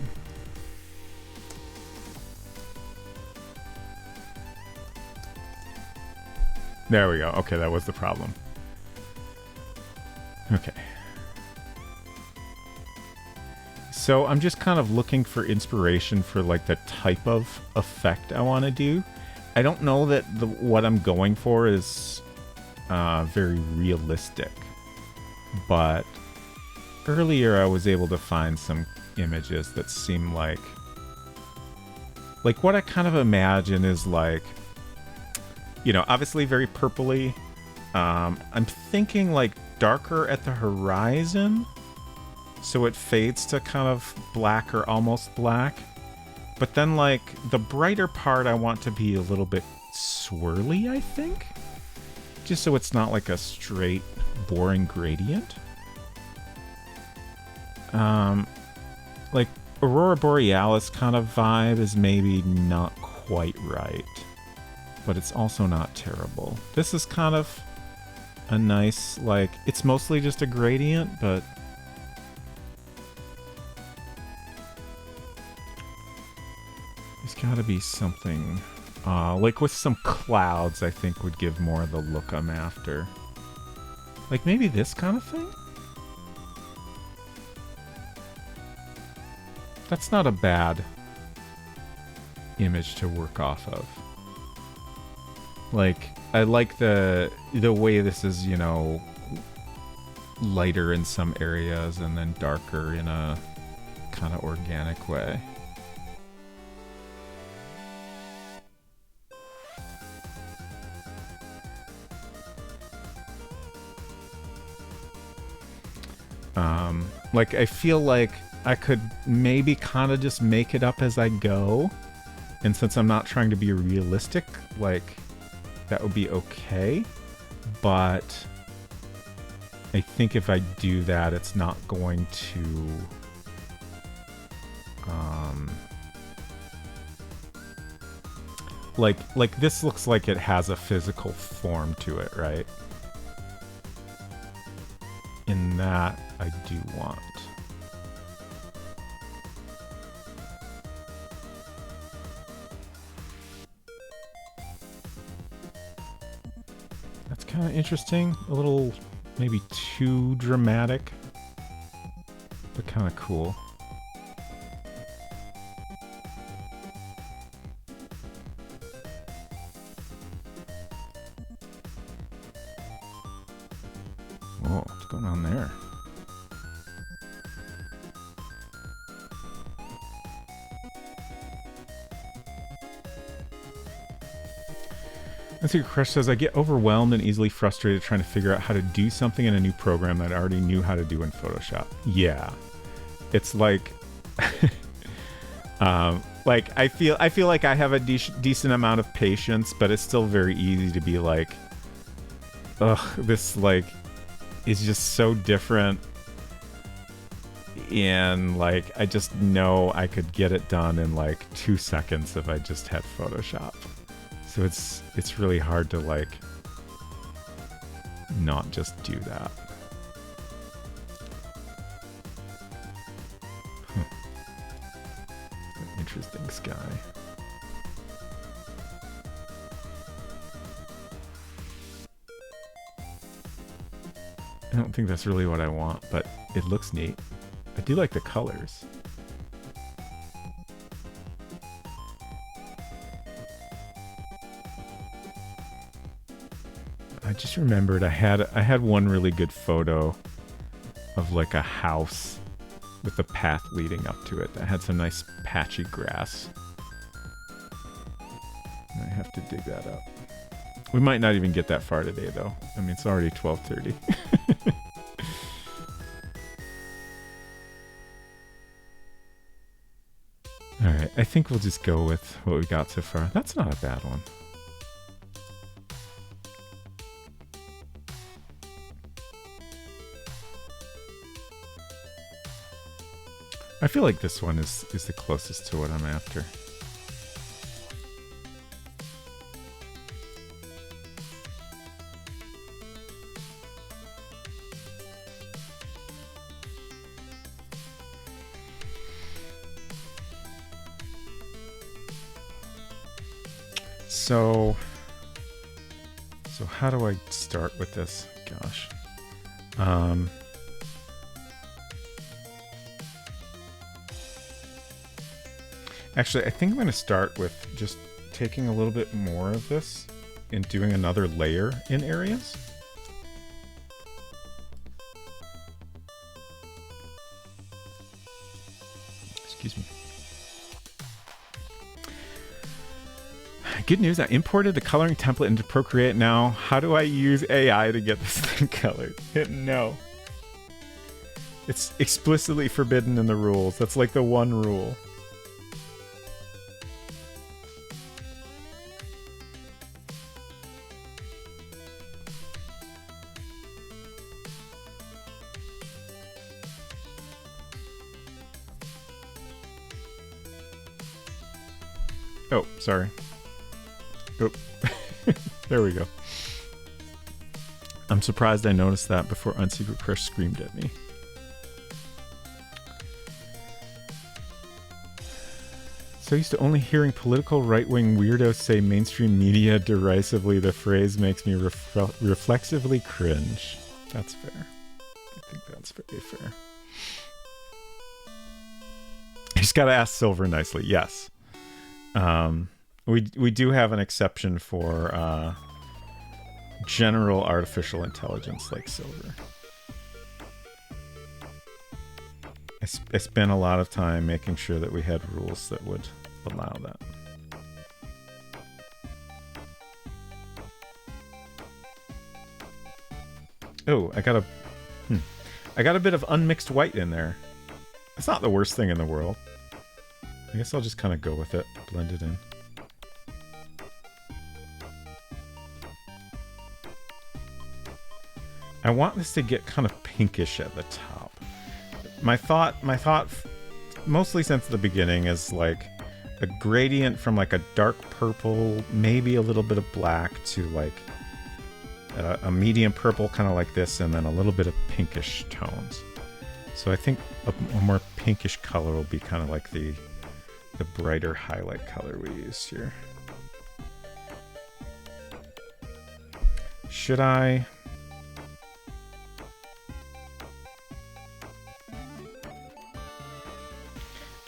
There we go. Okay, that was the problem. Okay. So I'm just kind of looking for inspiration for like the type of effect I want to do. I don't know that what I'm going for is very realistic, but earlier I was able to find some images that seem like what I kind of imagine is like, you know, obviously very purpley. I'm thinking like darker at the horizon, so it fades to kind of black or almost black. But then like the brighter part I want to be a little bit swirly, I think. Just so it's not like a straight, boring gradient. Like Aurora Borealis kind of vibe is maybe not quite right. But it's also not terrible. This is kind of a nice, like, it's mostly just a gradient, but... There's gotta be something... like with some clouds, I think would give more of the look I'm after. Like maybe this kind of thing? That's not a bad image to work off of. Like, I like the way this is, you know, lighter in some areas and then darker in a kind of organic way. Like, I feel like I could maybe kind of just make it up as I go. And since I'm not trying to be realistic, like, that would be okay. But I think if I do that, it's not going to... Like this looks like it has a physical form to it, right? In that, I do want. kind of interesting. A little, maybe too dramatic, but kind of cool. Whoa, what's going on there? Secret Crush says, I get overwhelmed and easily frustrated trying to figure out how to do something in a new program that I already knew how to do in Photoshop. Yeah. It's like, like I feel like I have a decent amount of patience, but it's still very easy to be like, ugh, this like is just so different. And like, I just know I could get it done in like 2 seconds if I just had Photoshop. So it's really hard to like not just do that. Huh. Interesting sky. I don't think that's really what I want, but it looks neat. I do like the colors. I just remembered I had one really good photo of like a house with a path leading up to it that had some nice patchy grass. I have to dig that up. We might not even get that far today though. I mean, it's already 12:30. All right, I think we'll just go with what we got so far. That's not a bad one. I feel like this one is the closest to what I'm after. So how do I start with this? Gosh. Actually, I think I'm going to start with just taking a little bit more of this and doing another layer in areas. Excuse me. Good news, I imported the coloring template into Procreate now. How do I use AI to get this thing colored? No. It's explicitly forbidden in the rules. That's like the one rule. Oh, sorry. Oh, there we go. I'm surprised I noticed that before Unsecret Crush screamed at me. So used to only hearing political right-wing weirdos say mainstream media derisively. The phrase makes me reflexively cringe. That's fair. I think that's very fair. I just gotta ask Silver nicely. Yes. We do have an exception for general artificial intelligence like Silver. I spent a lot of time making sure that we had rules that would allow that. Oh, I got a bit of unmixed white in there. It's not the worst thing in the world. I guess I'll just kind of go with it, blend it in. I want this to get kind of pinkish at the top. My thought, mostly since the beginning, is like a gradient from like a dark purple, maybe a little bit of black, to like a medium purple, kind of like this, and then a little bit of pinkish tones. So I think a more pinkish color will be kind of like the brighter highlight color we used here. Should I?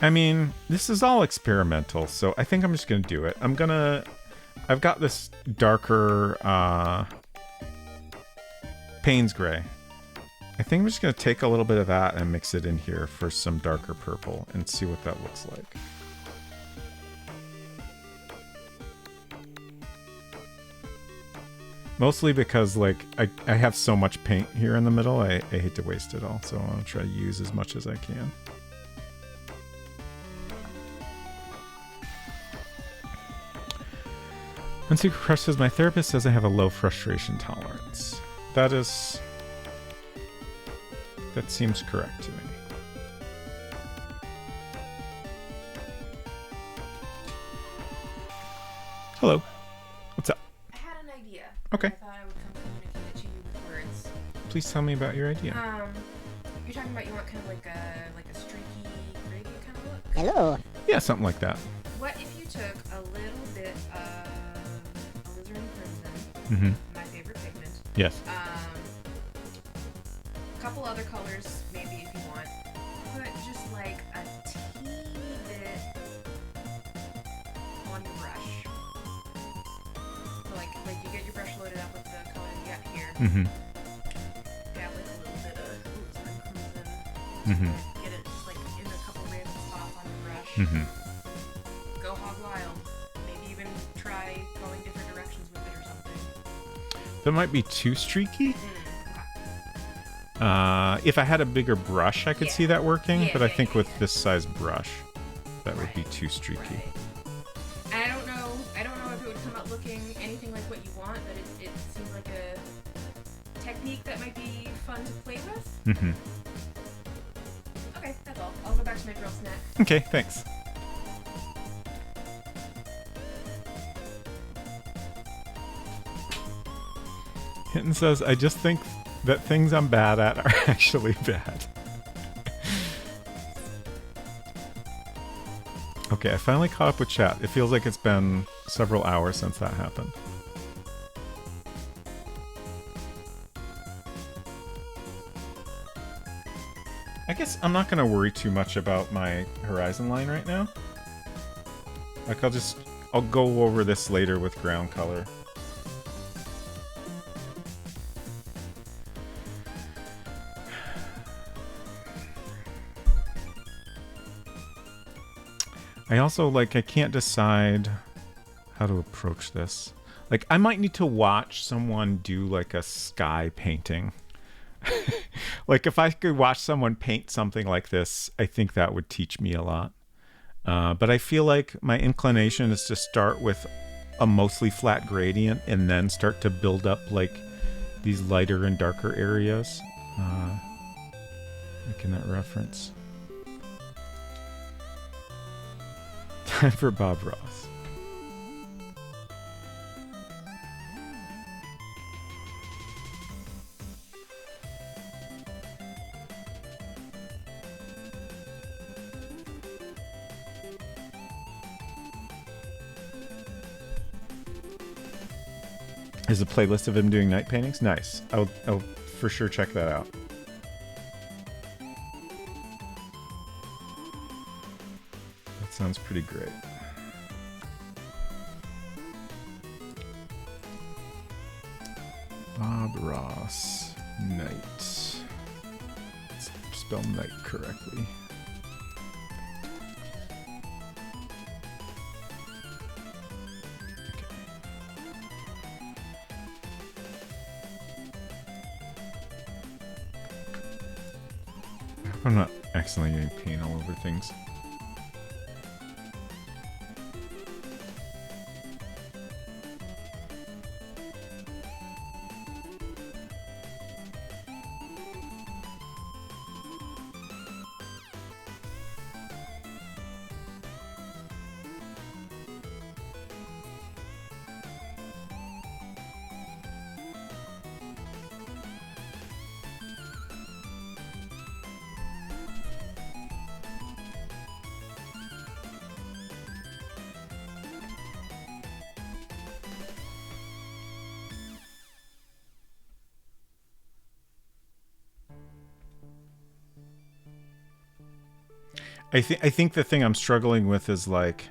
I mean, this is all experimental, so I think I'm just gonna do it. I've got this darker Payne's Gray. I think I'm just gonna take a little bit of that and mix it in here for some darker purple and see what that looks like. Mostly because, like, I have so much paint here in the middle, I hate to waste it all, so I'll try to use as much as I can. When Secret Crush says, my therapist says I have a low frustration tolerance. That seems correct to me. Hello. What's up? I had an idea. Okay. I thought I would come communicate it to you with words. Please tell me about your idea. You're talking about you want kind of like a streaky gradient kind of look? Hello. Yeah, something like that. What if you took a little bit of alizarin crimson, Mm-hmm. my favorite pigment, Yes. a couple other colors maybe if you want, put just like a teeny bit on your brush. So like you get your brush loaded up with the color you got here. Mm-hmm. Dab like a little bit of alizarin crimson. Mm-hmm. Get it just like in a couple random spots on your brush. Mm-hmm. Go hog wild. Maybe even try going different directions with it or something. That might be too streaky. Okay. If I had a bigger brush, I could Yeah. see that working, Yeah, but I yeah, think yeah, with yeah. this size brush, that would Right. be too streaky. Right. And I don't know if it would come out looking anything like what you want, but it seems like a technique that might be fun to play with. Mm-hmm. Okay, that's all. I'll go back to my drill snack. Okay, thanks. Hinton says, I just think that things I'm bad at are actually bad. Okay, I finally caught up with chat. It feels like it's been several hours since that happened. I guess I'm not going to worry too much about my horizon line right now. Like, I'll go over this later with ground color. I also, like, I can't decide how to approach this. Like, I might need to watch someone do, like, a sky painting. Like, if I could watch someone paint something like this, I think that would teach me a lot. But I feel like my inclination is to start with a mostly flat gradient and then start to build up, like, these lighter and darker areas. Making that reference. Time for Bob Ross. There's a playlist of him doing night paintings. Nice. I'll for sure check that out. That sounds pretty great. Bob Ross. Night. Let's spell night correctly. I'm not accidentally getting paint all over things. I think the thing I'm struggling with is like,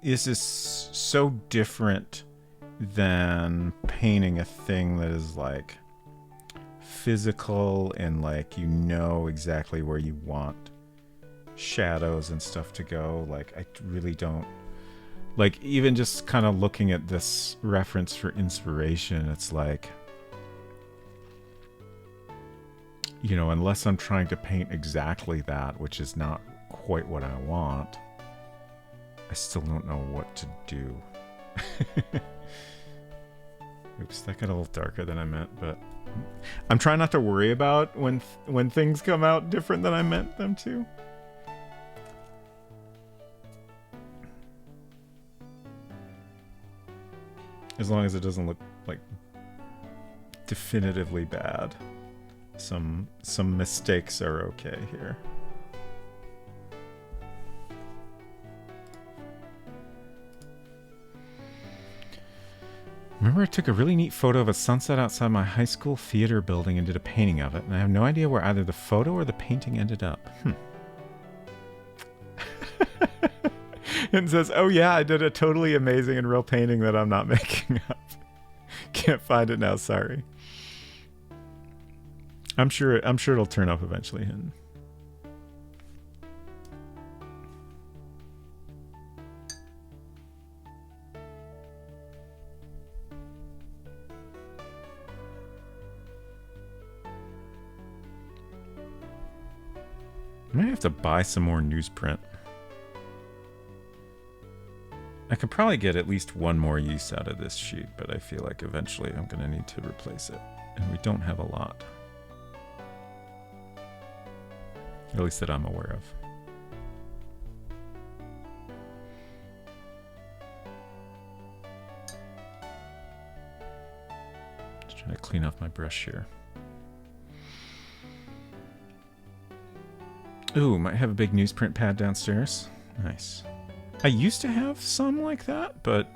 is this so different than painting a thing that is like physical and like you know exactly where you want shadows and stuff to go. Like I really don't like, even just kind of looking at this reference for inspiration, it's like, you know, unless I'm trying to paint exactly that, which is not quite what I want, I still don't know what to do. Oops, that got a little darker than I meant, but I'm trying not to worry about when things come out different than I meant them to. As long as it doesn't look like definitively bad. Some mistakes are okay here. Remember I took a really neat photo of a sunset outside my high school theater building and did a painting of it, and I have no idea where either the photo or the painting ended up. And says, oh yeah, I did a totally amazing and real painting that I'm not making up. Can't find it now, sorry. I'm sure it'll turn up eventually. I might have to buy some more newsprint. I could probably get at least one more use out of this sheet, but I feel like eventually I'm going to need to replace it. And we don't have a lot. At least that I'm aware of. Just trying to clean off my brush here. Ooh, might have a big newsprint pad downstairs. Nice. I used to have some like that, but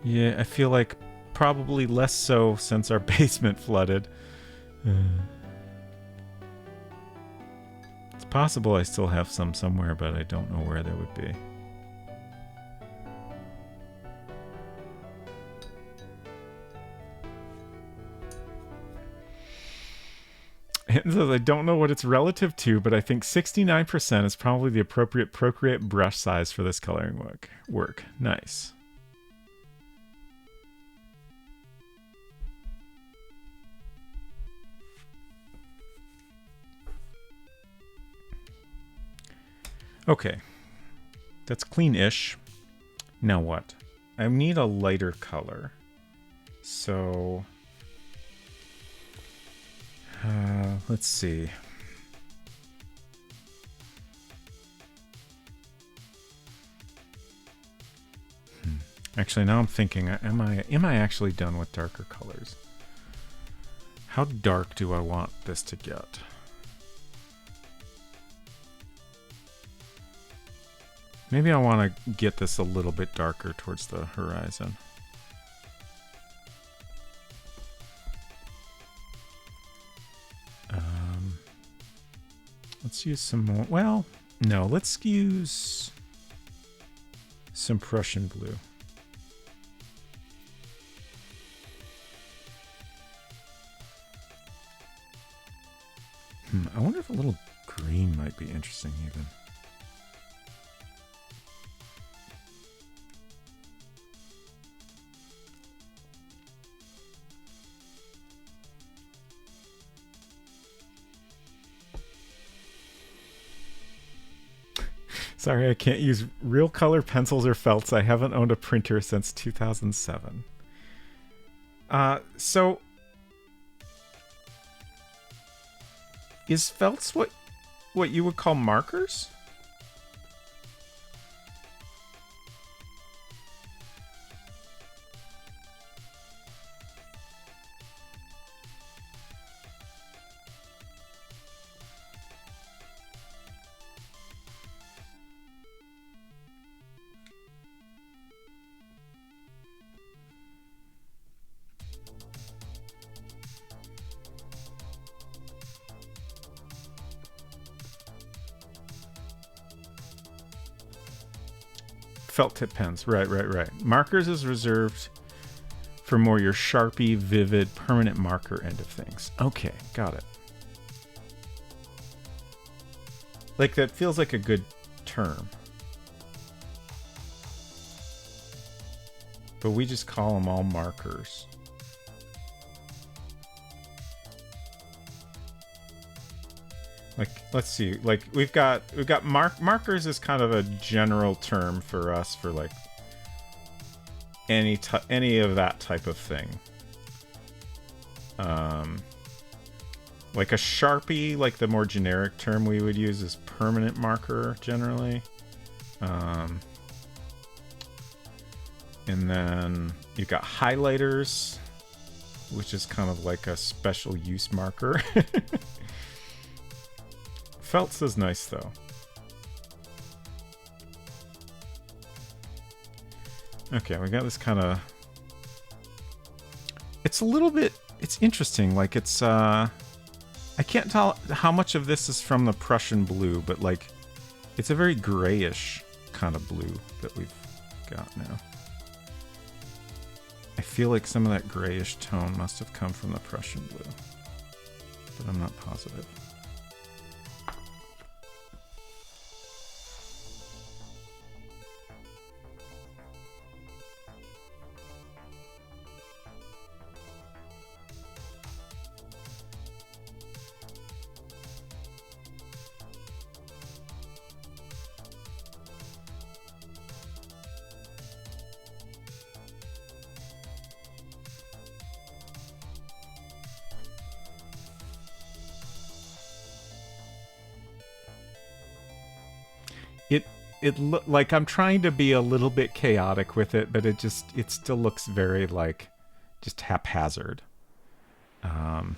yeah, I feel like probably less so since our basement flooded. It's possible I still have some somewhere, but I don't know where they would be. It says, I don't know what it's relative to, but I think 69% is probably the appropriate Procreate brush size for this coloring work. Nice. Okay. That's clean-ish. Now what? I need a lighter color. So... let's see. Actually, now I'm thinking, am I actually done with darker colors? How dark do I want this to get? Maybe I want to get this a little bit darker towards the horizon. Let's use some more. Well, no, let's use some Prussian blue. I wonder if a little green might be interesting even. Sorry, I can't use real color pencils or felts. I haven't owned a printer since 2007. So... is felts what you would call markers? felt tip pens. Right. Markers is reserved for more your Sharpie, vivid, permanent marker end of things. Okay, got it. Like, that feels like a good term. But we just call them all markers. Like, let's see. Like, we've got markers is kind of a general term for us for like any of that type of thing. Like a Sharpie, like the more generic term we would use is permanent marker generally. And then you've got highlighters, which is kind of like a special use marker. Felts is nice though. Okay, we got this kind of... It's a little bit... It's interesting. Like, it's... I can't tell how much of this is from the Prussian blue, but, like, it's a very grayish kind of blue that we've got now. I feel like some of that grayish tone must have come from the Prussian blue, but I'm not positive. Like, I'm trying to be a little bit chaotic with it, but it still looks very, like, just haphazard. And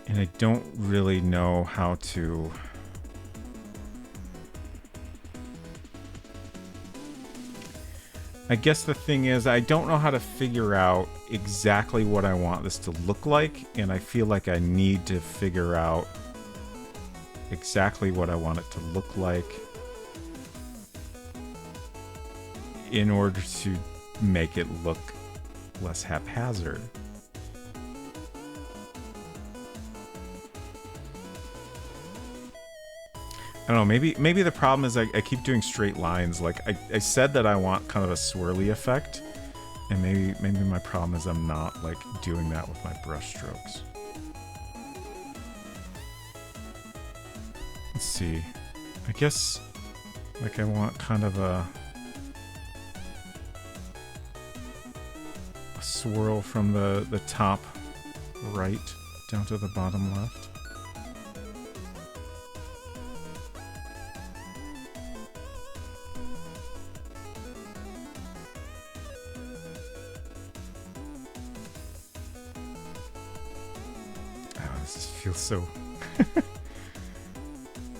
I don't really know how to... I guess the thing is, I don't know how to figure out exactly what I want this to look like, and I feel like I need to figure out exactly what I want it to look like in order to make it look less haphazard. I don't know, maybe the problem is I keep doing straight lines. Like, I said that I want kind of a swirly effect, and maybe my problem is I'm not, like, doing that with my brush strokes. Let's see. I guess, like, I want kind of a swirl from the top right down to the bottom left. Feels so...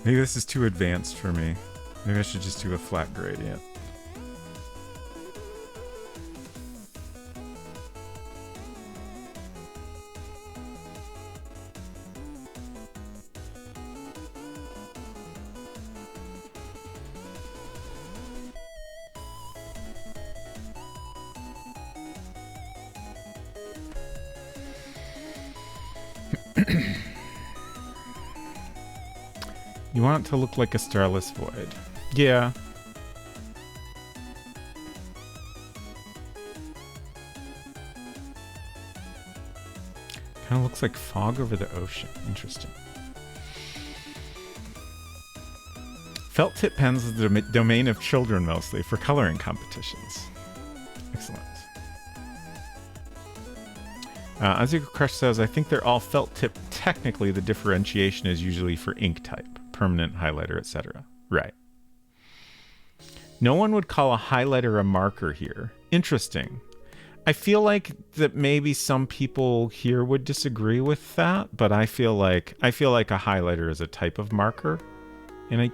Maybe this is too advanced for me. Maybe I should just do a flat gradient. You want it to look like a starless void. Yeah. Kind of looks like fog over the ocean. Interesting. Felt tip pens is the domain of children mostly for coloring competitions. Excellent. Azuka Crush says, I think they're all felt tip. Technically, the differentiation is usually for ink type, permanent, highlighter, etc. Right. No one would call a highlighter a marker here. Interesting. I feel like that maybe some people here would disagree with that, but I feel like a highlighter is a type of marker, and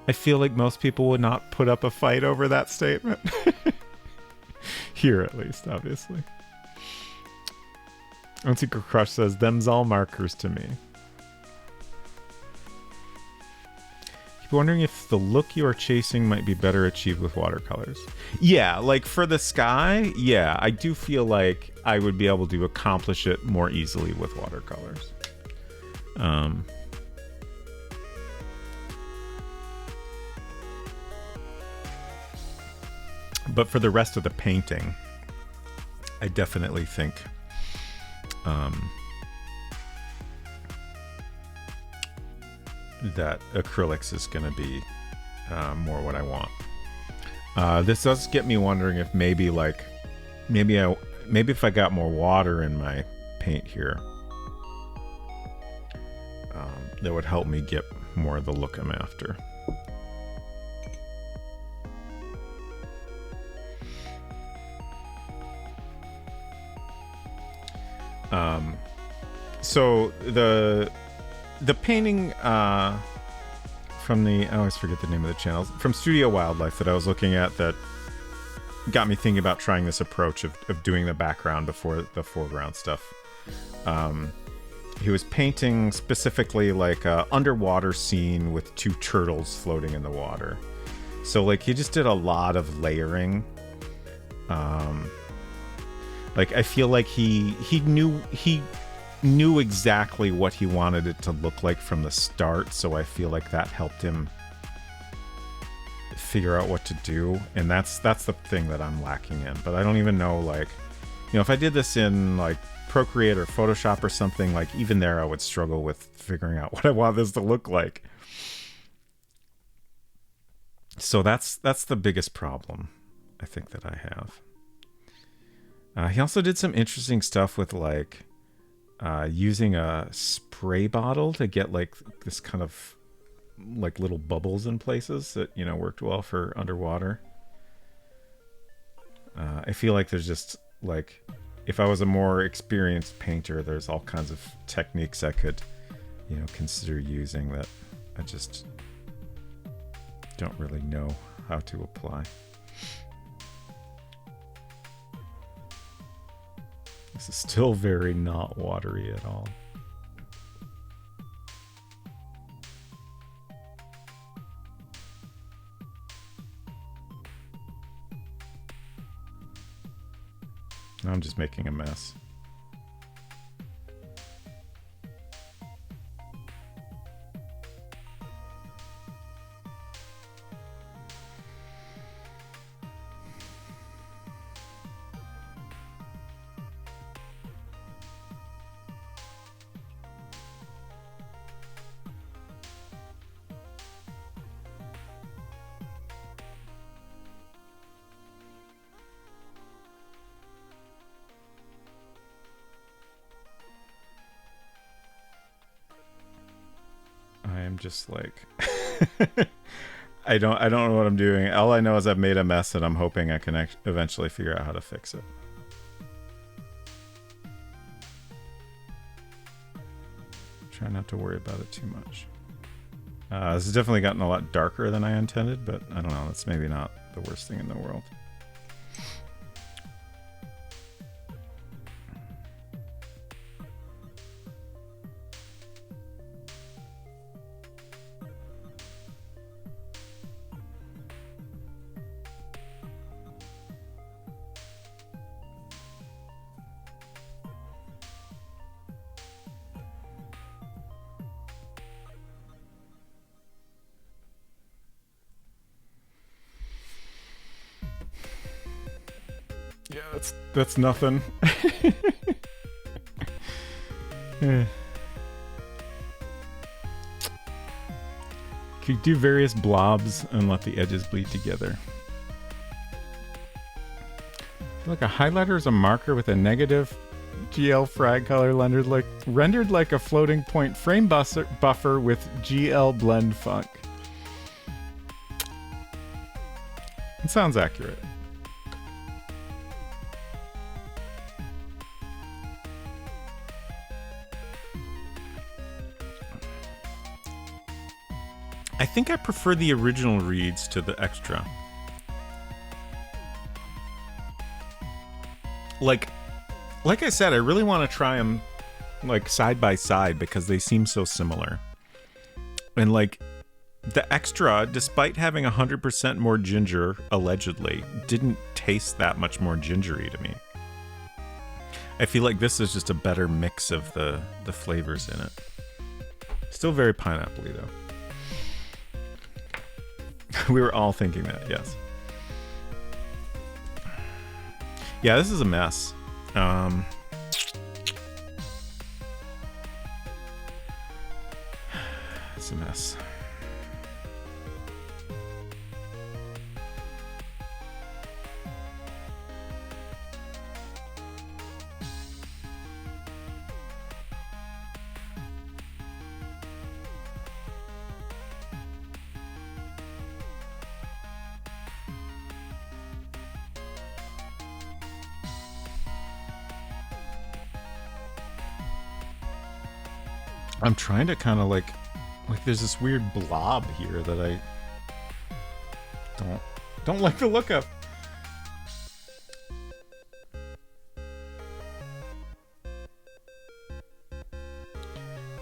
I feel like most people would not put up a fight over that statement. Here, at least, obviously. Unsecret Crush says, them's all markers to me. Wondering if the look you are chasing might be better achieved with watercolors. Yeah, like for the sky, yeah, I do feel like I would be able to accomplish it more easily with watercolors. But for the rest of the painting, I definitely think that acrylics is going to be more what I want. This does get me wondering if maybe if I got more water in my paint here, that would help me get more of the look I'm after. So the painting from the, I always forget the name of the channel, from Studio Wildlife that I was looking at, that got me thinking about trying this approach of doing the background before the foreground stuff. He was painting specifically like a underwater scene with two turtles floating in the water. So like he just did a lot of layering. Like I feel like he knew exactly what he wanted it to look like from the start, so I feel like that helped him figure out what to do, and that's the thing that I'm lacking in. But I don't even know, like, you know, if I did this in like Procreate or Photoshop or something, like even there I would struggle with figuring out what I want this to look like. So that's the biggest problem I think that I have. He also did some interesting stuff with like using a spray bottle to get like this kind of like little bubbles in places that, you know, worked well for underwater. I feel like there's just like, if I was a more experienced painter, there's all kinds of techniques I could, you know, consider using that I just don't really know how to apply. This is still very not watery at all. I'm just making a mess. Just like I don't know what I'm doing. All I know is I've made a mess and I'm hoping I can eventually figure out how to fix it. Try not to worry about it too much. This has definitely gotten a lot darker than I intended, but I don't know, that's maybe not the worst thing in the world. Yeah, that's nothing. Could do various blobs and let the edges bleed together. I feel like a highlighter is a marker with a negative GL frag color rendered like a floating point frame buffer with GL blend funk. It sounds accurate. I think I prefer the original reads to the extra. Like I said, I really want to try them like side by side because they seem so similar. And like The extra, despite having 100% more ginger, allegedly, didn't taste that much more gingery to me. I feel like this is just a better mix of the flavors in it. Still very pineapple-y, though. We were all thinking that, yes. Yeah, this is a mess. It's a mess. I'm trying to kind of like there's this weird blob here that I don't like the look of.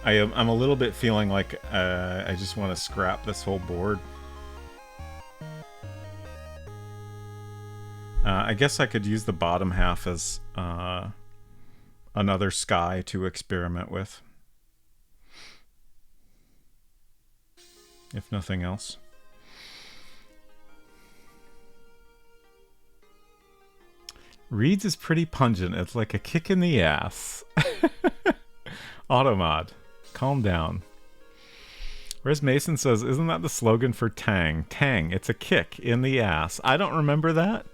I'm a little bit feeling like I just want to scrap this whole board. I guess I could use the bottom half as another sky to experiment with. If nothing else. Reed's is pretty pungent. It's like a kick in the ass. Automod, calm down. Whereas Mason says, isn't that the slogan for Tang? Tang, it's a kick in the ass. I don't remember that.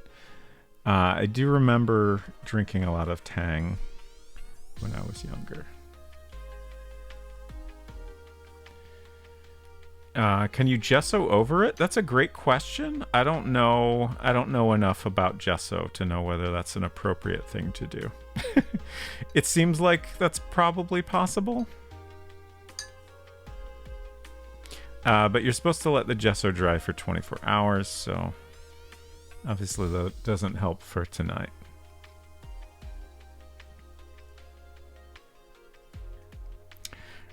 I do remember drinking a lot of Tang when I was younger. Can you gesso over it? That's a great question. I don't know enough about gesso to know whether that's an appropriate thing to do. It seems like that's probably possible. But you're supposed to let the gesso dry for 24 hours, so obviously that doesn't help for tonight.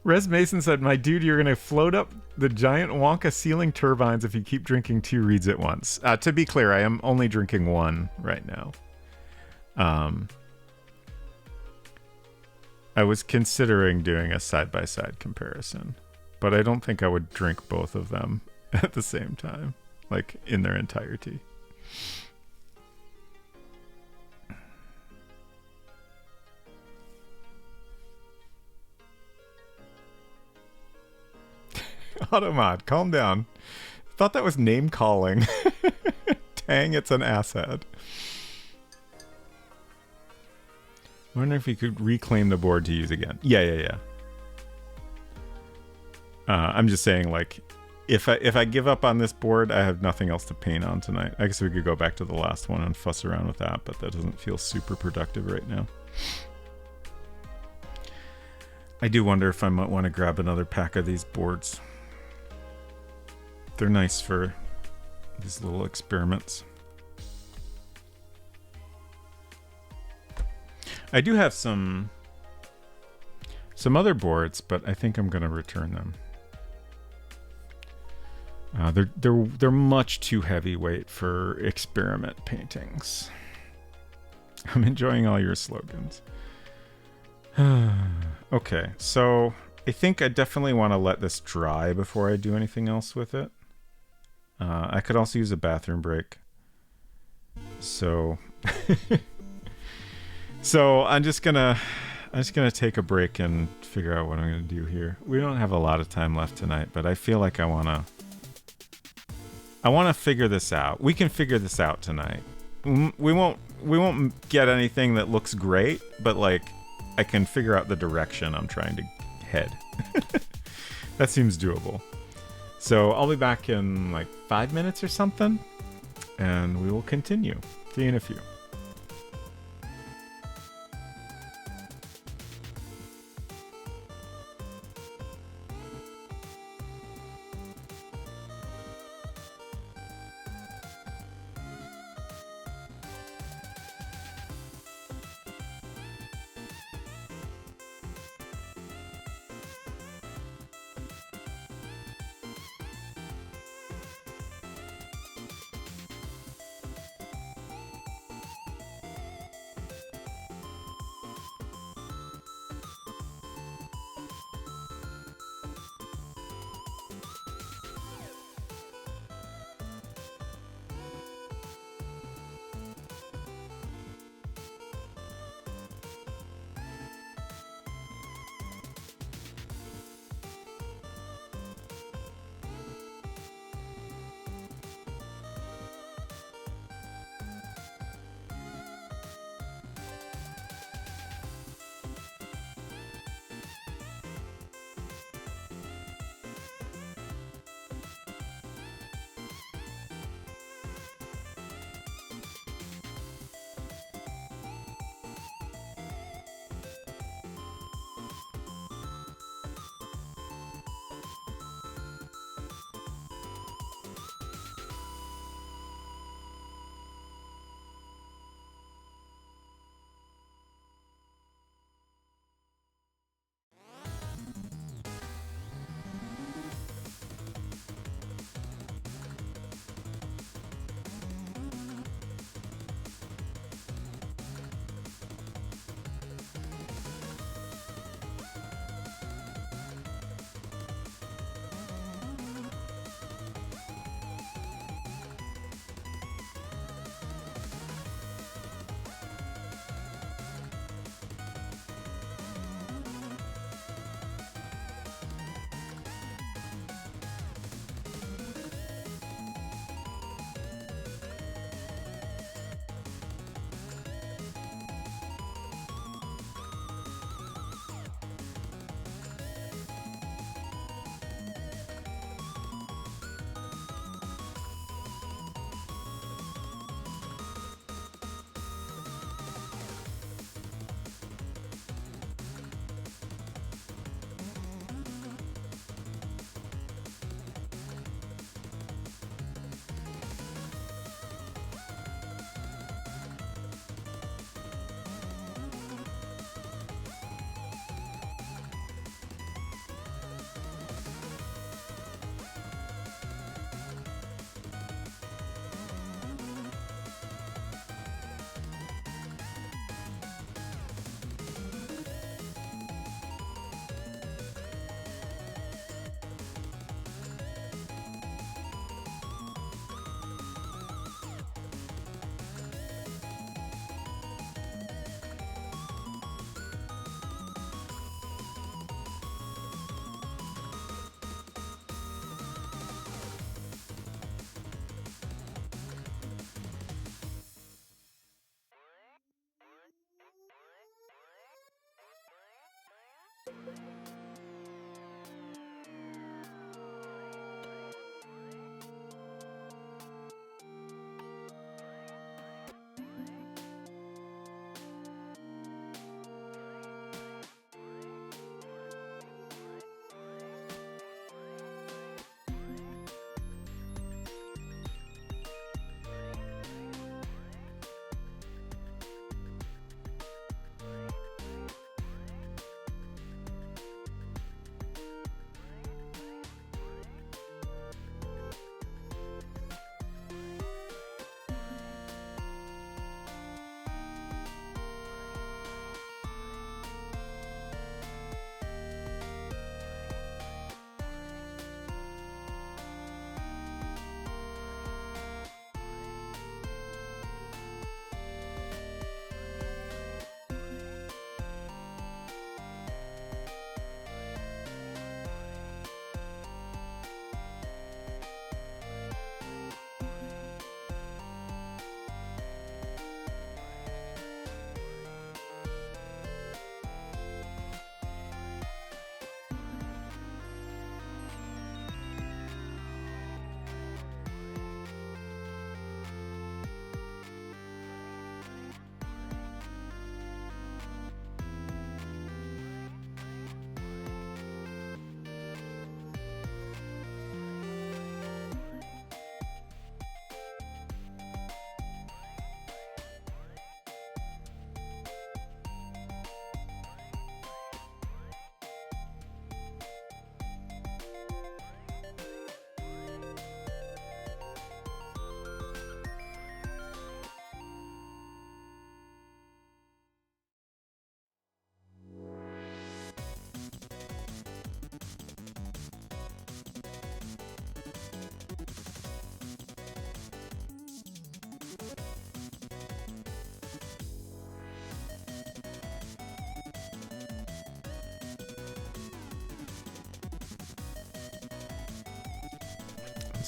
Res Mason said, my dude, you're going to float up the giant Wonka ceiling turbines if you keep drinking 2 Reeds at once. To be clear, I am only drinking 1 right now. I was considering doing a side-by-side comparison, but I don't think I would drink both of them at the same time, like in their entirety. Automod, calm down. Thought that was name calling. Tang, it's an asshead. Wonder if you could reclaim the board to use again. Yeah. I'm just saying, like, if I give up on this board, I have nothing else to paint on tonight. I guess we could go back to the last one and fuss around with that, but that doesn't feel super productive right now. I do wonder if I might want to grab another pack of these boards. They're nice for these little experiments. I do have some other boards, but I think I'm going to return them. They're much too heavyweight for experiment paintings. I'm enjoying all your slogans. Okay, so I think I definitely want to let this dry before I do anything else with it. I could also use a bathroom break. So so I'm just gonna take a break and figure out what I'm gonna do here. We don't have a lot of time left tonight, but I feel like I wanna figure this out. We can figure this out tonight. We won't get anything that looks great, but like I can figure out the direction I'm trying to head. That seems doable. So I'll be back in like 5 minutes or something, and we will continue. See you in a few.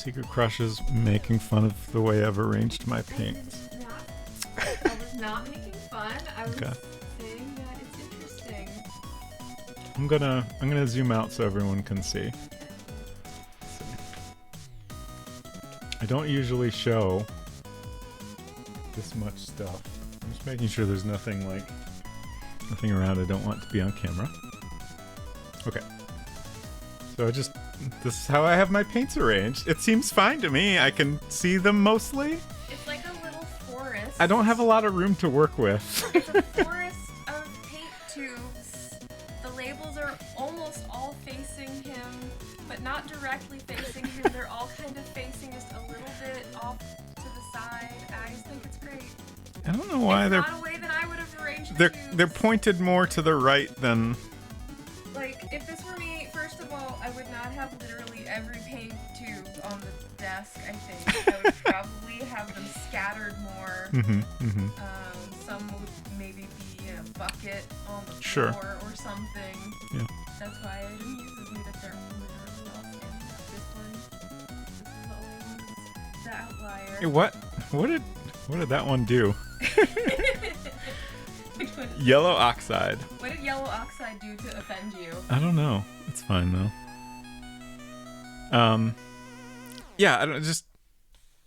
Secret Crush is making fun of the way I've arranged my paints. I was not making fun. I was saying that it's interesting. I'm gonna zoom out so everyone can see. I don't usually show this much stuff. I'm just making sure there's nothing around I don't want to be on camera. Okay. So this is how I have my paints arranged. It seems fine to me. I can see them mostly. It's like a little forest. I don't have a lot of room to work with. It's a forest of paint tubes. The labels are almost all facing him, but not directly facing him. They're all kind of facing just a little bit off to the side. I just think it's great. I don't know why it's not a way that I would have arranged they're pointed more to the right than... Like, if this were me, first of all, I would not have literally every paint tube on the desk, I think. I would probably have them scattered more. Some would maybe be in a bucket on the floor or something. Yeah. That's why it amuses me that they're literally all standing up. This is always the outlier. Hey, what did that one do? Which one? Yellow oxide. What did yellow oxide do to offend you? I don't know. It's fine though. Yeah,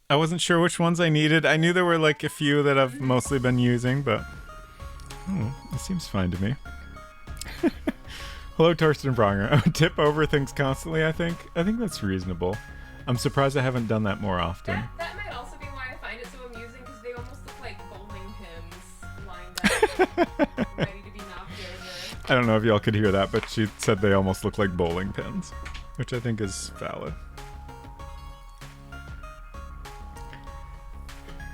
I wasn't sure which ones I needed. I knew there were like a few that I've mostly been using, but it seems fine to me. Hello, Torsten Bronger. I would tip over things constantly, I think. I think that's reasonable. I'm surprised I haven't done that more often. That might also be why I find it so amusing, because they almost look like bowling pins lined up, ready to be knocked over. I don't know if y'all could hear that, but she said they almost look like bowling pins, which I think is valid.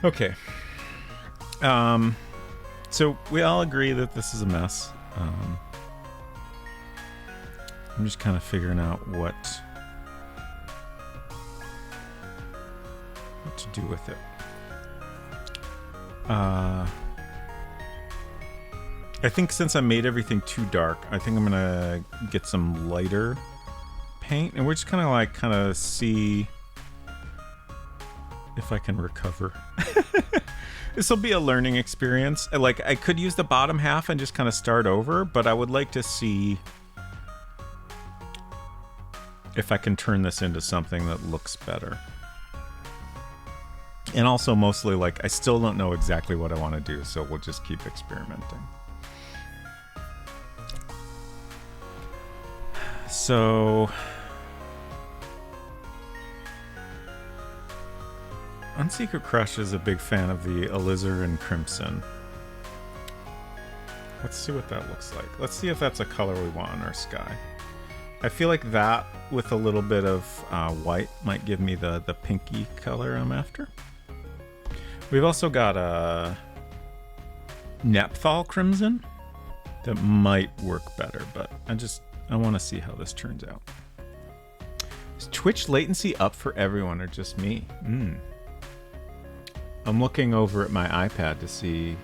Okay. So we all agree that this is a mess. I'm just kind of figuring out what to do with it. I think since I made everything too dark, I think I'm gonna get some lighter paint, and we're just kind of see if I can recover. This will be a learning experience. I could use the bottom half and just kind of start over, but I would like to see if I can turn this into something that looks better. And also mostly I still don't know exactly what I want to do, so we'll just keep experimenting. So Unsecret Crush is a big fan of the alizarin crimson. Let's see what that looks like. Let's see if that's a color we want in our sky. I feel like that with a little bit of white might give me the pinky color I'm after. We've also got a Nephthol crimson that might work better, but I want to see how this turns out. Is Twitch latency up for everyone or just me? I'm looking over at my iPad to see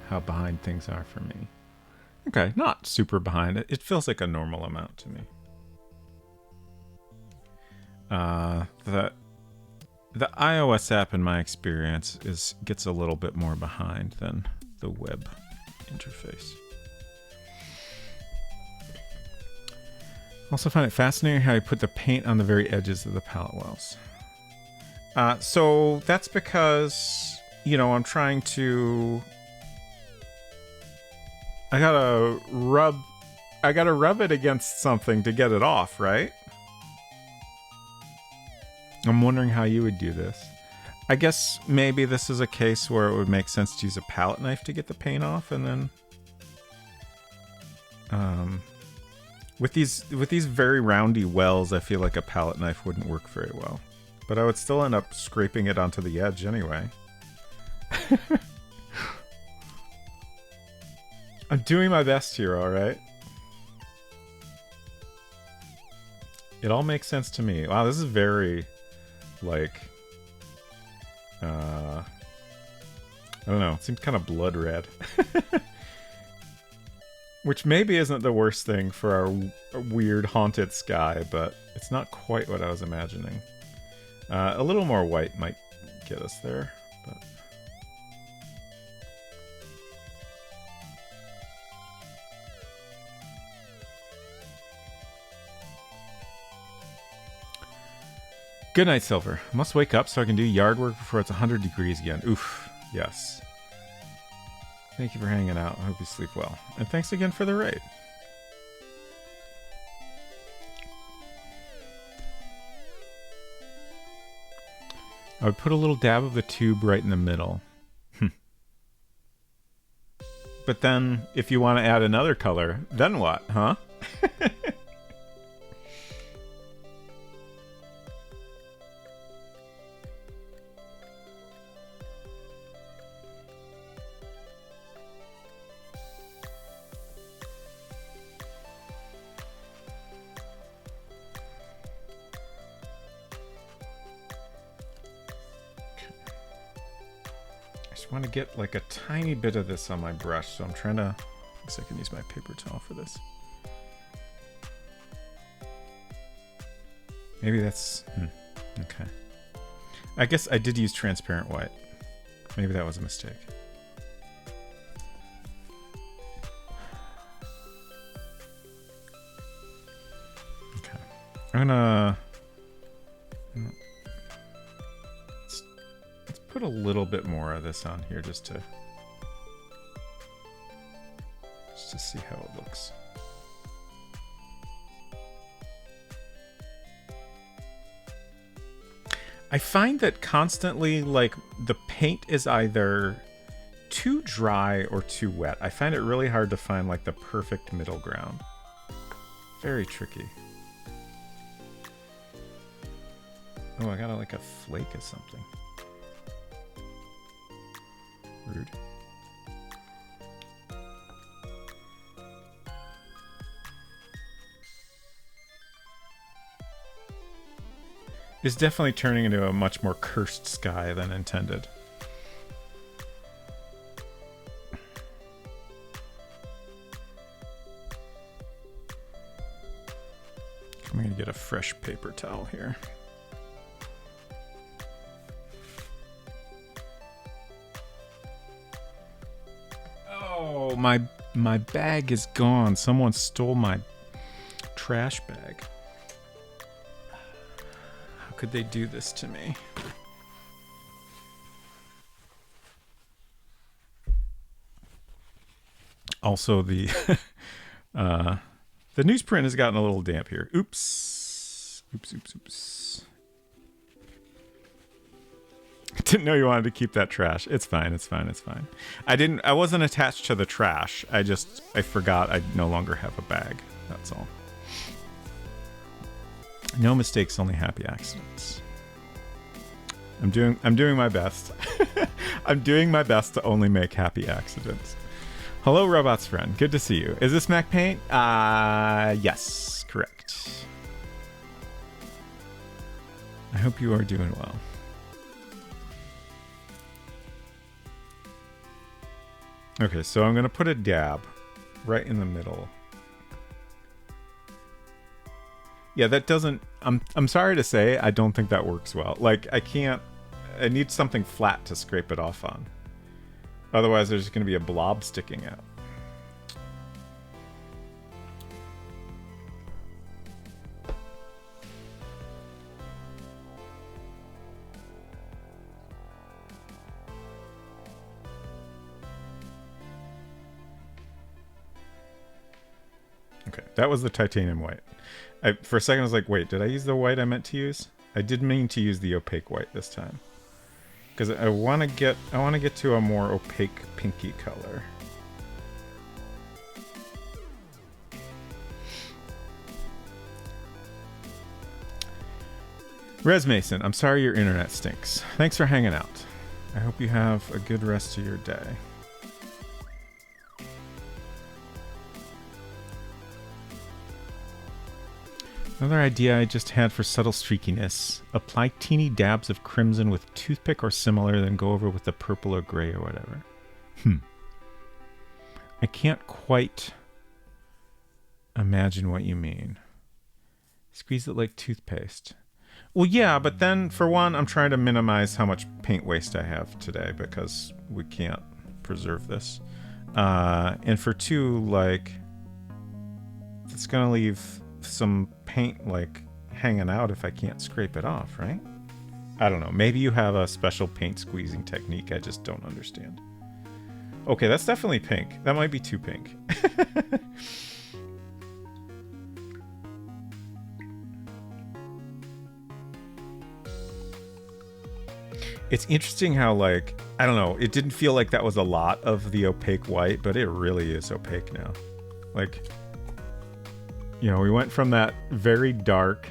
how behind things are for me. Okay, not super behind. It feels like a normal amount to me. The iOS app, in my experience, gets a little bit more behind than the web interface. Also find it fascinating how you put the paint on the very edges of the palette wells. So that's because, I'm trying to... I gotta rub it against something to get it off, right? I'm wondering how you would do this. I guess maybe this is a case where it would make sense to use a palette knife to get the paint off, and then... With these very roundy wells, I feel like a palette knife wouldn't work very well. But I would still end up scraping it onto the edge anyway. I'm doing my best here, alright? It all makes sense to me. Wow, this is very, I don't know, it seems kind of blood red. Which maybe isn't the worst thing for our weird haunted sky, but it's not quite what I was imagining. A little more white might get us there, but... Good night, Silver. Must wake up so I can do yard work before it's 100 degrees again. Oof. Yes. Thank you for hanging out. I hope you sleep well. And thanks again for the raid. I would put a little dab of the tube right in the middle. But then, if you want to add another color, then what, huh? I want to get like a tiny bit of this on my brush, so I'm trying to... I guess I can use my paper towel for this. Maybe that's... Okay. I guess I did use transparent white. Maybe that was a mistake. Okay. I'm gonna... Put a little bit more of this on here just to see how it looks. I find that constantly, like, the paint is either too dry or too wet. I find it really hard to find like the perfect middle ground. Very tricky. Oh, I got like a flake of something. Rude. It's definitely turning into a much more cursed sky than intended. I'm gonna get a fresh paper towel here. Oh, my bag is gone. Someone stole my trash bag. How could they do this to me? Also, the the newsprint has gotten a little damp here. Oops. Oops, oops, oops. Didn't know you wanted to keep that trash. It's fine, it's fine, it's fine. I wasn't attached to the trash. I forgot I no longer have a bag. That's all. No mistakes, only happy accidents. I'm doing my best. I'm doing my best to only make happy accidents. Hello, Robot's friend. Good to see you. Is this Mac Paint? Yes, correct. I hope you are doing well. Okay, so I'm gonna put a dab right in the middle. Yeah, that doesn't... I'm sorry to say, I don't think that works well. Like, I need something flat to scrape it off on. Otherwise, there's going to be a blob sticking out. Okay, that was the titanium white. For a second, I was like, wait, did I use the white I meant to use? I did mean to use the opaque white this time. Because I want to get to a more opaque pinky color. Res Mason, I'm sorry your internet stinks. Thanks for hanging out. I hope you have a good rest of your day. Another idea I just had for subtle streakiness. Apply teeny dabs of crimson with toothpick or similar, then go over with the purple or gray or whatever. I can't quite imagine what you mean. Squeeze it like toothpaste. Well, yeah, but then for one, I'm trying to minimize how much paint waste I have today because we can't preserve this. And for two, like, it's gonna leave some paint like hanging out if I can't scrape it off, right? I don't know. Maybe you have a special paint squeezing technique I just don't understand. Okay, that's definitely pink. That might be too pink. It's interesting how, like, I don't know, it didn't feel like that was a lot of the opaque white, but it really is opaque now. Like, you know, we went from that very dark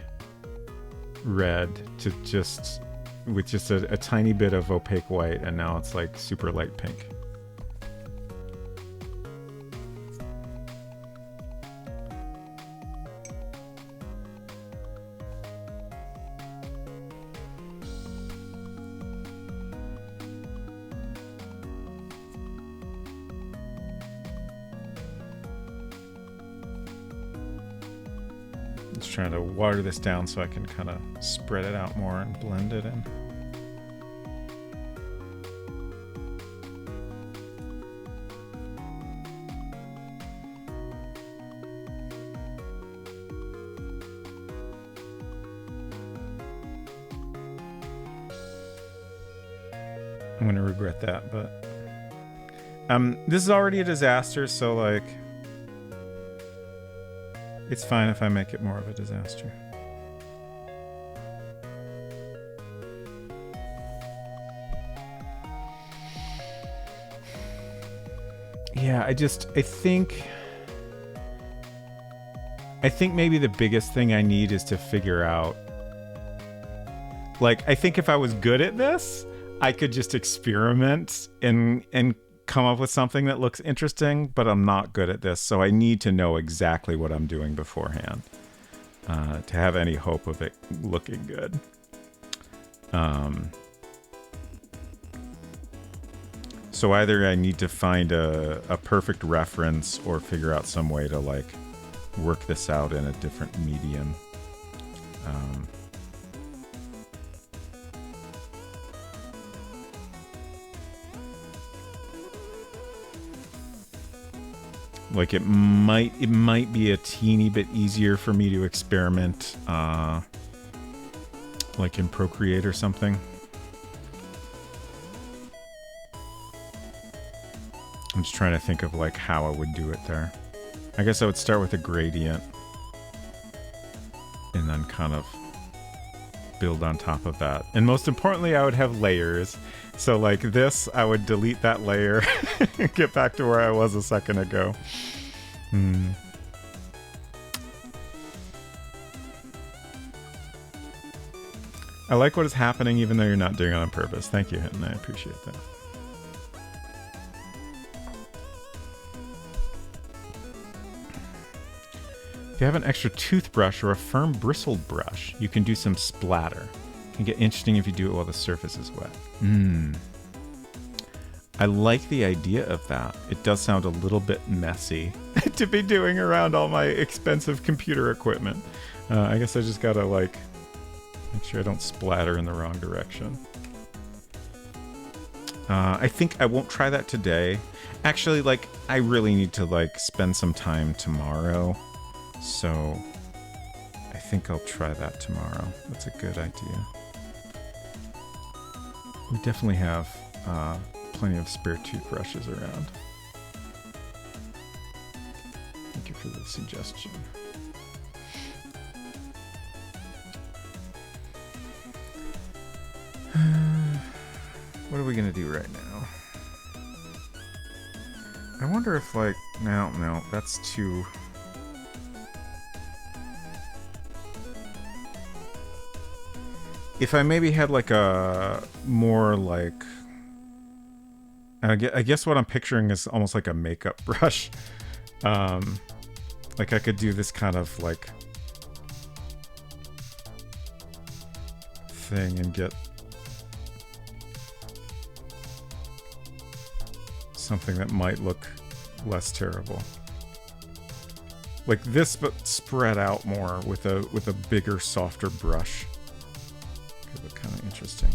red to just with just a tiny bit of opaque white, and now it's like super light pink. Just trying to water this down so I can kind of spread it out more and blend it in. I'm gonna regret that, but this is already a disaster, so like it's fine if I make it more of a disaster. Yeah, I think maybe the biggest thing I need is to figure out, like, I think if I was good at this, I could just experiment and come up with something that looks interesting, but I'm not good at this, so I need to know exactly what I'm doing beforehand to have any hope of it looking good. So either I need to find a perfect reference or figure out some way to like work this out in a different medium. Like it might be a teeny bit easier for me to experiment like in Procreate or something. I'm just trying to think of like how I would do it there. I guess I would start with a gradient and then kind of build on top of that. And most importantly, I would have layers. So like this, I would delete that layer and get back to where I was a second ago. I like what is happening even though you're not doing it on purpose. Thank you, Hinton. I appreciate that. If you have an extra toothbrush or a firm bristled brush, you can do some splatter. It can get interesting if you do it while the surface is wet. I like the idea of that. It does sound a little bit messy to be doing around all my expensive computer equipment. I guess I just gotta like make sure I don't splatter in the wrong direction. I think I won't try that today. Actually, like, I really need to like spend some time tomorrow. So I think I'll try that tomorrow. That's a good idea. We definitely have plenty of spare toothbrushes around. Thank you for the suggestion. What are we gonna do right now? I wonder if like, no, that's too... If I maybe had like a more like, I guess what I'm picturing is almost like a makeup brush. Like I could do this kind of like thing and get something that might look less terrible. Like this, but spread out more with a bigger, softer brush. They look kind of interesting.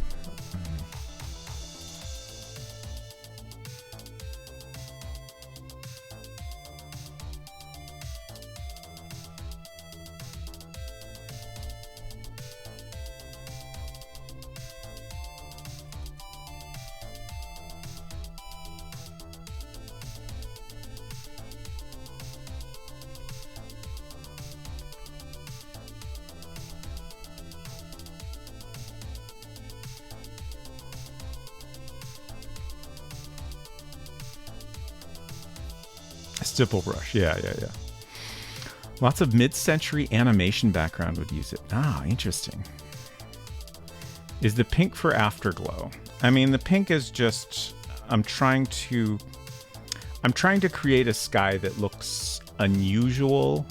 Stipple brush, yeah. Lots of mid-century animation background would use it. Ah, interesting. Is the pink for afterglow? I mean, the pink is just, I'm trying to create a sky that looks unusual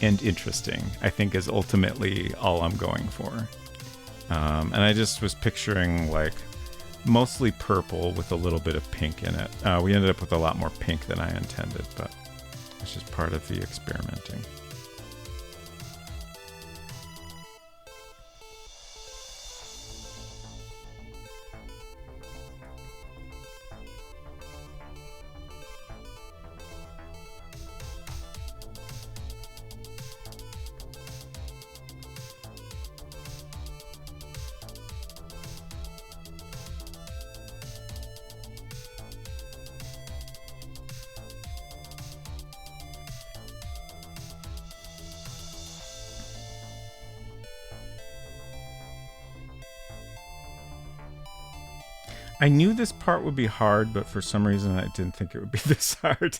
and interesting, I think is ultimately all I'm going for. And I just was picturing like mostly purple with a little bit of pink in it. We ended up with a lot more pink than I intended, but it's just part of the experimenting. I knew this part would be hard, but for some reason I didn't think it would be this hard.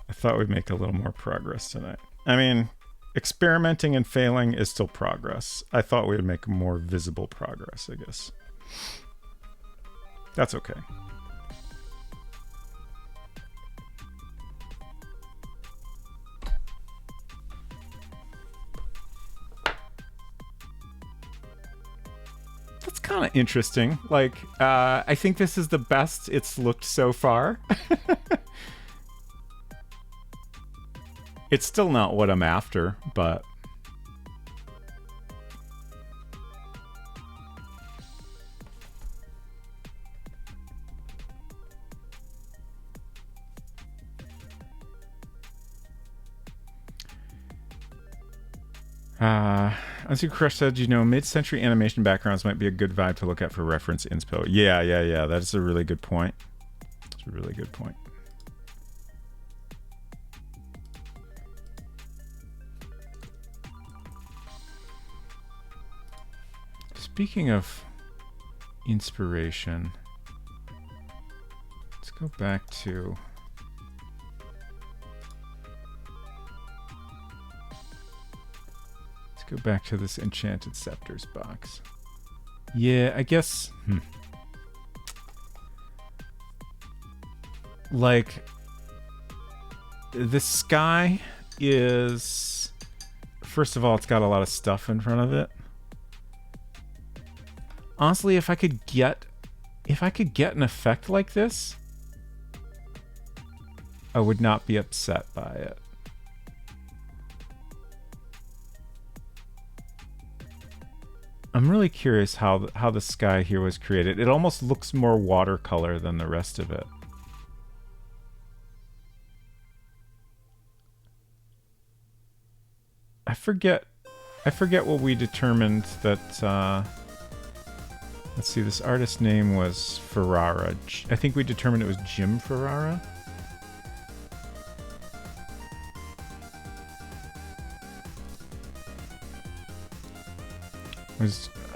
I thought we'd make a little more progress tonight. I mean, experimenting and failing is still progress. I thought we would make more visible progress, I guess. That's okay. That's kind of interesting. Like, I think this is the best it's looked so far. It's still not what I'm after, but... Unseen Crush said, you know, mid-century animation backgrounds might be a good vibe to look at for reference inspo. Yeah. That's a really good point. That's a really good point. Speaking of inspiration, let's go back to... Go back to this Enchanted Scepters box. Yeah, I guess... Like, the sky is... First of all, it's got a lot of stuff in front of it. Honestly, if I could get an effect like this, I would not be upset by it. I'm really curious how the sky here was created. It almost looks more watercolor than the rest of it. I forget what we determined that... let's see, this artist's name was Ferrara. I think we determined it was Jim Ferrara.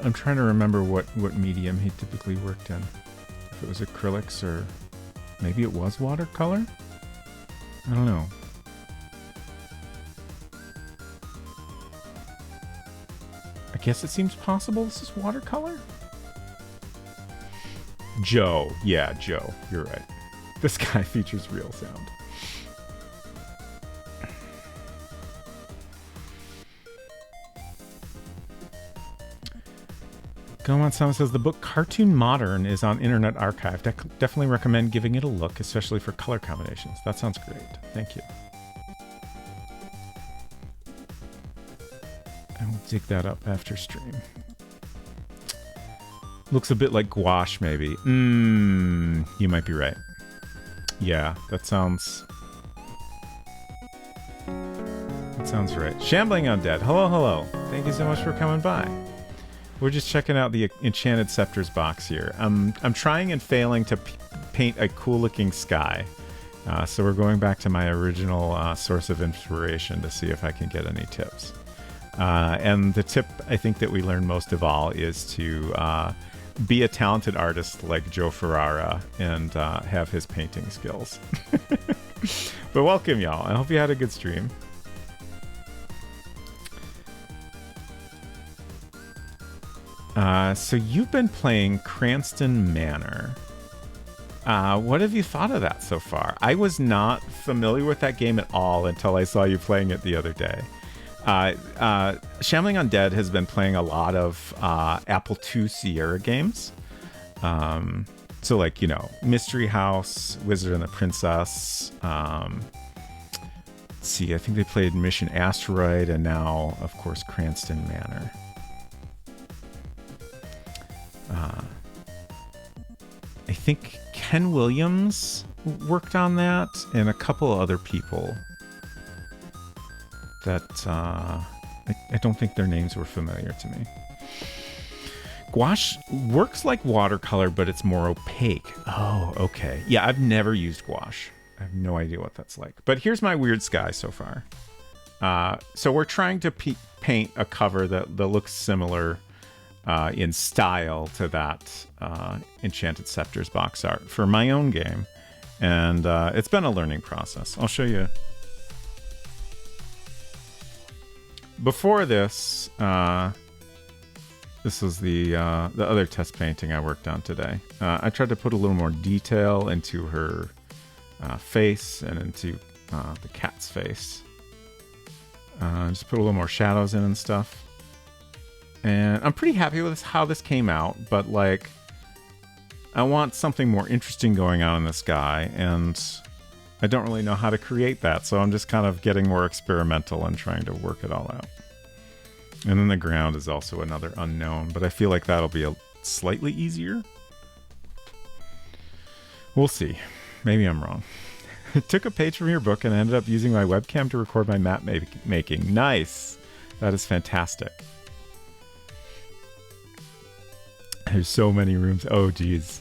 I'm trying to remember what medium he typically worked in. If it was acrylics or maybe it was watercolor? I don't know. I guess it seems possible this is watercolor? Joe. Yeah, Joe. You're right. This guy features real sound. Gomon Sama says the book Cartoon Modern is on Internet Archive. Definitely recommend giving it a look, especially for color combinations. That sounds great. Thank you. I will dig that up after stream. Looks a bit like gouache, maybe. You might be right. Yeah, that sounds right. Shambling Undead. Hello, hello. Thank you so much for coming by. We're just checking out the Enchanted Scepters box here. I'm trying and failing to paint a cool-looking sky. So we're going back to my original source of inspiration to see if I can get any tips. And the tip I think that we learned most of all is to be a talented artist like Joe Ferrara and have his painting skills. But welcome, y'all. I hope you had a good stream. So you've been playing Cranston Manor. What have you thought of that so far? I was not familiar with that game at all until I saw you playing it the other day. Shambling Undead has been playing a lot of Apple II Sierra games. So like, you know, Mystery House, Wizard and the Princess. Let's see, I think they played Mission Asteroid and now, of course, Cranston Manor. I think Ken Williams worked on that and a couple other people that I don't think their names were familiar to me. Gouache works like watercolor, but it's more opaque. Oh, okay. Yeah, I've never used gouache. I have no idea what that's like. But here's my weird sky so far. So we're trying to paint a cover that looks similar in style to that Enchanted Scepters box art for my own game. And it's been a learning process. I'll show you. Before this, this was the other test painting I worked on today. I tried to put a little more detail into her face and into the cat's face. Just put a little more shadows in and stuff. And I'm pretty happy with how this came out, but like, I want something more interesting going on in the sky, and I don't really know how to create that, so I'm just kind of getting more experimental and trying to work it all out. And then the ground is also another unknown, but I feel like that'll be slightly easier. We'll see. Maybe I'm wrong. Took a page from your book and ended up using my webcam to record my map making. Nice! That is fantastic. There's so many rooms. Oh, geez.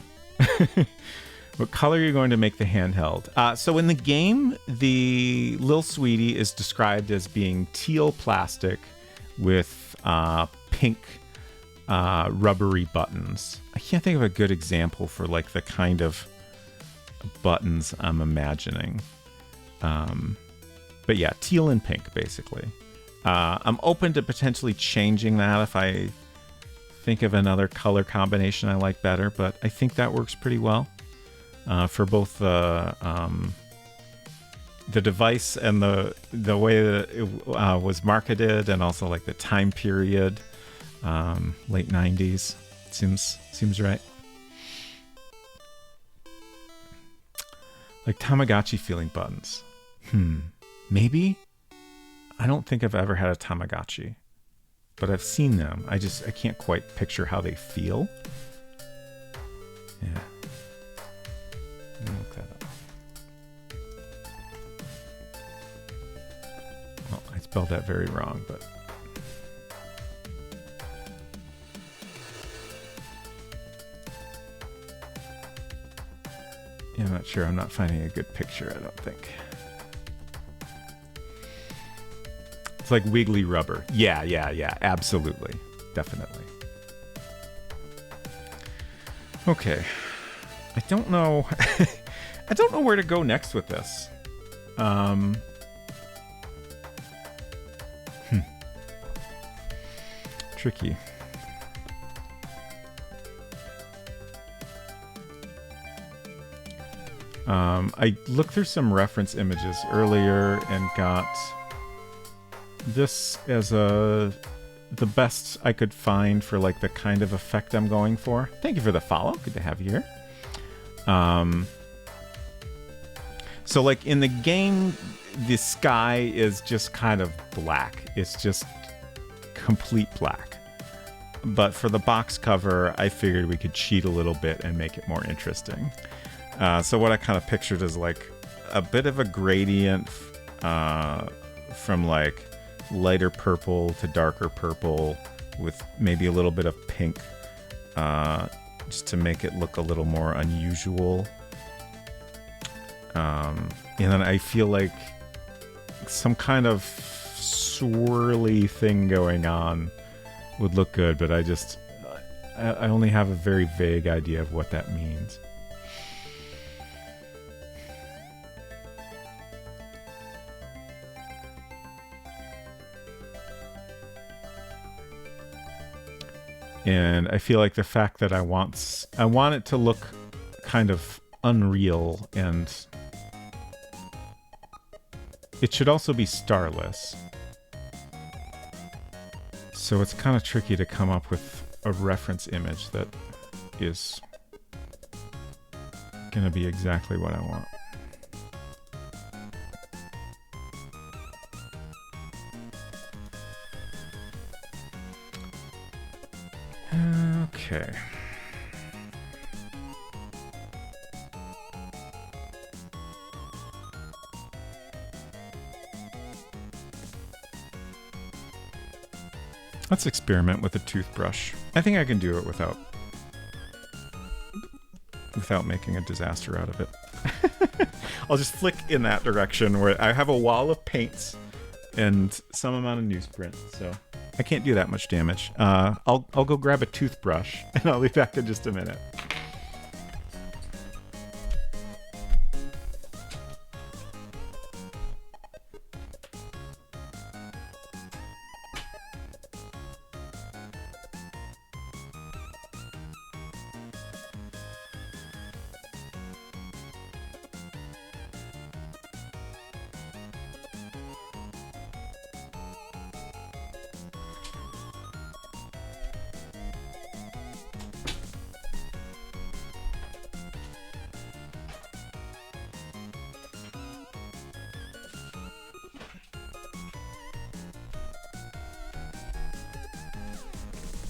What color are you going to make the handheld? So in the game, the Lil Sweetie is described as being teal plastic with pink rubbery buttons. I can't think of a good example for like the kind of buttons I'm imagining. But yeah, teal and pink, basically. I'm open to potentially changing that if I think of another color combination I like better, but I think that works pretty well for both the device and the way that it was marketed, and also like the time period, late 90s. Seems right. Like Tamagotchi feeling buttons. Maybe? I don't think I've ever had a Tamagotchi, but I've seen them. I can't quite picture how they feel. Yeah. Let me look that up. Well, I spelled that very wrong, but... yeah, I'm not sure. I'm not finding a good picture, I don't think. It's like wiggly rubber. Yeah, absolutely. Definitely. Okay. I don't know. I don't know where to go next with this. Tricky. I looked through some reference images earlier and got this as the best I could find for like the kind of effect I'm going for. Thank you for the follow. Good to have you here. So like in the game, the sky is just kind of black. It's just complete black. But for the box cover, I figured we could cheat a little bit and make it more interesting. So what I kind of pictured is like a bit of a gradient from like lighter purple to darker purple with maybe a little bit of pink, just to make it look a little more unusual. And then I feel like some kind of swirly thing going on would look good, but I only have a very vague idea of what that means. And I feel like the fact that I want it to look kind of unreal, and it should also be starless. So it's kind of tricky to come up with a reference image that is going to be exactly what I want. Okay. Let's experiment with a toothbrush. I think I can do it without making a disaster out of it. I'll just flick in that direction where I have a wall of paints and some amount of newsprint, so I can't do that much damage. I'll go grab a toothbrush and I'll be back in just a minute.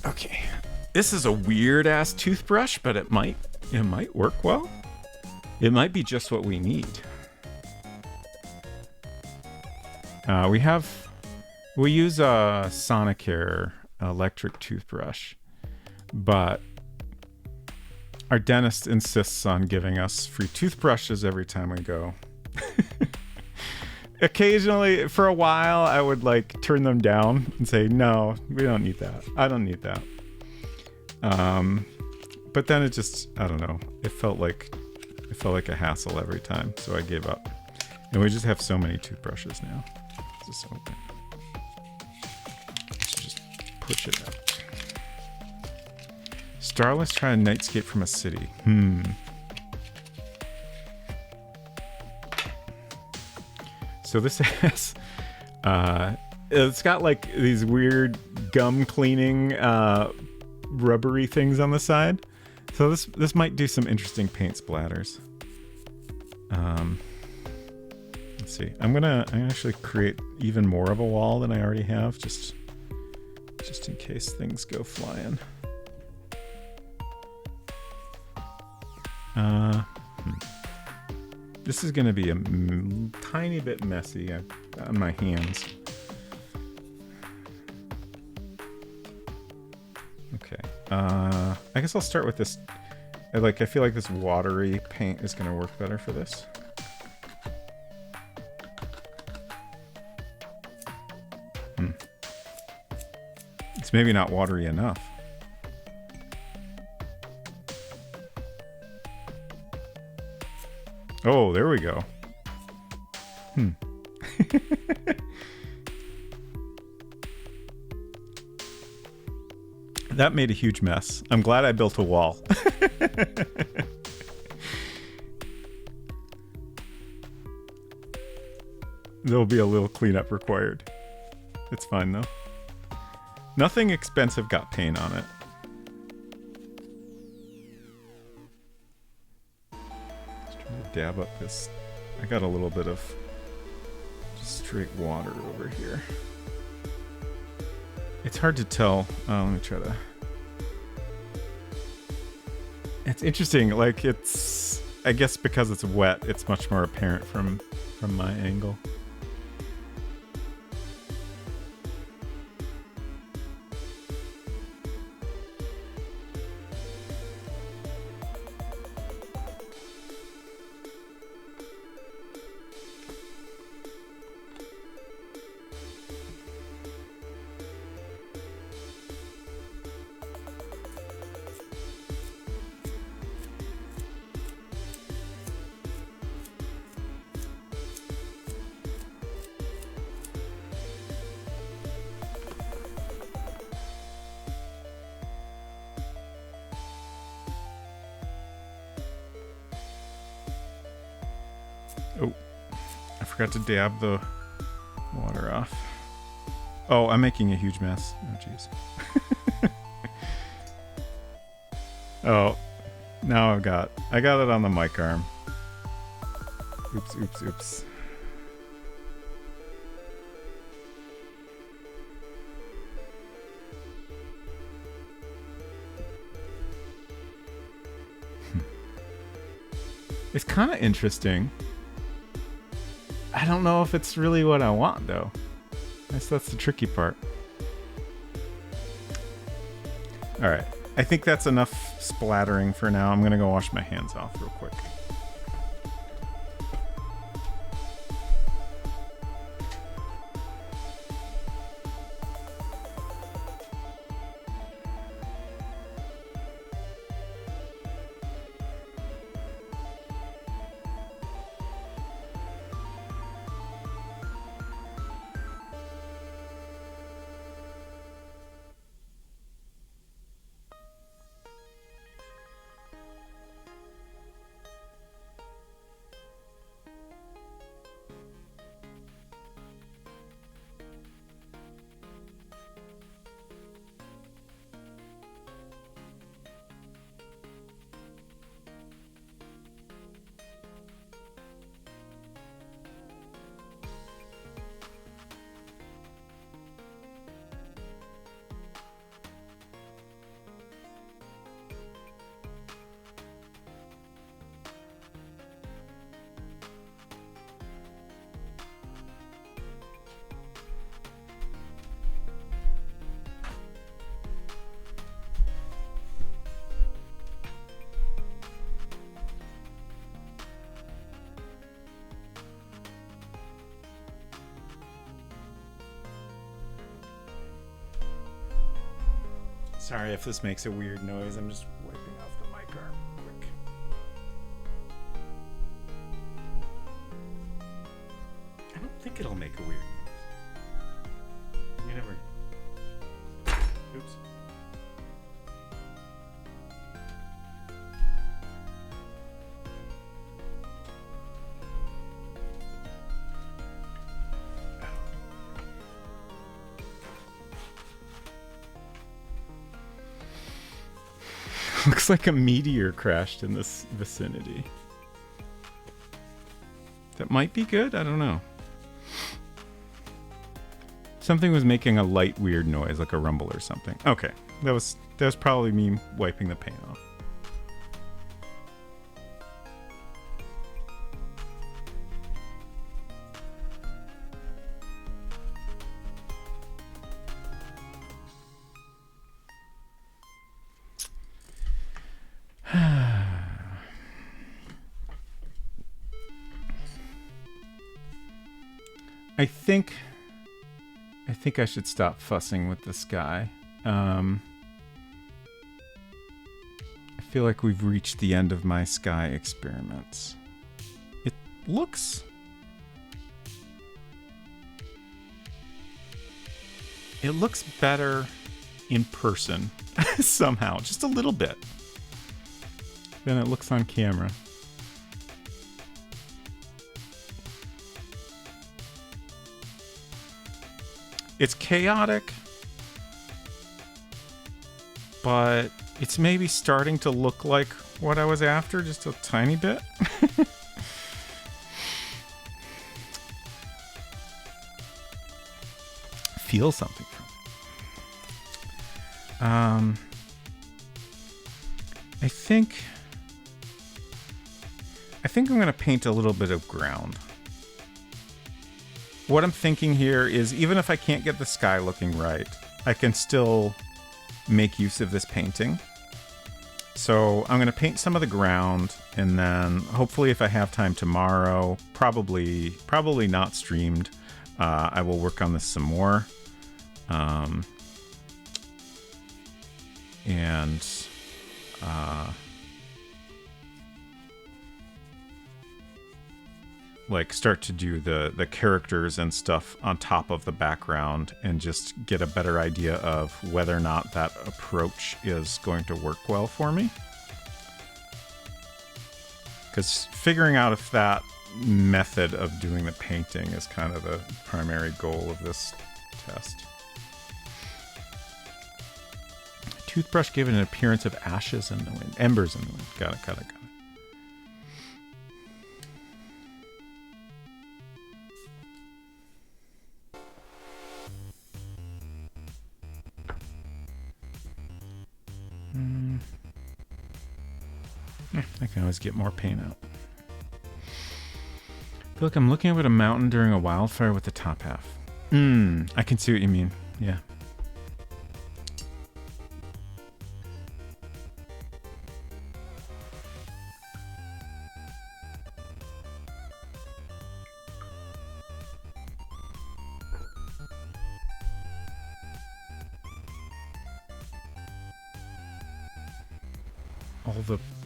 Okay, this is a weird ass toothbrush, but it might work well. It might be just what we need. We use a Sonicare electric toothbrush, but our dentist insists on giving us free toothbrushes every time we go. Occasionally, for a while, I would like turn them down and say, no, we don't need that. I don't need that. But then it just, I don't know. It felt like a hassle every time, so I gave up. And we just have so many toothbrushes now. Is this open? Let's just push it out. Starless try a nightscape from a city. So this has, it's got like these weird gum cleaning, rubbery things on the side. So this might do some interesting paint splatters. Let's see. I'm gonna actually create even more of a wall than I already have, just in case things go flying. This is going to be a tiny bit messy on my hands. Okay. I guess I'll start with this. I feel like this watery paint is going to work better for this. It's maybe not watery enough. Oh, there we go. That made a huge mess. I'm glad I built a wall. There'll be a little cleanup required. It's fine though. Nothing expensive got paint on it. Dab up this. I got a little bit of just straight water over here. It's hard to tell. Let me try to. It's interesting. Like it's, I guess because it's wet, it's much more apparent from my angle. Oh, I forgot to dab the water off. Oh, I'm making a huge mess. Oh, jeez. Oh, now I got it on the mic arm. Oops, oops, oops. It's kind of interesting. I don't know if it's really what I want, though. I guess that's the tricky part. All right. I think that's enough splattering for now. I'm going to go wash my hands off real quick. Sorry if this makes a weird noise. I'm just wiping off the mic arm quick. I don't think it'll make a weird noise. You never... Oops. Looks like a meteor crashed in this vicinity. That might be good? I don't know. Something was making a light weird noise, like a rumble or something. Okay, that was probably me wiping the paint off. I think I should stop fussing with the sky. I feel like we've reached the end of my sky experiments. It looks better in person somehow, just a little bit, than it looks on camera. It's chaotic, but it's maybe starting to look like what I was after, just a tiny bit. Feel something from it. I think I'm going to paint a little bit of ground. What I'm thinking here is even if I can't get the sky looking right, I can still make use of this painting. So I'm going to paint some of the ground, and then hopefully if I have time tomorrow, probably not streamed, I will work on this some more. Like start to do the characters and stuff on top of the background and just get a better idea of whether or not that approach is going to work well for me. Because figuring out if that method of doing the painting is kind of the primary goal of this test. Toothbrush gave it an appearance of ashes in the wind. Embers in the wind. Got it. I can always get more paint out. I feel like I'm looking up at a mountain during a wildfire with the top half. I can see what you mean. Yeah.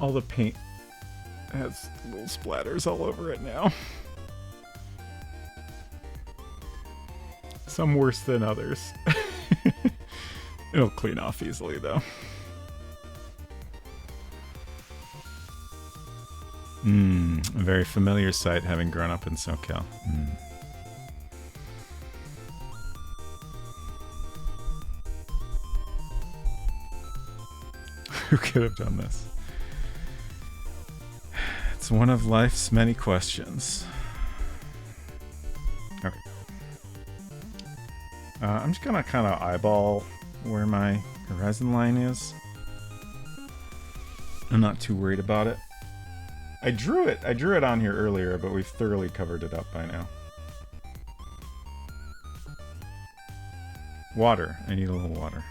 All the paint has little splatters all over it now. Some worse than others. It'll clean off easily though. A very familiar sight having grown up in SoCal. Who could have done this? It's one of life's many questions. Okay. I'm just gonna kind of eyeball where my horizon line is. I'm not too worried about it. I drew it on here earlier, but we've thoroughly covered it up by now. Water. I need a little water.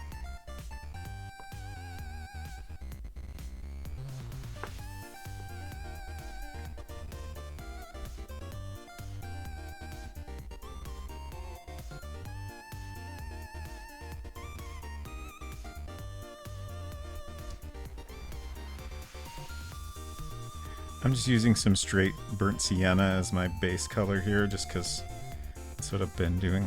I'm just using some straight burnt sienna as my base color here, just because that's what I've been doing.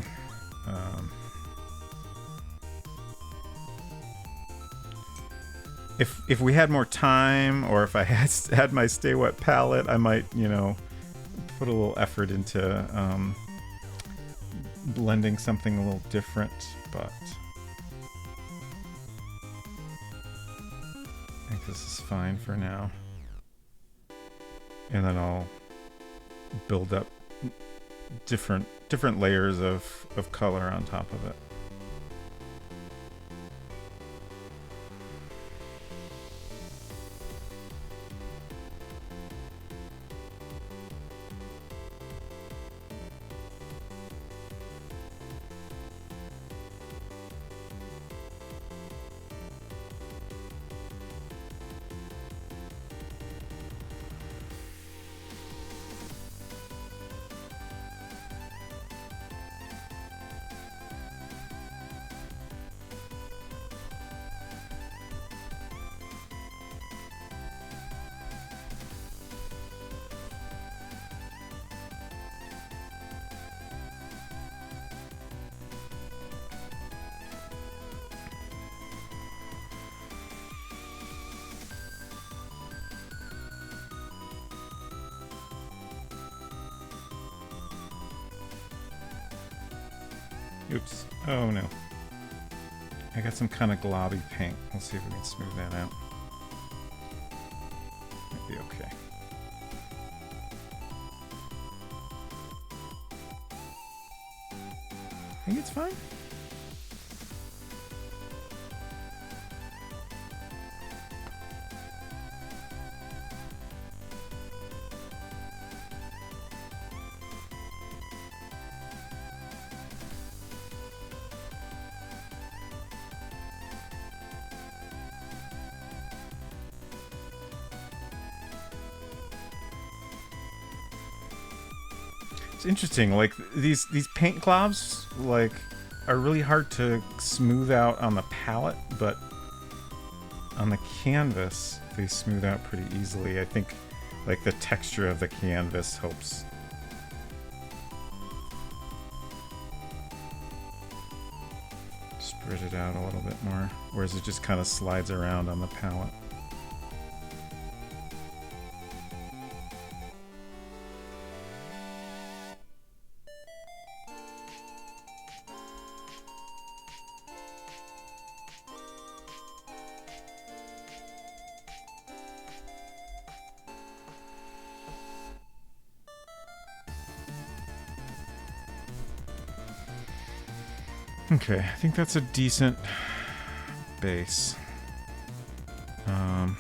If we had more time, or if I had my Stay Wet palette, I might, put a little effort into blending something a little different, but I think this is fine for now. And then I'll build up different layers of color on top of it. Oops. Oh no. I got some kind of globby paint. We'll see if we can smooth that out. Might be okay. I think it's fine. It's interesting. Like these paint globs like are really hard to smooth out on the palette, but on the canvas they smooth out pretty easily. I think like the texture of the canvas helps. Spread it out a little bit more, whereas it just kind of slides around on the palette. Okay, I think that's a decent base. No,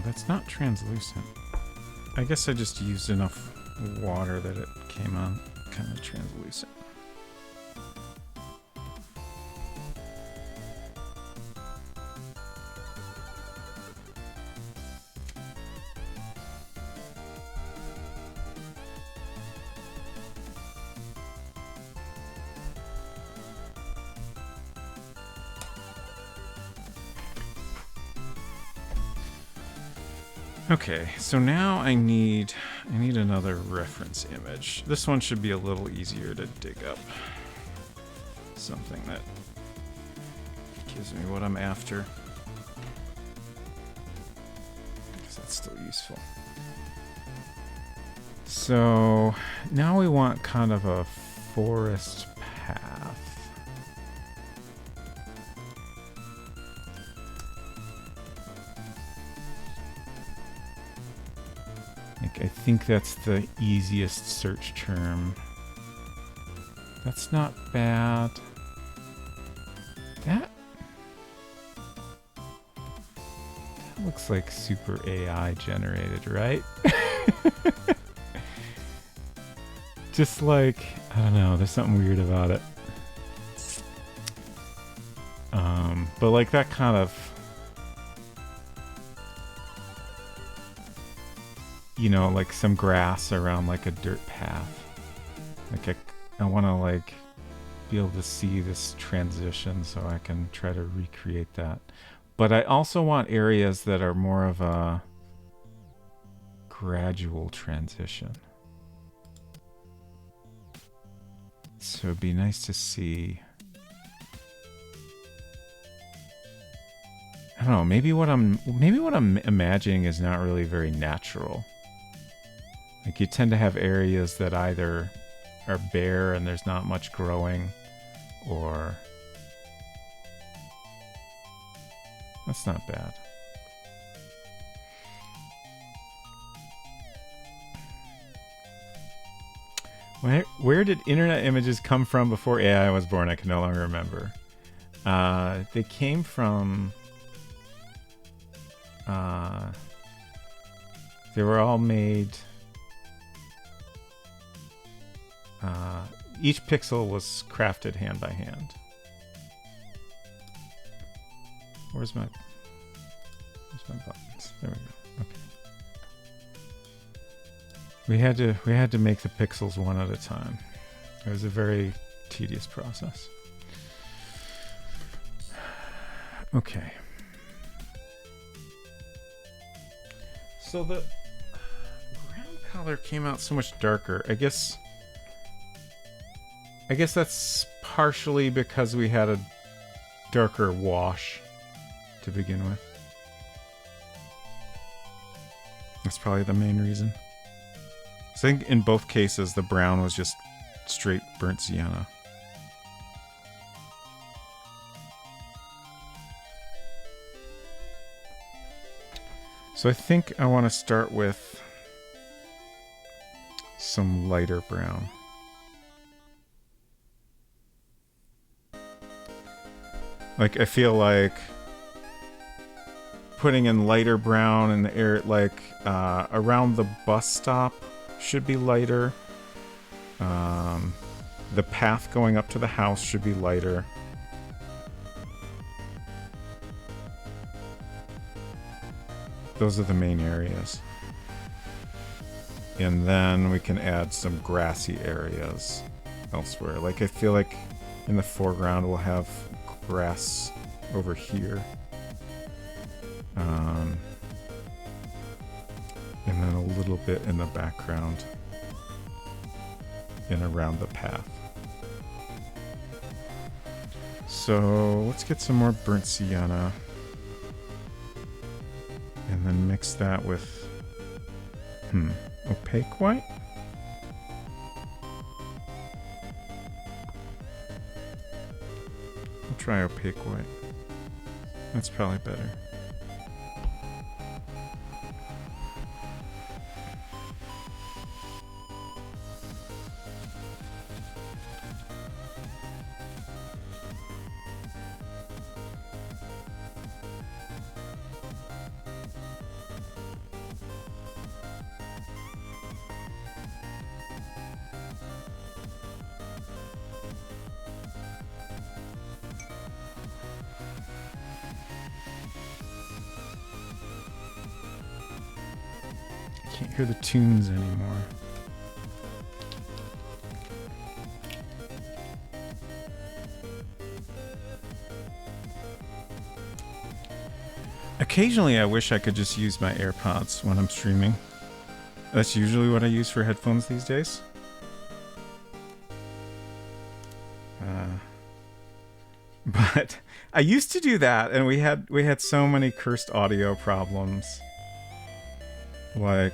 that's not translucent. I guess I just used enough water that it came on kind of translucent. Okay, so now I need another reference image. This one should be a little easier to dig up. Something that gives me what I'm after. Because that's still useful. So now we want kind of a forest path. I think that's the easiest search term. That's not bad. That looks like super AI generated, right? Just like, I don't know, there's something weird about it. But like that kind of, you know, like some grass around like a dirt path. Like I want to like be able to see this transition so I can try to recreate that. But I also want areas that are more of a gradual transition. So it'd be nice to see. I don't know, maybe what I'm imagining is not really very natural. Like you tend to have areas that either are bare and there's not much growing, or that's not bad. Where did internet images come from before AI was born? I can no longer remember. They came from... they were all made... each pixel was crafted hand by hand. Where's my buttons? There we go. Okay. We had to make the pixels one at a time. It was a very tedious process. Okay. So the ground color came out so much darker. I guess that's partially because we had a darker wash to begin with. That's probably the main reason. I think in both cases the brown was just straight burnt sienna. So I think I want to start with some lighter brown. Like, I feel like putting in lighter brown in the air, like around the bus stop should be lighter. The path going up to the house should be lighter. those are the main areas. And then we can add some grassy areas elsewhere. Like I feel like in the foreground we'll have grass over here. And then a little bit in the background and around the path. So let's get some more burnt sienna. And then mix that with opaque white. I'll try opaque white. That's probably better. Can't hear the tunes anymore. Occasionally I wish I could just use my AirPods when I'm streaming. That's usually what I use for headphones these days. But I used to do that, and we had so many cursed audio problems. Like,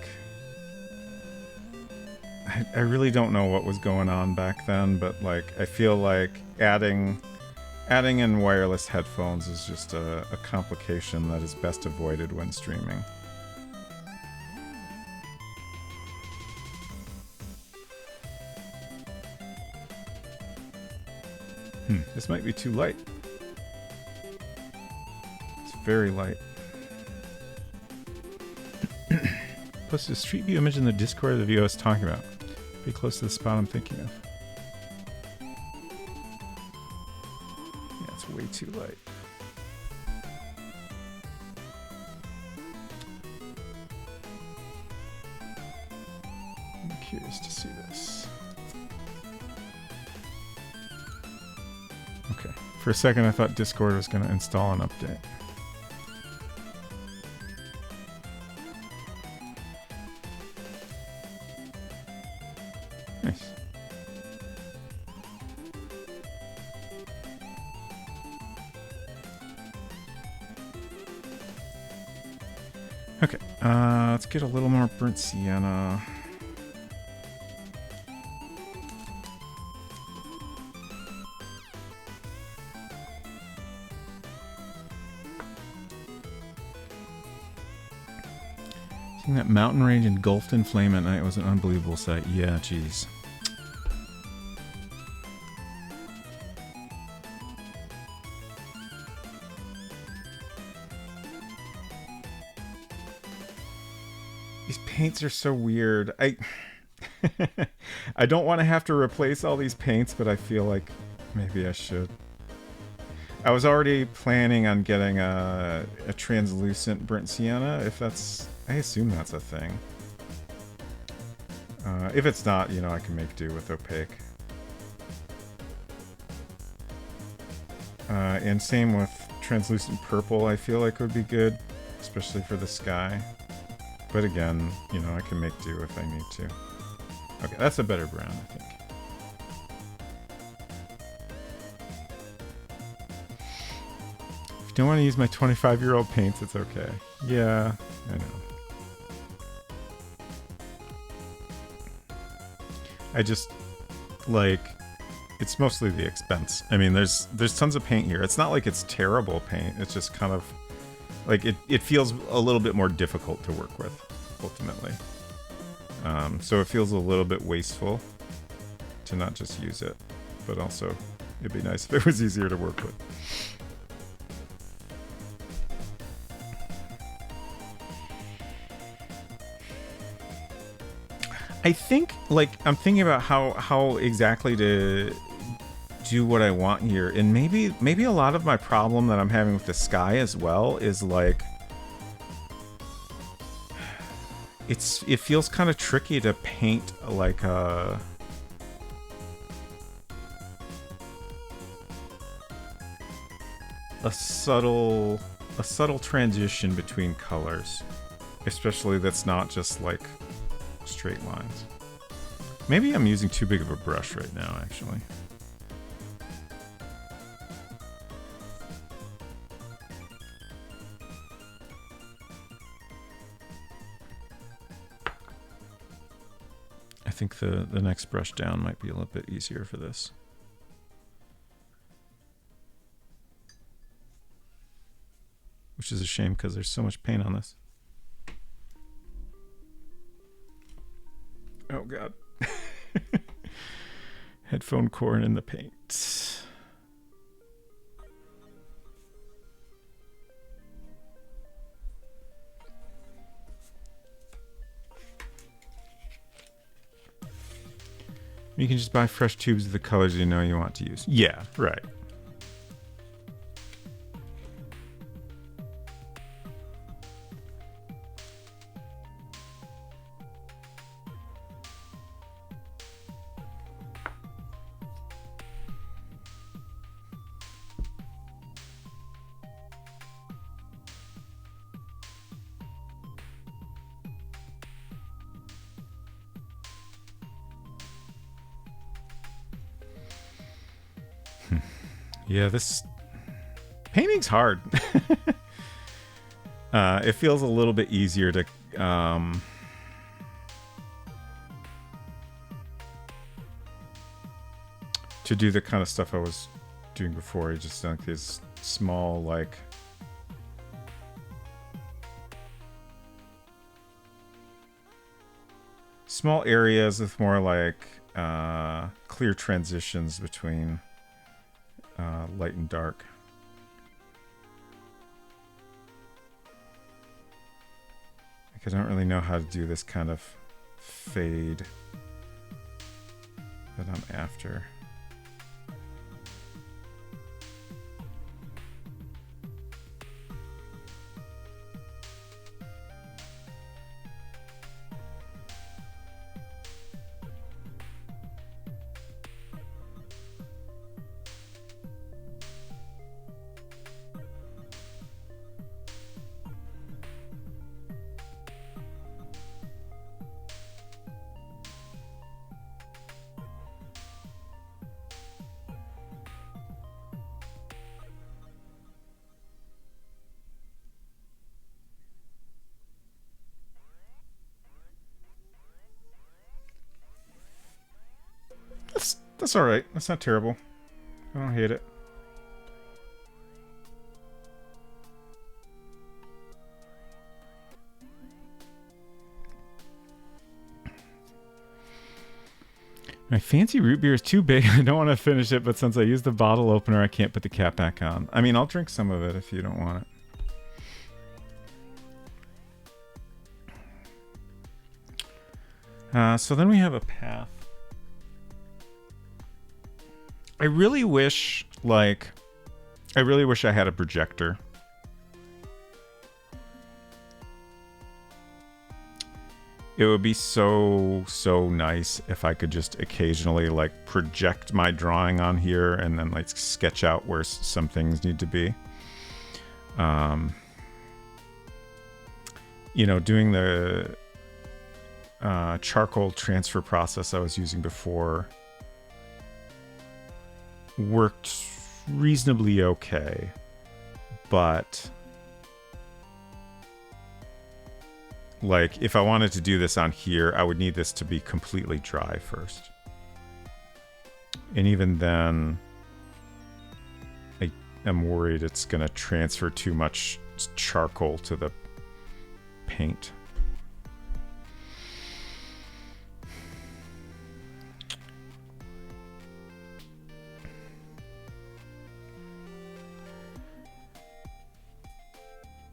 I really don't know what was going on back then, but like I feel like adding in wireless headphones is just a complication that is best avoided when streaming. This might be too light. It's very light. Posted a street view image in the Discord of the view I was talking about. Pretty close to the spot I'm thinking of. Yeah, it's way too light. I'm curious to see this. Okay. For a second I thought Discord was going to install an update. Nice. Okay, let's get a little more burnt sienna. Seeing that mountain range engulfed in flame at night was an unbelievable sight. Yeah, geez. These paints are so weird. I don't want to have to replace all these paints, but I feel like maybe I should. I was already planning on getting a translucent burnt sienna, if that's... I assume that's a thing. If it's not, you know, I can make do with opaque. And same with translucent purple, I feel like would be good, especially for the sky. But again, you know, I can make do if I need to. Okay, that's a better brown, I think. If you don't want to use my 25-year-old paints, it's okay. Yeah, I know. I just, like, it's mostly the expense. I mean, there's tons of paint here. It's not like it's terrible paint. It's just kind of, like, it feels a little bit more difficult to work with, ultimately. So it feels a little bit wasteful to not just use it. But also, it'd be nice if it was easier to work with. I think, like, I'm thinking about how exactly to do what I want here, and maybe a lot of my problem that I'm having with the sky as well is, like, it feels kind of tricky to paint like a subtle transition between colors, especially that's not just like straight lines. Maybe I'm using too big of a brush right now, actually. I think the next brush down might be a little bit easier for this. Which is a shame because there's so much paint on this. Oh God. Headphone cord in the paint. You can just buy fresh tubes of the colors you know you want to use. Yeah, right. Yeah, this painting's hard. It feels a little bit easier to do the kind of stuff I was doing before. Just like these small, like small areas with more like clear transitions between light and dark. Like, I don't really know how to do this kind of fade that I'm after. That's all right. That's not terrible. I don't hate it. My fancy root beer is too big. I don't want to finish it, but since I used the bottle opener, I can't put the cap back on. I mean, I'll drink some of it if you don't want it. So then we have a path. I really wish I had a projector. It would be so nice if I could just occasionally like project my drawing on here and then like sketch out where some things need to be. You know, doing the charcoal transfer process I was using before worked reasonably okay, but like if I wanted to do this on here, I would need this to be completely dry first. And even then, I'm worried it's going to transfer too much charcoal to the paint.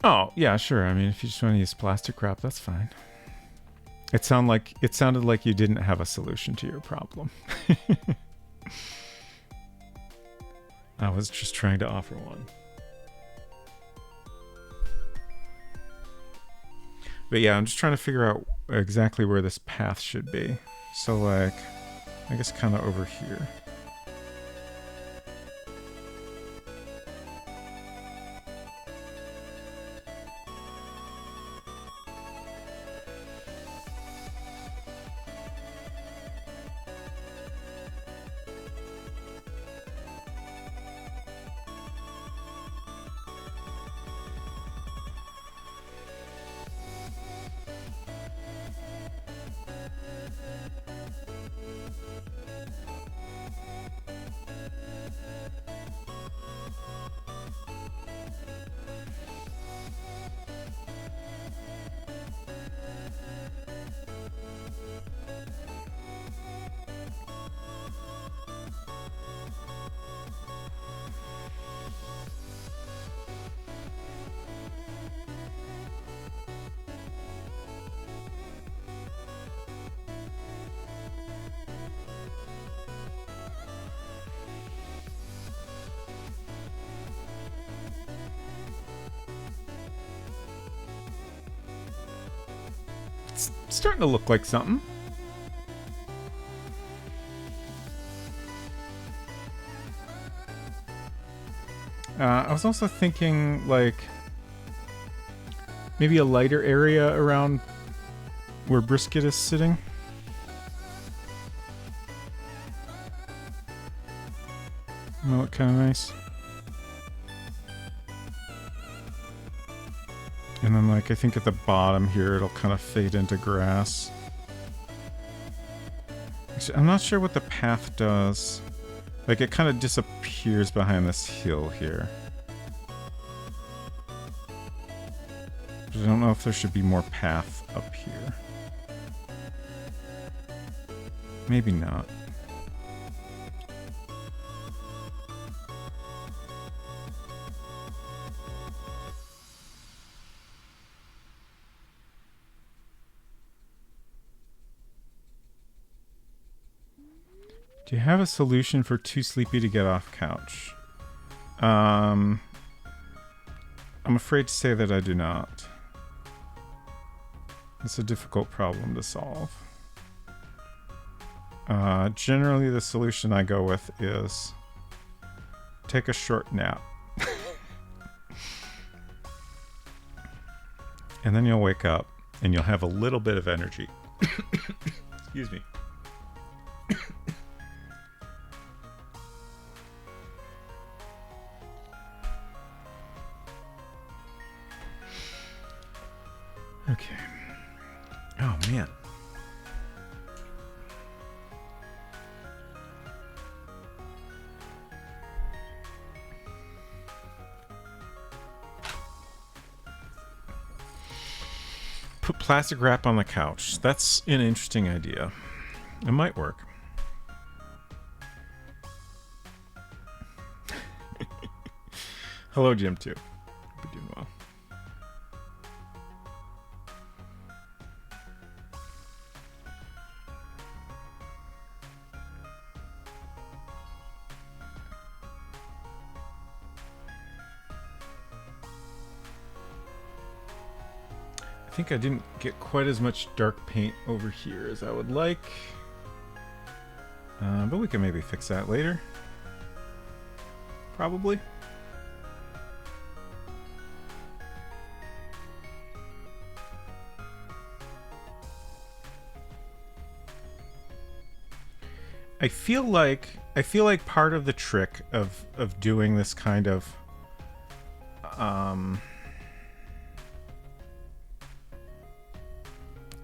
Oh, yeah, sure. I mean, if you just want to use plastic wrap, that's fine. It sounded like you didn't have a solution to your problem. I was just trying to offer one. But yeah, I'm just trying to figure out exactly where this path should be. So like, I guess kind of over here. It's starting to look like something. I was also thinking, like, maybe a lighter area around where Brisket is sitting. That look kind of nice. And then, like, I think at the bottom here, it'll kind of fade into grass. Actually, I'm not sure what the path does. Like, it kind of disappears behind this hill here. But I don't know if there should be more path up here. Maybe not. Do you have a solution for too sleepy to get off couch? I'm afraid to say that I do not. It's a difficult problem to solve. Generally, the solution I go with is take a short nap. And then you'll wake up and you'll have a little bit of energy. Excuse me. Okay. Oh, man. Put plastic wrap on the couch. That's an interesting idea. It might work. Hello, Jim, too. Hope you're doing well. I think I didn't get quite as much dark paint over here as I would like. But we can maybe fix that later. Probably. I feel like part of the trick of doing this kind of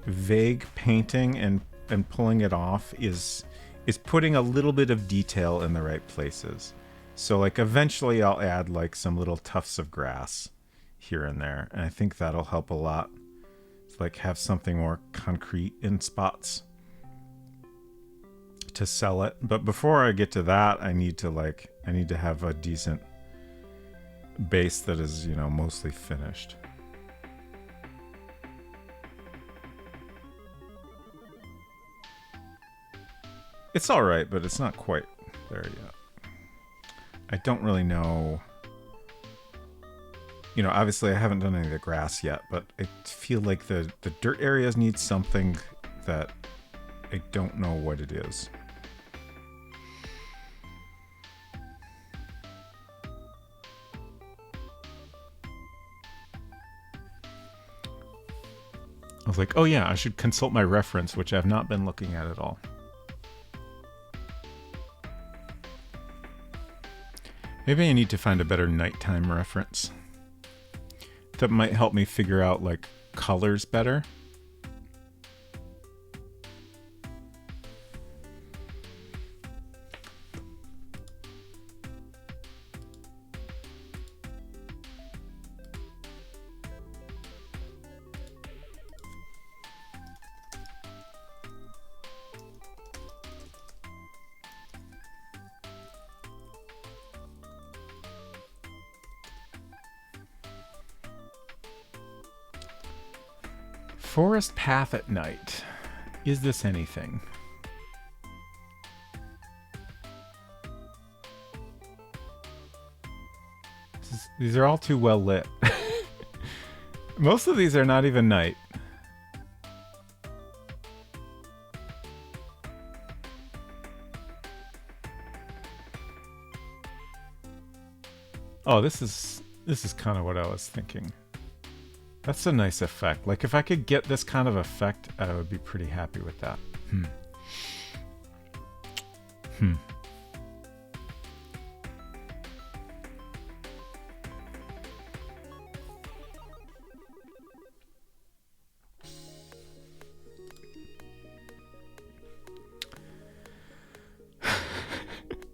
vague painting and pulling it off is putting a little bit of detail in the right places. So like eventually I'll add like some little tufts of grass here and there, and I think that'll help a lot. Like have something more concrete in spots to sell it. But before I get to that, I need to have a decent base that is, you know, mostly finished. It's all right, but it's not quite there yet. I don't really know you know, obviously I haven't done any of the grass yet, but I feel like the dirt areas need something that I don't know what it is. I was like, oh yeah, I should consult my reference, which I've not been looking at all. Maybe I need to find a better nighttime reference. That might help me figure out, like, colors better. Forest path at night. Is this anything? These are all too well lit. Most of these are not even night. Oh, this is kind of what I was thinking. That's a nice effect. Like, if I could get this kind of effect, I would be pretty happy with that.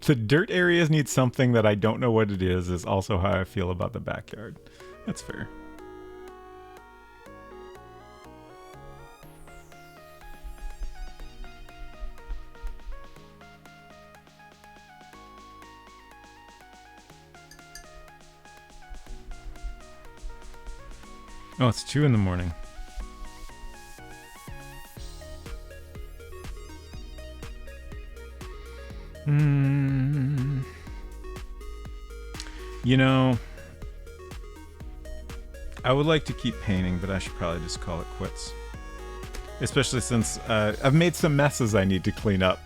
The dirt areas need something that I don't know what it is also how I feel about the backyard. That's fair. Oh, it's 2 in the morning. You know, I would like to keep painting, but I should probably just call it quits. Especially since I've made some messes I need to clean up.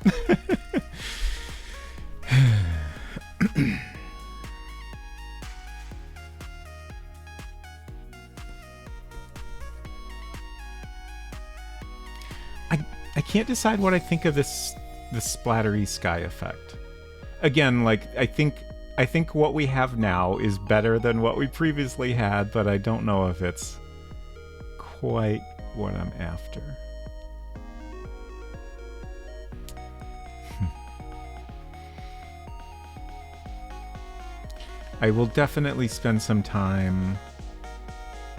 I can't decide what I think of this splattery sky effect. Again, like, I think what we have now is better than what we previously had, but I don't know if it's quite what I'm after. I will definitely spend some time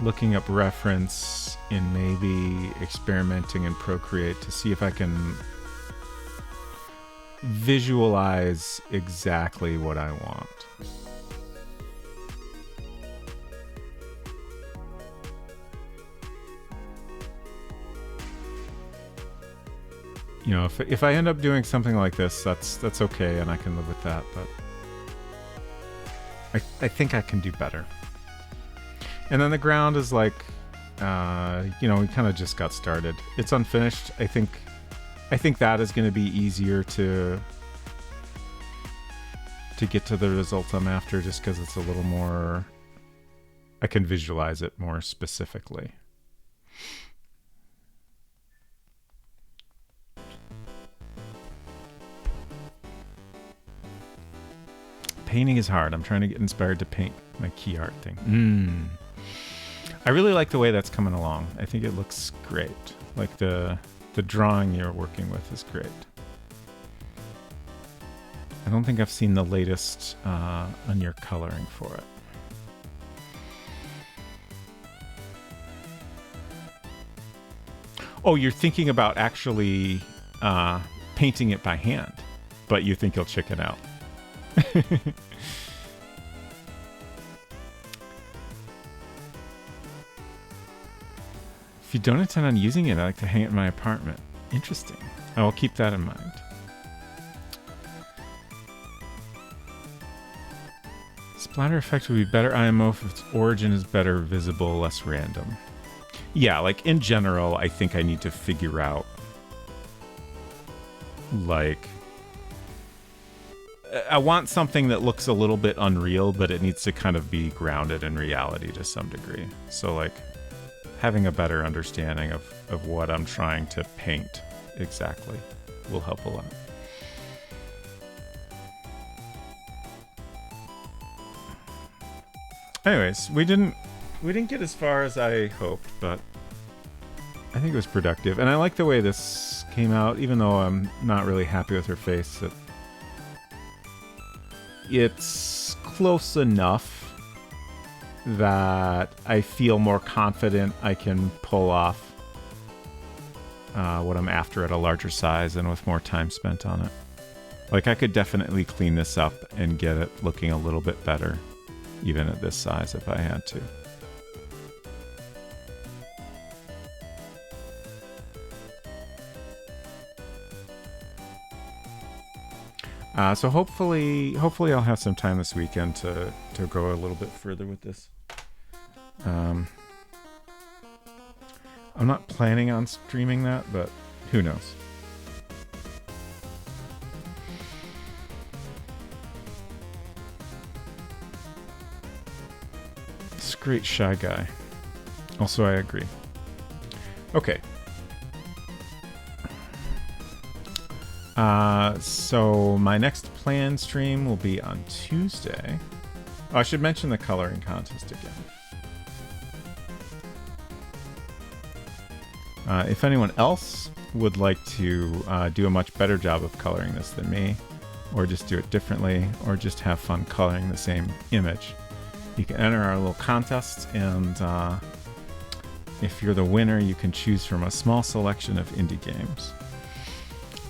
looking up reference and maybe experimenting in Procreate to see if I can visualize exactly what I want. You know, if I end up doing something like this, that's okay, and I can live with that, but I think I can do better. And then the ground is like, you know, we kind of just got started. It's unfinished. I think that is going to be easier to get to the results I'm after, just because it's a little more, I can visualize it more specifically. Painting is hard. I'm trying to get inspired to paint my key art thing. I really like the way that's coming along. I think it looks great. Like the drawing you're working with is great. I don't think I've seen the latest on your coloring for it. Oh, you're thinking about actually painting it by hand, but you think you'll chicken out. If you don't intend on using it, I like to hang it in my apartment. Interesting. I will keep that in mind. Splatter effect would be better IMO if its origin is better visible, less random. Yeah, like in general, I think I need to figure out, like, I want something that looks a little bit unreal, but it needs to kind of be grounded in reality to some degree. So, like, having a better understanding of what I'm trying to paint exactly will help a lot. Anyways, we didn't get as far as I hoped, but I think it was productive. And I like the way this came out, even though I'm not really happy with her face. It's close enough that I feel more confident I can pull off what I'm after at a larger size and with more time spent on it. Like, I could definitely clean this up and get it looking a little bit better, even at this size if I had to. So hopefully I'll have some time this weekend to go a little bit further with this. I'm not planning on streaming that, but who knows? It's a great Shy Guy. Also, I agree. Okay. So my next planned stream will be on Tuesday. Oh, I should mention the coloring contest again. If anyone else would like to do a much better job of coloring this than me, or just do it differently, or just have fun coloring the same image, you can enter our little contest, and if you're the winner, you can choose from a small selection of indie games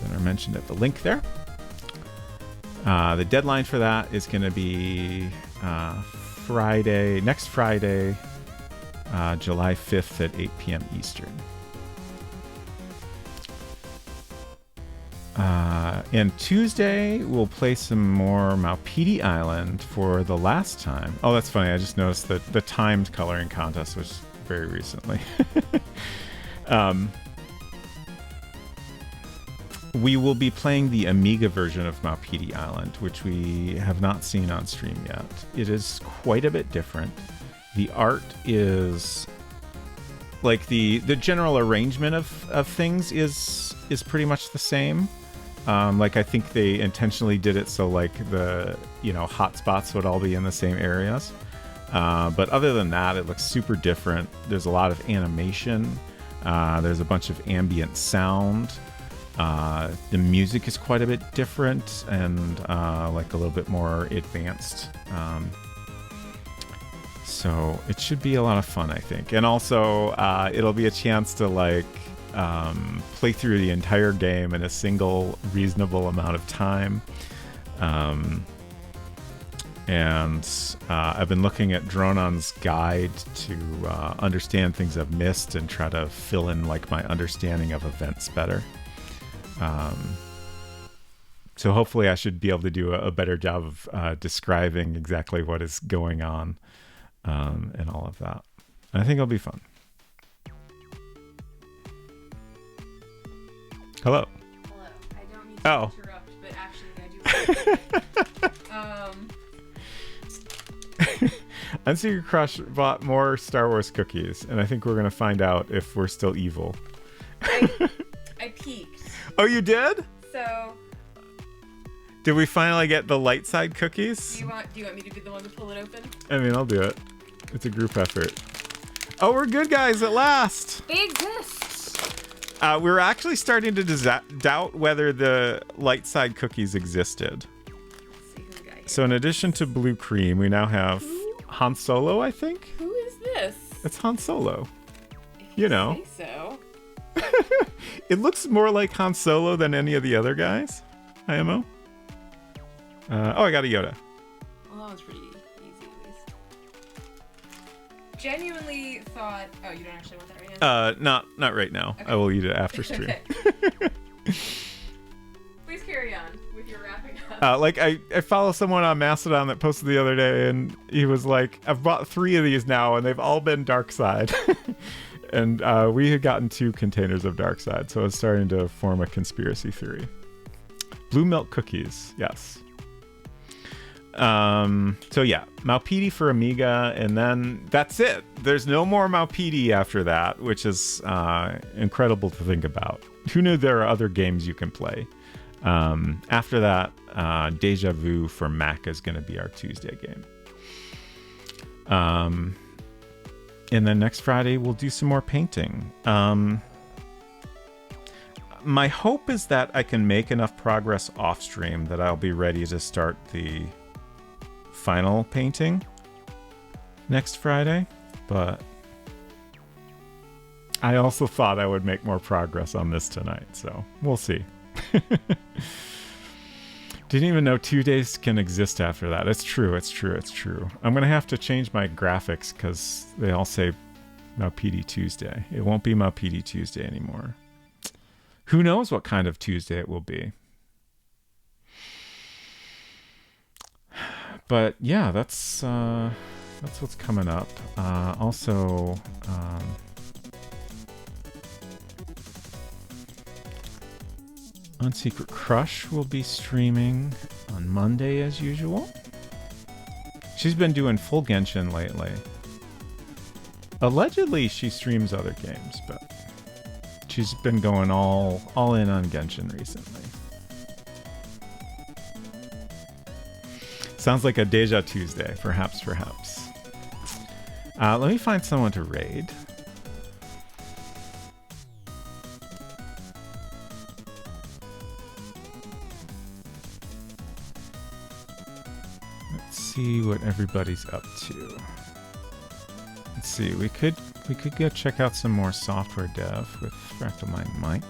that are mentioned at the link there. The deadline for that is going to be next Friday, July 5th at 8 p.m. Eastern. And Tuesday, we'll play some more Maupiti Island for the last time. Oh, that's funny. I just noticed that the timed coloring contest was very recently. We will be playing the Amiga version of Maupiti Island, which we have not seen on stream yet. It is quite a bit different. The art is... like, the general arrangement of things is pretty much the same. Like, I think they intentionally did it so, like, the, hot spots would all be in the same areas. But other than that, it looks super different. There's a lot of animation. There's a bunch of ambient sound. The music is quite a bit different and like a little bit more advanced. So it should be a lot of fun, I think. And also, it'll be a chance to play through the entire game in a single reasonable amount of time. And I've been looking at Dronon's guide to understand things I've missed and try to fill in like my understanding of events better. So hopefully I should be able to do a better job of describing exactly what is going on and all of that. And I think it'll be fun. Hello. Hello. I don't mean to interrupt, but actually I do. Unsecret Crush bought more Star Wars cookies, and I think we're going to find out if we're still evil. I peeked. Oh, you did? So... did we finally get the light side cookies? Do you want me to be the one to pull it open? I mean, I'll do it. It's a group effort. Oh, we're good guys at last. They exist. We're actually starting to doubt whether the light side cookies existed. Let's see who we got here. So in addition to Blue Cream, we now have Han Solo, I think? Who is this? It's Han Solo. If you know. say so. It looks more like Han Solo than any of the other guys. IMO. I got a Yoda. Well, that was pretty easy, at least. Genuinely thought... oh, you don't actually want that right now? Not right now. Okay. I will eat it after stream. Okay. Please carry on with your wrapping up. Like I follow someone on Mastodon that posted the other day, and he was like, I've bought 3 of these now, and they've all been dark side. And we had gotten 2 containers of dark side, so I was starting to form a conspiracy theory. Blue milk cookies, yes. So yeah, Maupidi for Amiga, and then that's it. There's no more Maupidi after that, which is incredible to think about. Who knew there are other games you can play? After that, Deja Vu for Mac is going to be our Tuesday game. And then next Friday, we'll do some more painting. My hope is that I can make enough progress off stream that I'll be ready to start the final painting next Friday. But I also thought I would make more progress on this tonight, so we'll see. Didn't even know 2 days can exist after that. It's true. I'm going to have to change my graphics because they all say Maupidi Tuesday. It won't be Maupidi Tuesday anymore. Who knows what kind of Tuesday it will be. But yeah, that's what's coming up. Also, Unsecret Crush will be streaming on Monday as usual. She's been doing full Genshin lately. Allegedly, she streams other games, but she's been going all in on Genshin recently. Sounds like a Deja Tuesday, perhaps. Let me find someone to raid. See what everybody's up to. Let's see, we could go check out some more software dev with Fractal Mind Mike.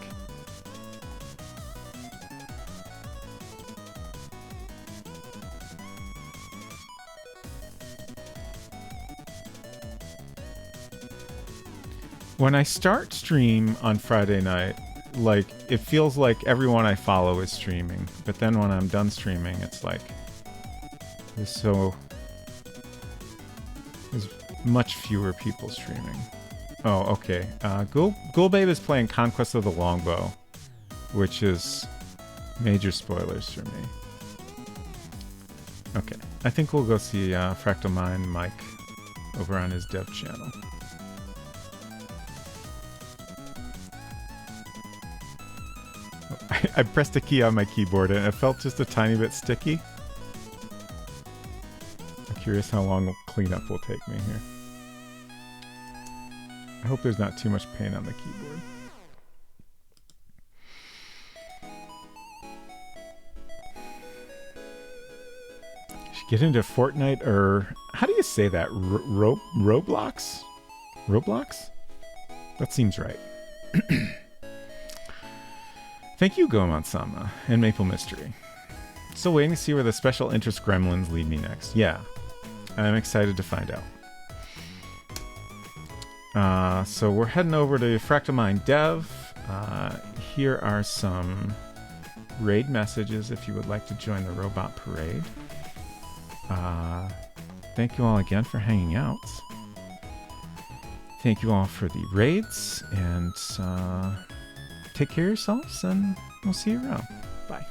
When I start stream on Friday night, like it feels like everyone I follow is streaming, but then when I'm done streaming, it's like there's much fewer people streaming. Oh, okay. Ghoulbabe is playing Conquest of the Longbow, which is major spoilers for me. Okay, I think we'll go see Fractal Mind Mike over on his dev channel. I pressed a key on my keyboard and it felt just a tiny bit sticky. Curious how long cleanup will take me here. I hope there's not too much paint on the keyboard. Should get into Fortnite, or how do you say that? Roblox? Roblox? That seems right. Thank you, Gomon-sama and Maple Mystery. Still waiting to see where the special interest gremlins lead me next. Yeah. I'm excited to find out. So we're heading over to Fractal Mind Dev. Here are some raid messages if you would like to join the Robot Parade. Thank you all again for hanging out. Thank you all for the raids, and take care of yourselves, and we'll see you around. Bye.